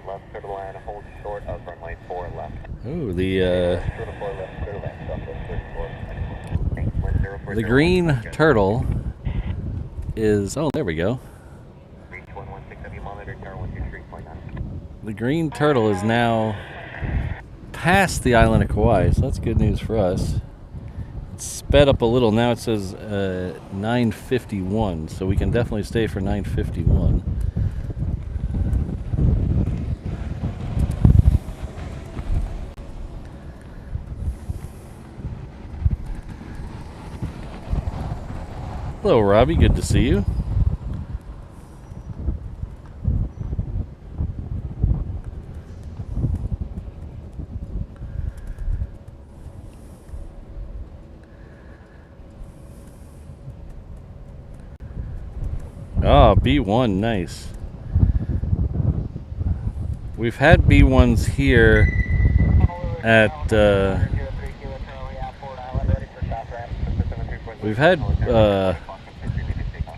S2: left, clear to land, hold short of runway 4 left.
S1: Ooh, the green Turtle is, oh, there we go. The green Turtle is now past the island of Kauai, so that's good news for us. It's sped up a little. Now it says 9:51, so we can definitely stay for 9:51. Hello, Robbie. Good to see you. Ah, B1, nice. We've had B1s here at, we've had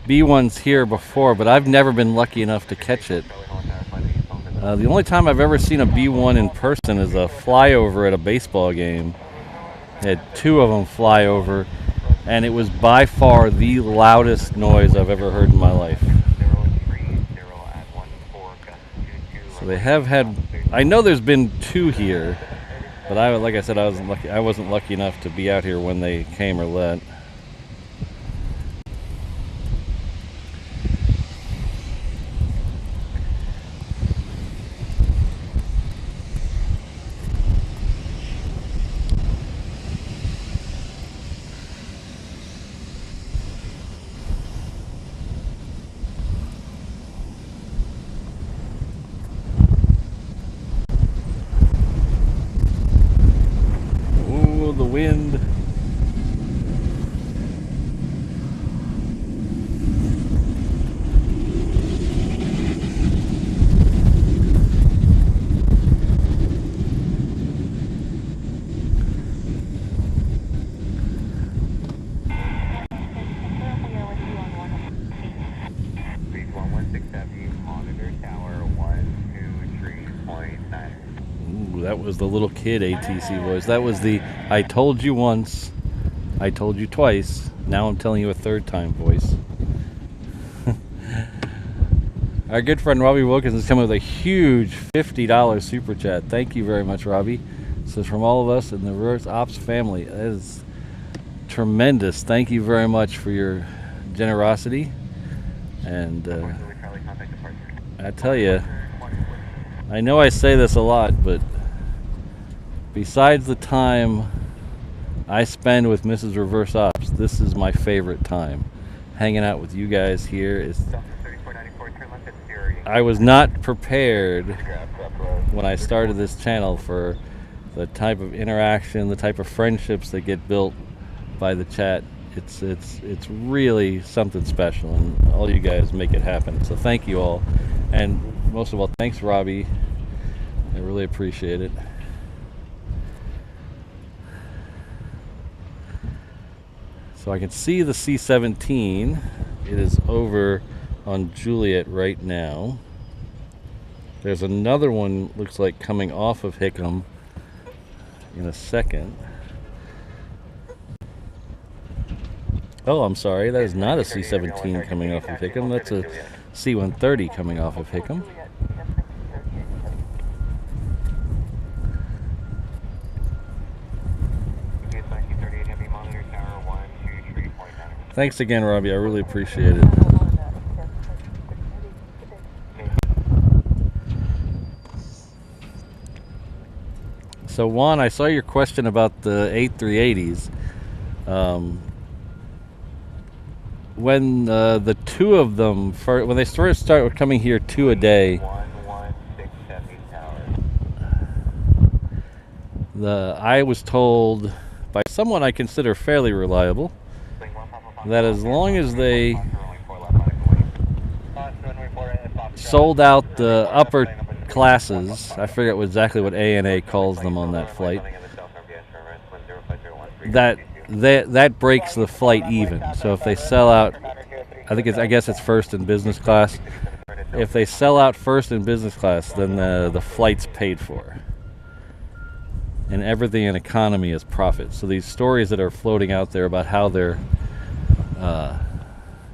S1: B1s here before, but I've never been lucky enough to catch it. The only time I've ever seen a B1 in person is a flyover at a baseball game. I had 2 of them fly over, and it was by far the loudest noise I've ever heard in my life. So they have had, I know there's been 2 here, but like I said, I wasn't lucky enough to be out here when they came or let. The wind. That was the little kid ATC voice. That was the I told you once, I told you twice, now I'm telling you a 3rd time voice. Our good friend Robbie Wilkins is coming with a huge $50 super chat. Thank you very much, Robbie. This is from all of us in the Reverse Ops family. That is tremendous. Thank you very much for your generosity. And I tell you, I know I say this a lot, but besides the time I spend with Mrs. Reverse Ops, this is my favorite time. Hanging out with you guys here is... I was not prepared when I started this channel for the type of interaction, the type of friendships that get built by the chat. It's really something special, and all you guys make it happen. So thank you all, and most of all, thanks Robbie I really appreciate it. So I can see the C-17. It is over on Juliet right now. There's another one, looks like, coming off of Hickam in a second. Oh, I'm sorry, that is not a C-17 coming off of Hickam. That's a C-130 coming off of Hickam. Thanks again, Robbie. I really appreciate it. So, Juan, I saw your question about the A380s. When the two of them, when they first start coming here 2 a day, I was told by someone I consider fairly reliable that as long as they sold out the upper classes, I forget exactly what ANA calls them on that flight, that breaks the flight even. So if they sell out, I guess it's first and business class. If they sell out first and business class, then the flight's paid for, and everything in economy is profit. So these stories that are floating out there about how they're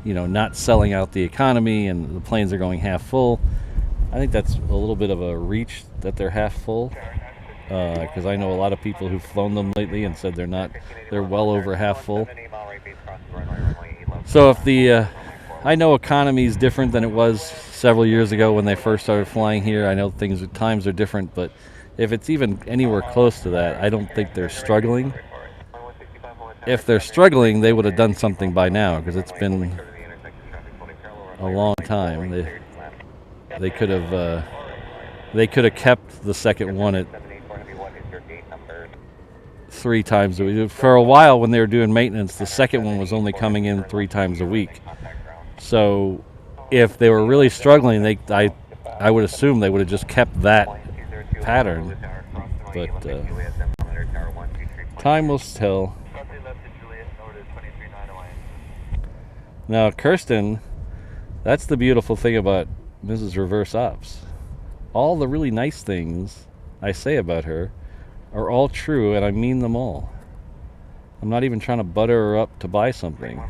S1: not selling out the economy and the planes are going half full, I think that's a little bit of a reach that they're half full, because I know a lot of people who've flown them lately and said they're well over half full. So if I know economy is different than it was several years ago when they first started flying here. I know times are different, but if it's even anywhere close to that, I don't think they're struggling. If they're struggling, they would have done something by now, because it's been a long time. They could have kept the second one at 3 times a week. For a while, when they were doing maintenance, the second one was only coming in 3 times a week. So if they were really struggling, I would assume they would have just kept that pattern. But time will tell. Now, Kirsten, that's the beautiful thing about Mrs. Reverse Ops. All the really nice things I say about her are all true, and I mean them all. I'm not even trying to butter her up to buy something.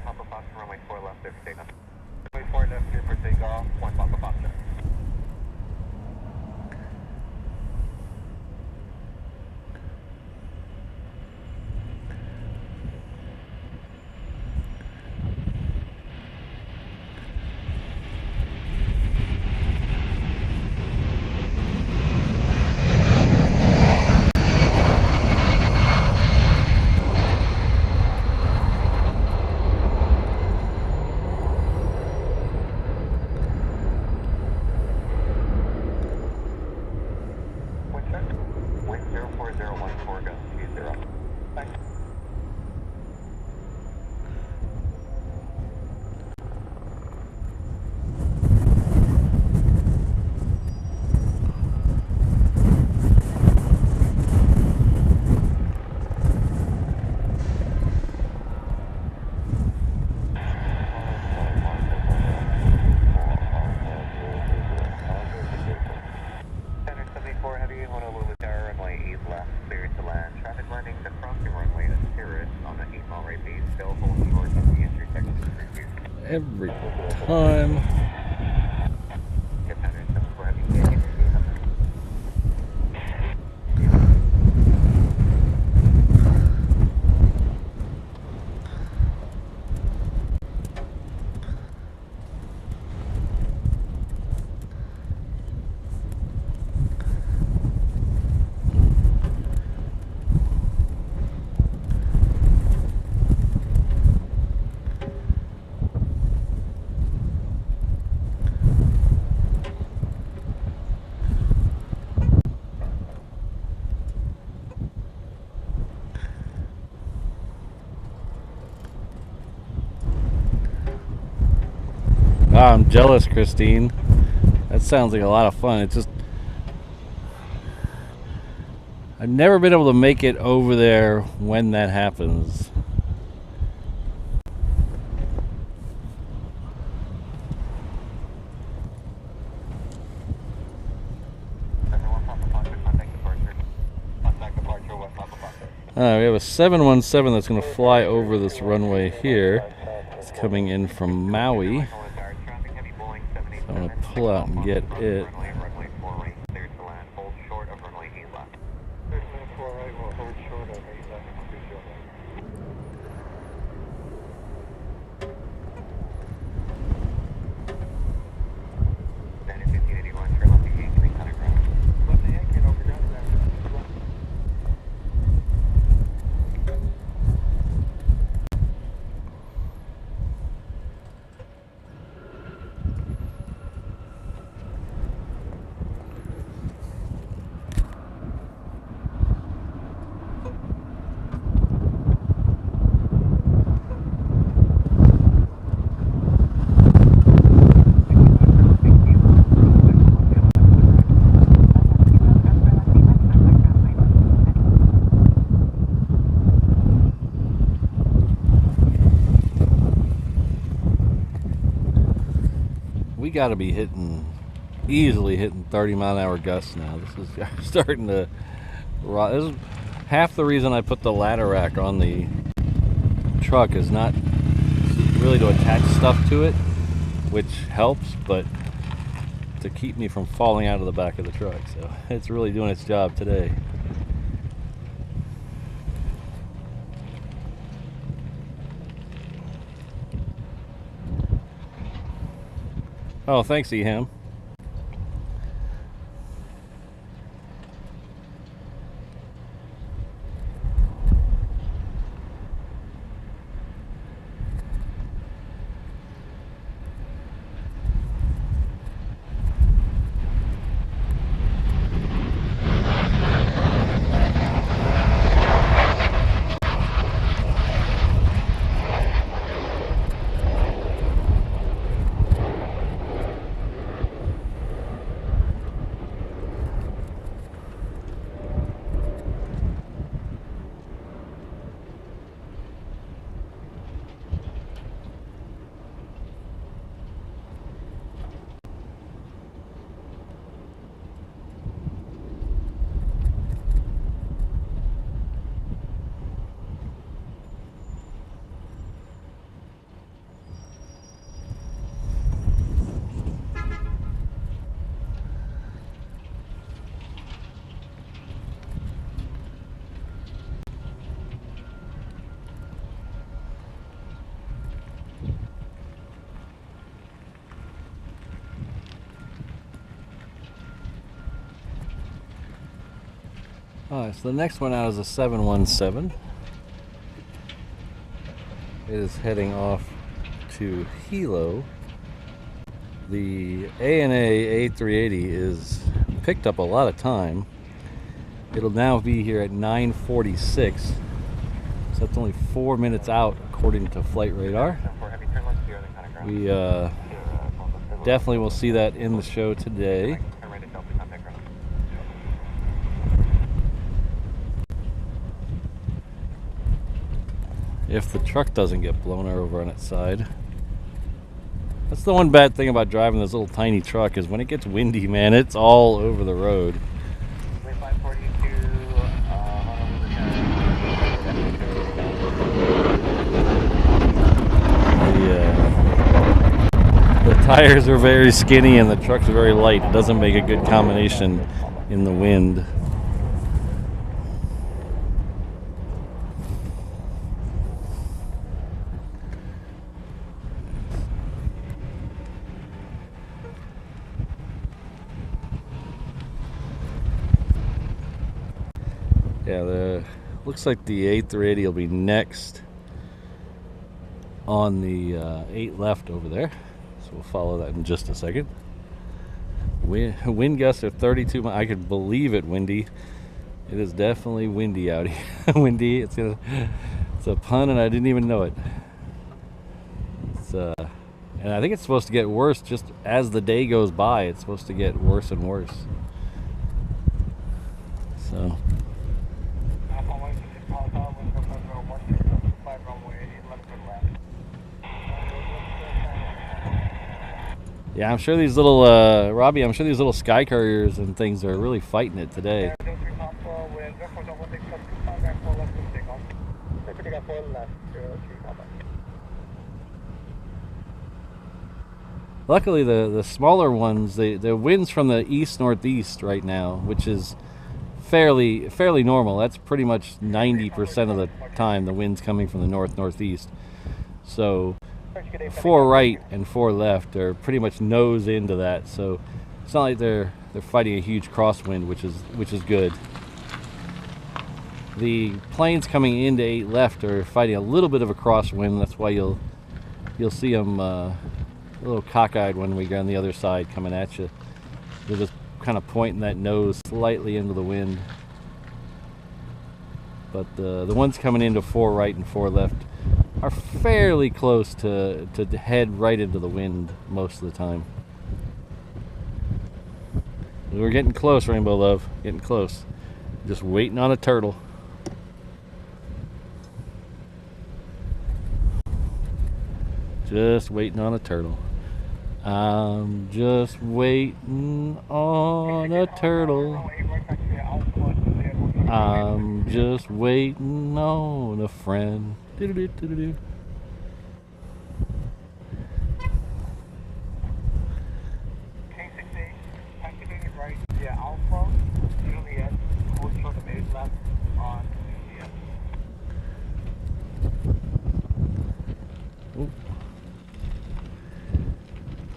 S1: Every time. I'm jealous, Christine. That sounds like a lot of fun. It's just I've never been able to make it over there when that happens. We have a 717 that's going to fly over this runway here. It's coming in from Maui. I'm going to pull out and get it. We got to be easily hitting 30-mile-an-hour gusts now. This is starting to rot. This is half the reason I put the ladder rack on the truck is not really to attach stuff to it, which helps, but to keep me from falling out of the back of the truck. So it's really doing its job today. Oh, thanks, Eham. Alright, so the next one out is a 717. It is heading off to Hilo. The ANA A380 is picked up a lot of time. It'll now be here at 9:46, so that's only 4 minutes out according to flight radar. We definitely will see that in the show today. If the truck doesn't get blown over on its side. That's the one bad thing about driving this little tiny truck is when it gets windy, man, it's all over the road. The tires are very skinny and the truck's very light. It doesn't make a good combination in the wind. Yeah, looks like the A380 will be next on the 8 left over there. So we'll follow that in just a second. Wind gusts are 32 miles. I could believe it windy. It is definitely windy out here. Windy. It's a pun and I didn't even know it. And I think it's supposed to get worse just as the day goes by. It's supposed to get worse and worse. So Yeah, I'm sure these little, Robbie, I'm sure these little sky couriers and things are really fighting it today. Luckily, the smaller ones, the wind's from the east-northeast right now, which is fairly normal. That's pretty much 90% of the time the wind's coming from the north-northeast. So 4 right and 4 left are pretty much nose into that. So it's not like they're fighting a huge crosswind, which is good. The planes coming into 8 left are fighting a little bit of a crosswind. That's why you'll see them a little cockeyed when we go on the other side coming at you. They're just kind of pointing that nose slightly into the wind. But the ones coming into 4 right and 4 left are fairly close to head right into the wind most of the time. We're getting close, Rainbow Love. Getting close. Just waiting on a turtle. Just waiting on a turtle. I'm just waiting on a turtle. I'm just waiting on a friend. Do-do-do-do-do-do.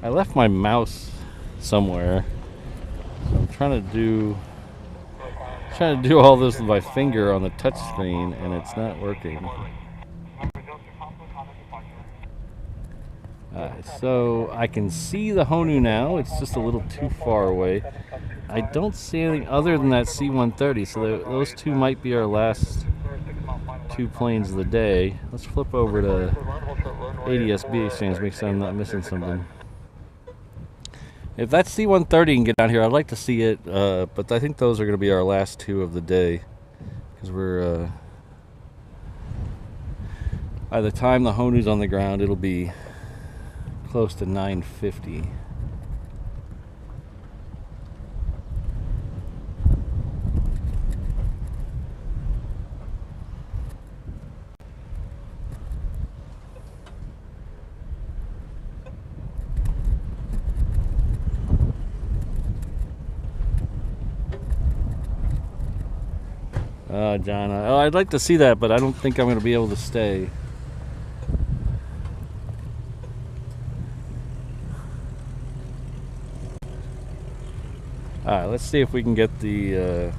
S1: I left my mouse somewhere. So I'm trying to do all this with my finger on the touch screen, and it's not working. So I can see the Honu now. It's just a little too far away. I don't see anything other than that C-130, so those two might be our last 2 planes of the day. Let's flip over to ADS-B exchange, make sure I'm not missing something. If that C-130 can get down here, I'd like to see it, but I think those are going to be our last 2 of the day, because we're, by the time the Honu's on the ground, it'll be close to 9:50. John, I'd like to see that, but I don't think I'm going to be able to stay. All right, let's see if we can get the.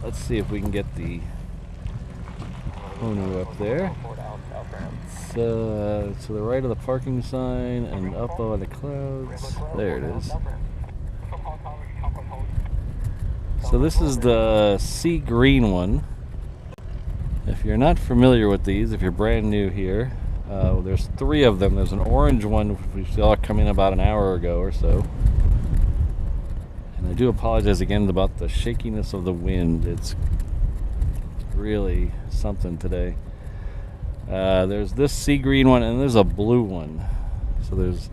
S1: Let's see if we can get the Honu up there. It's to the right of the parking sign and up over the clouds. There it is. So this is the sea green one. If you're not familiar with these, if you're brand new here, there's 3 of them. There's an orange one which we saw come in about an hour ago or so. And I do apologize again about the shakiness of the wind. It's really something today. There's this sea green one, and there's a blue one. So there's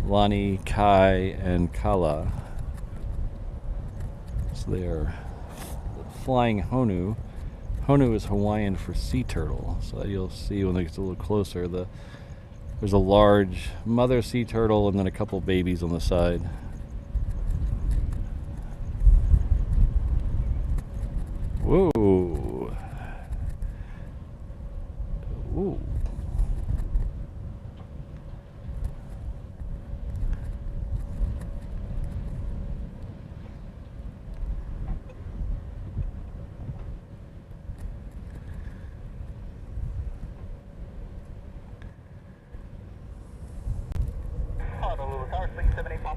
S1: Lani, Kai, and Kala. So they are flying Honu. Honu is Hawaiian for sea turtle. So you'll see when it gets a little closer, there's a large mother sea turtle and then a couple babies on the side. Whoa. Ooh.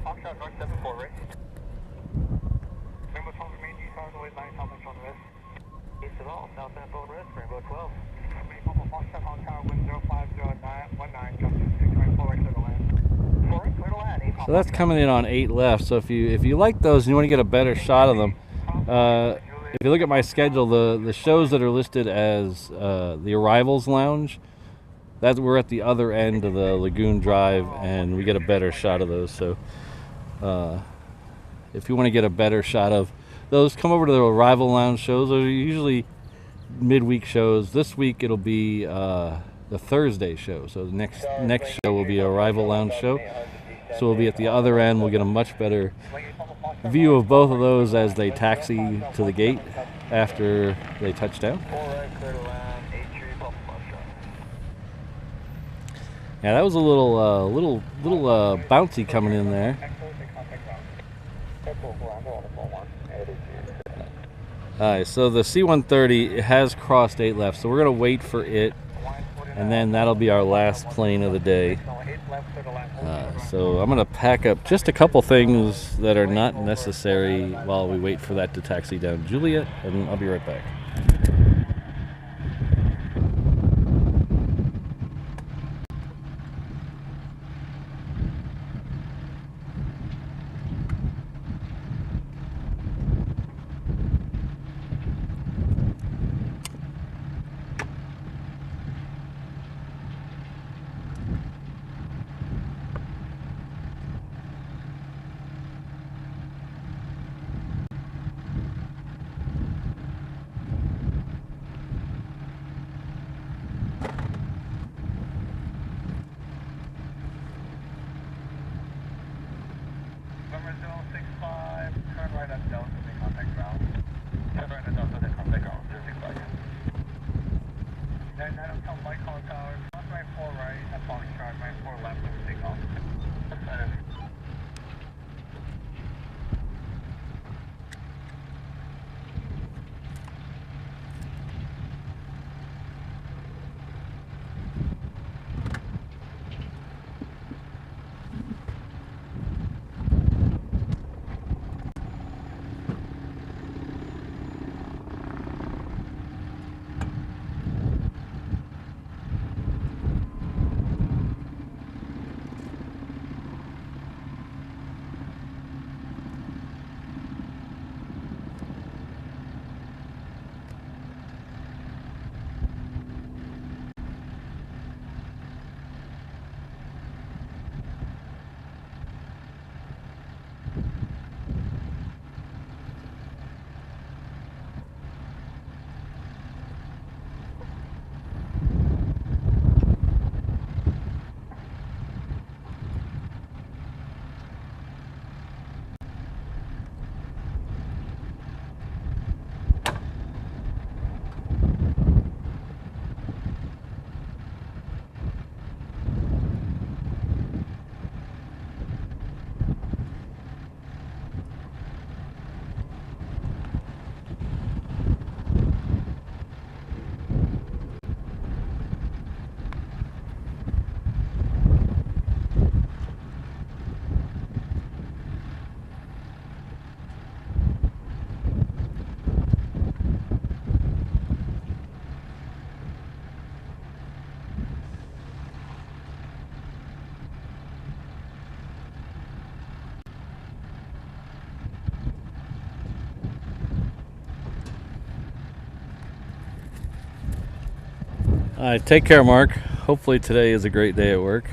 S2: Pop-Tarts, North 74, right? Rainbow 12 remains east on the way, 9 Thomas on the west. East of all, south and forward west, Rainbow 12. Pop-Tarts, Hong Kong, wind 05019, jump to 694 right to the land. 4 right, clear to land, 8
S1: So that's coming in on 8 left. So if you like those and you want to get a better shot of them, if you look at my schedule, the shows that are listed as the Arrivals Lounge we're at the other end of the Lagoon Drive, and we get a better shot of those. So if you want to get a better shot of those, come over to the Arrival Lounge shows. Those are usually midweek shows. This week it'll be the Thursday show. So the next show will be Arrival Lounge show. So we'll be at the other end. We'll get a much better view of both of those as they taxi to the gate after they touch down. Yeah, that was a little bouncy coming in there. Alright, so the C-130 has crossed 8 left, so we're going to wait for it, and then that'll be our last plane of the day. So I'm going to pack up just a couple things that are not necessary while we wait for that to taxi down Juliet, and I'll be right back. Take care, Mark. Hopefully today is a great day at work.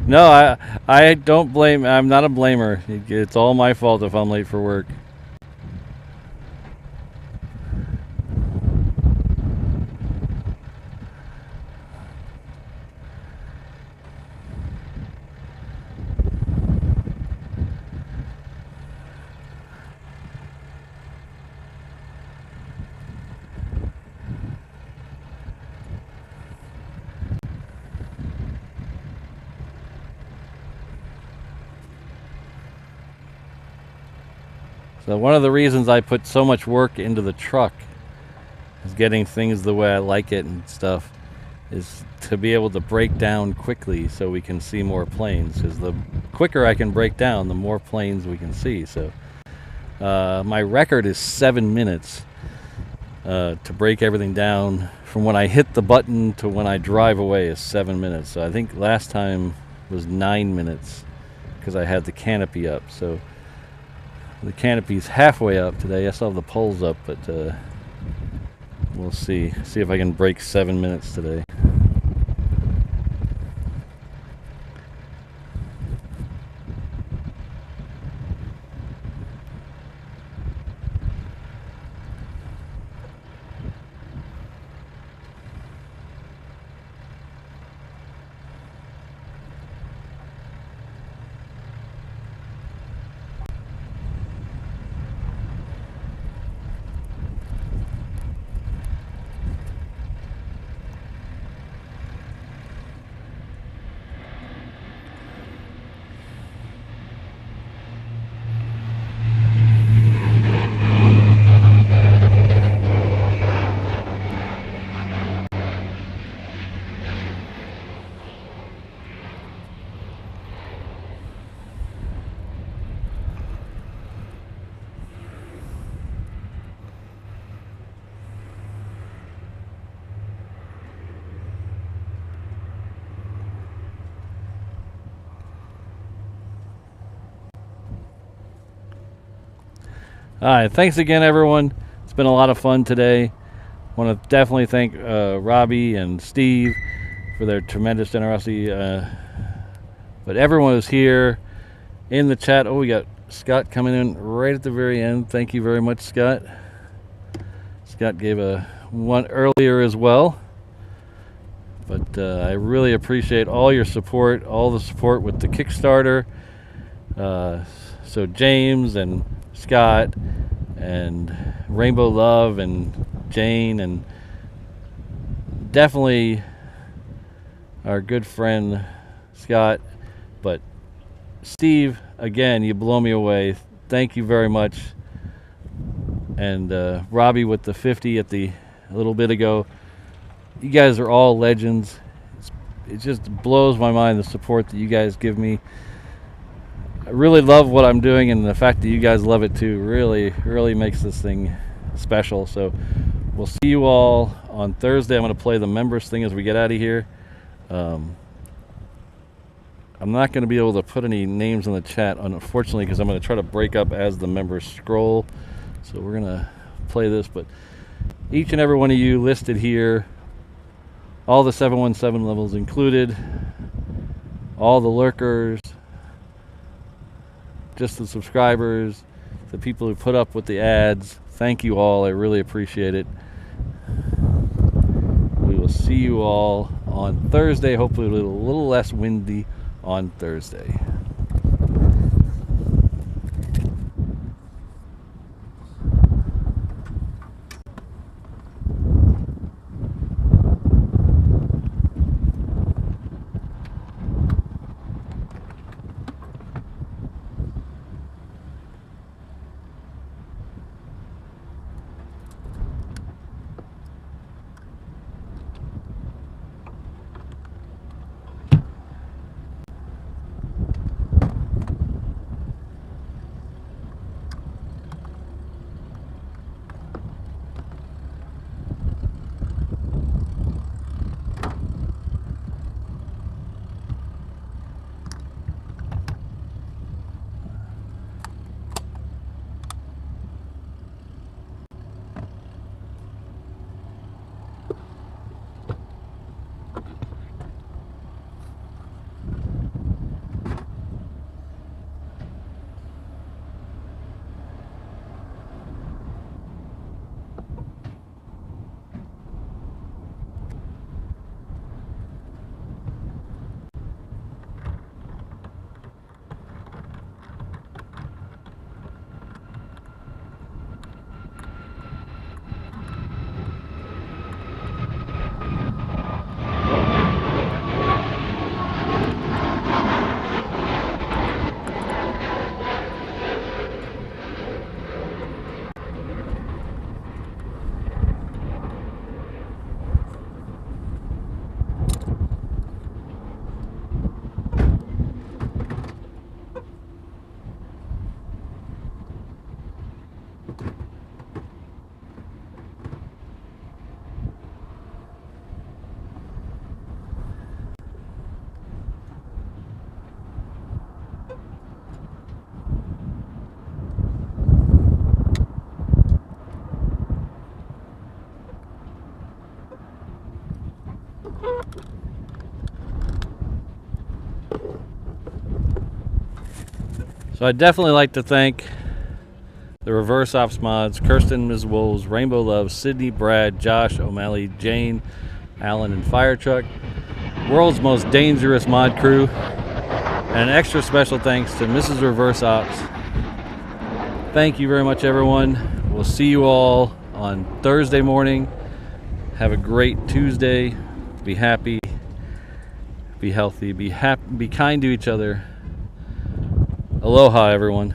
S1: No, I don't blame. I'm not a blamer. It's all my fault if I'm late for work. So one of the reasons I put so much work into the truck is getting things the way I like it and stuff, is to be able to break down quickly so we can see more planes, because the quicker I can break down, the more planes we can see. So my record is 7 minutes to break everything down. From when I hit the button to when I drive away is 7 minutes. So I think last time was 9 minutes because I had the canopy up. So the canopy's halfway up today. I still have the poles up, but We'll see. See if I can break 7 minutes today. All right, thanks again, everyone. It's been a lot of fun today. I want to definitely thank Robbie and Steve for their tremendous generosity. But everyone was here in the chat. Oh, we got Scott coming in right at the very end. Thank you very much, Scott. Scott gave a one earlier as well. But I really appreciate all your support, all the support with the Kickstarter. So James and Scott and Rainbow Love and Jane and definitely our good friend Scott. But Steve, again, you blow me away. Thank you very much. And Robbie with the 50 at a little bit ago. You guys are all legends. It just blows my mind the support that you guys give me. I really love what I'm doing, and the fact that you guys love it too really makes this thing special. So we'll see you all on Thursday. I'm going to play the members thing as we get out of here. I'm not going to be able to put any names in the chat, unfortunately, because I'm going to try to break up as the members scroll. So we're going to play this, but each and every one of you listed here, all the 717 levels included, all the lurkers, just the subscribers, the people who put up with the ads. Thank you all. I really appreciate it. We will see you all on Thursday. Hopefully a little less windy on Thursday. So I'd definitely like to thank the Reverse Ops mods, Kirsten, Ms. Wolves, Rainbow Love, Sydney, Brad, Josh, O'Malley, Jane, Alan, and Firetruck. World's most dangerous mod crew. And an extra special thanks to Mrs. Reverse Ops. Thank you very much, everyone. We'll see you all on Thursday morning. Have a great Tuesday. Be happy. Be healthy. Be kind to each other. Aloha, everyone.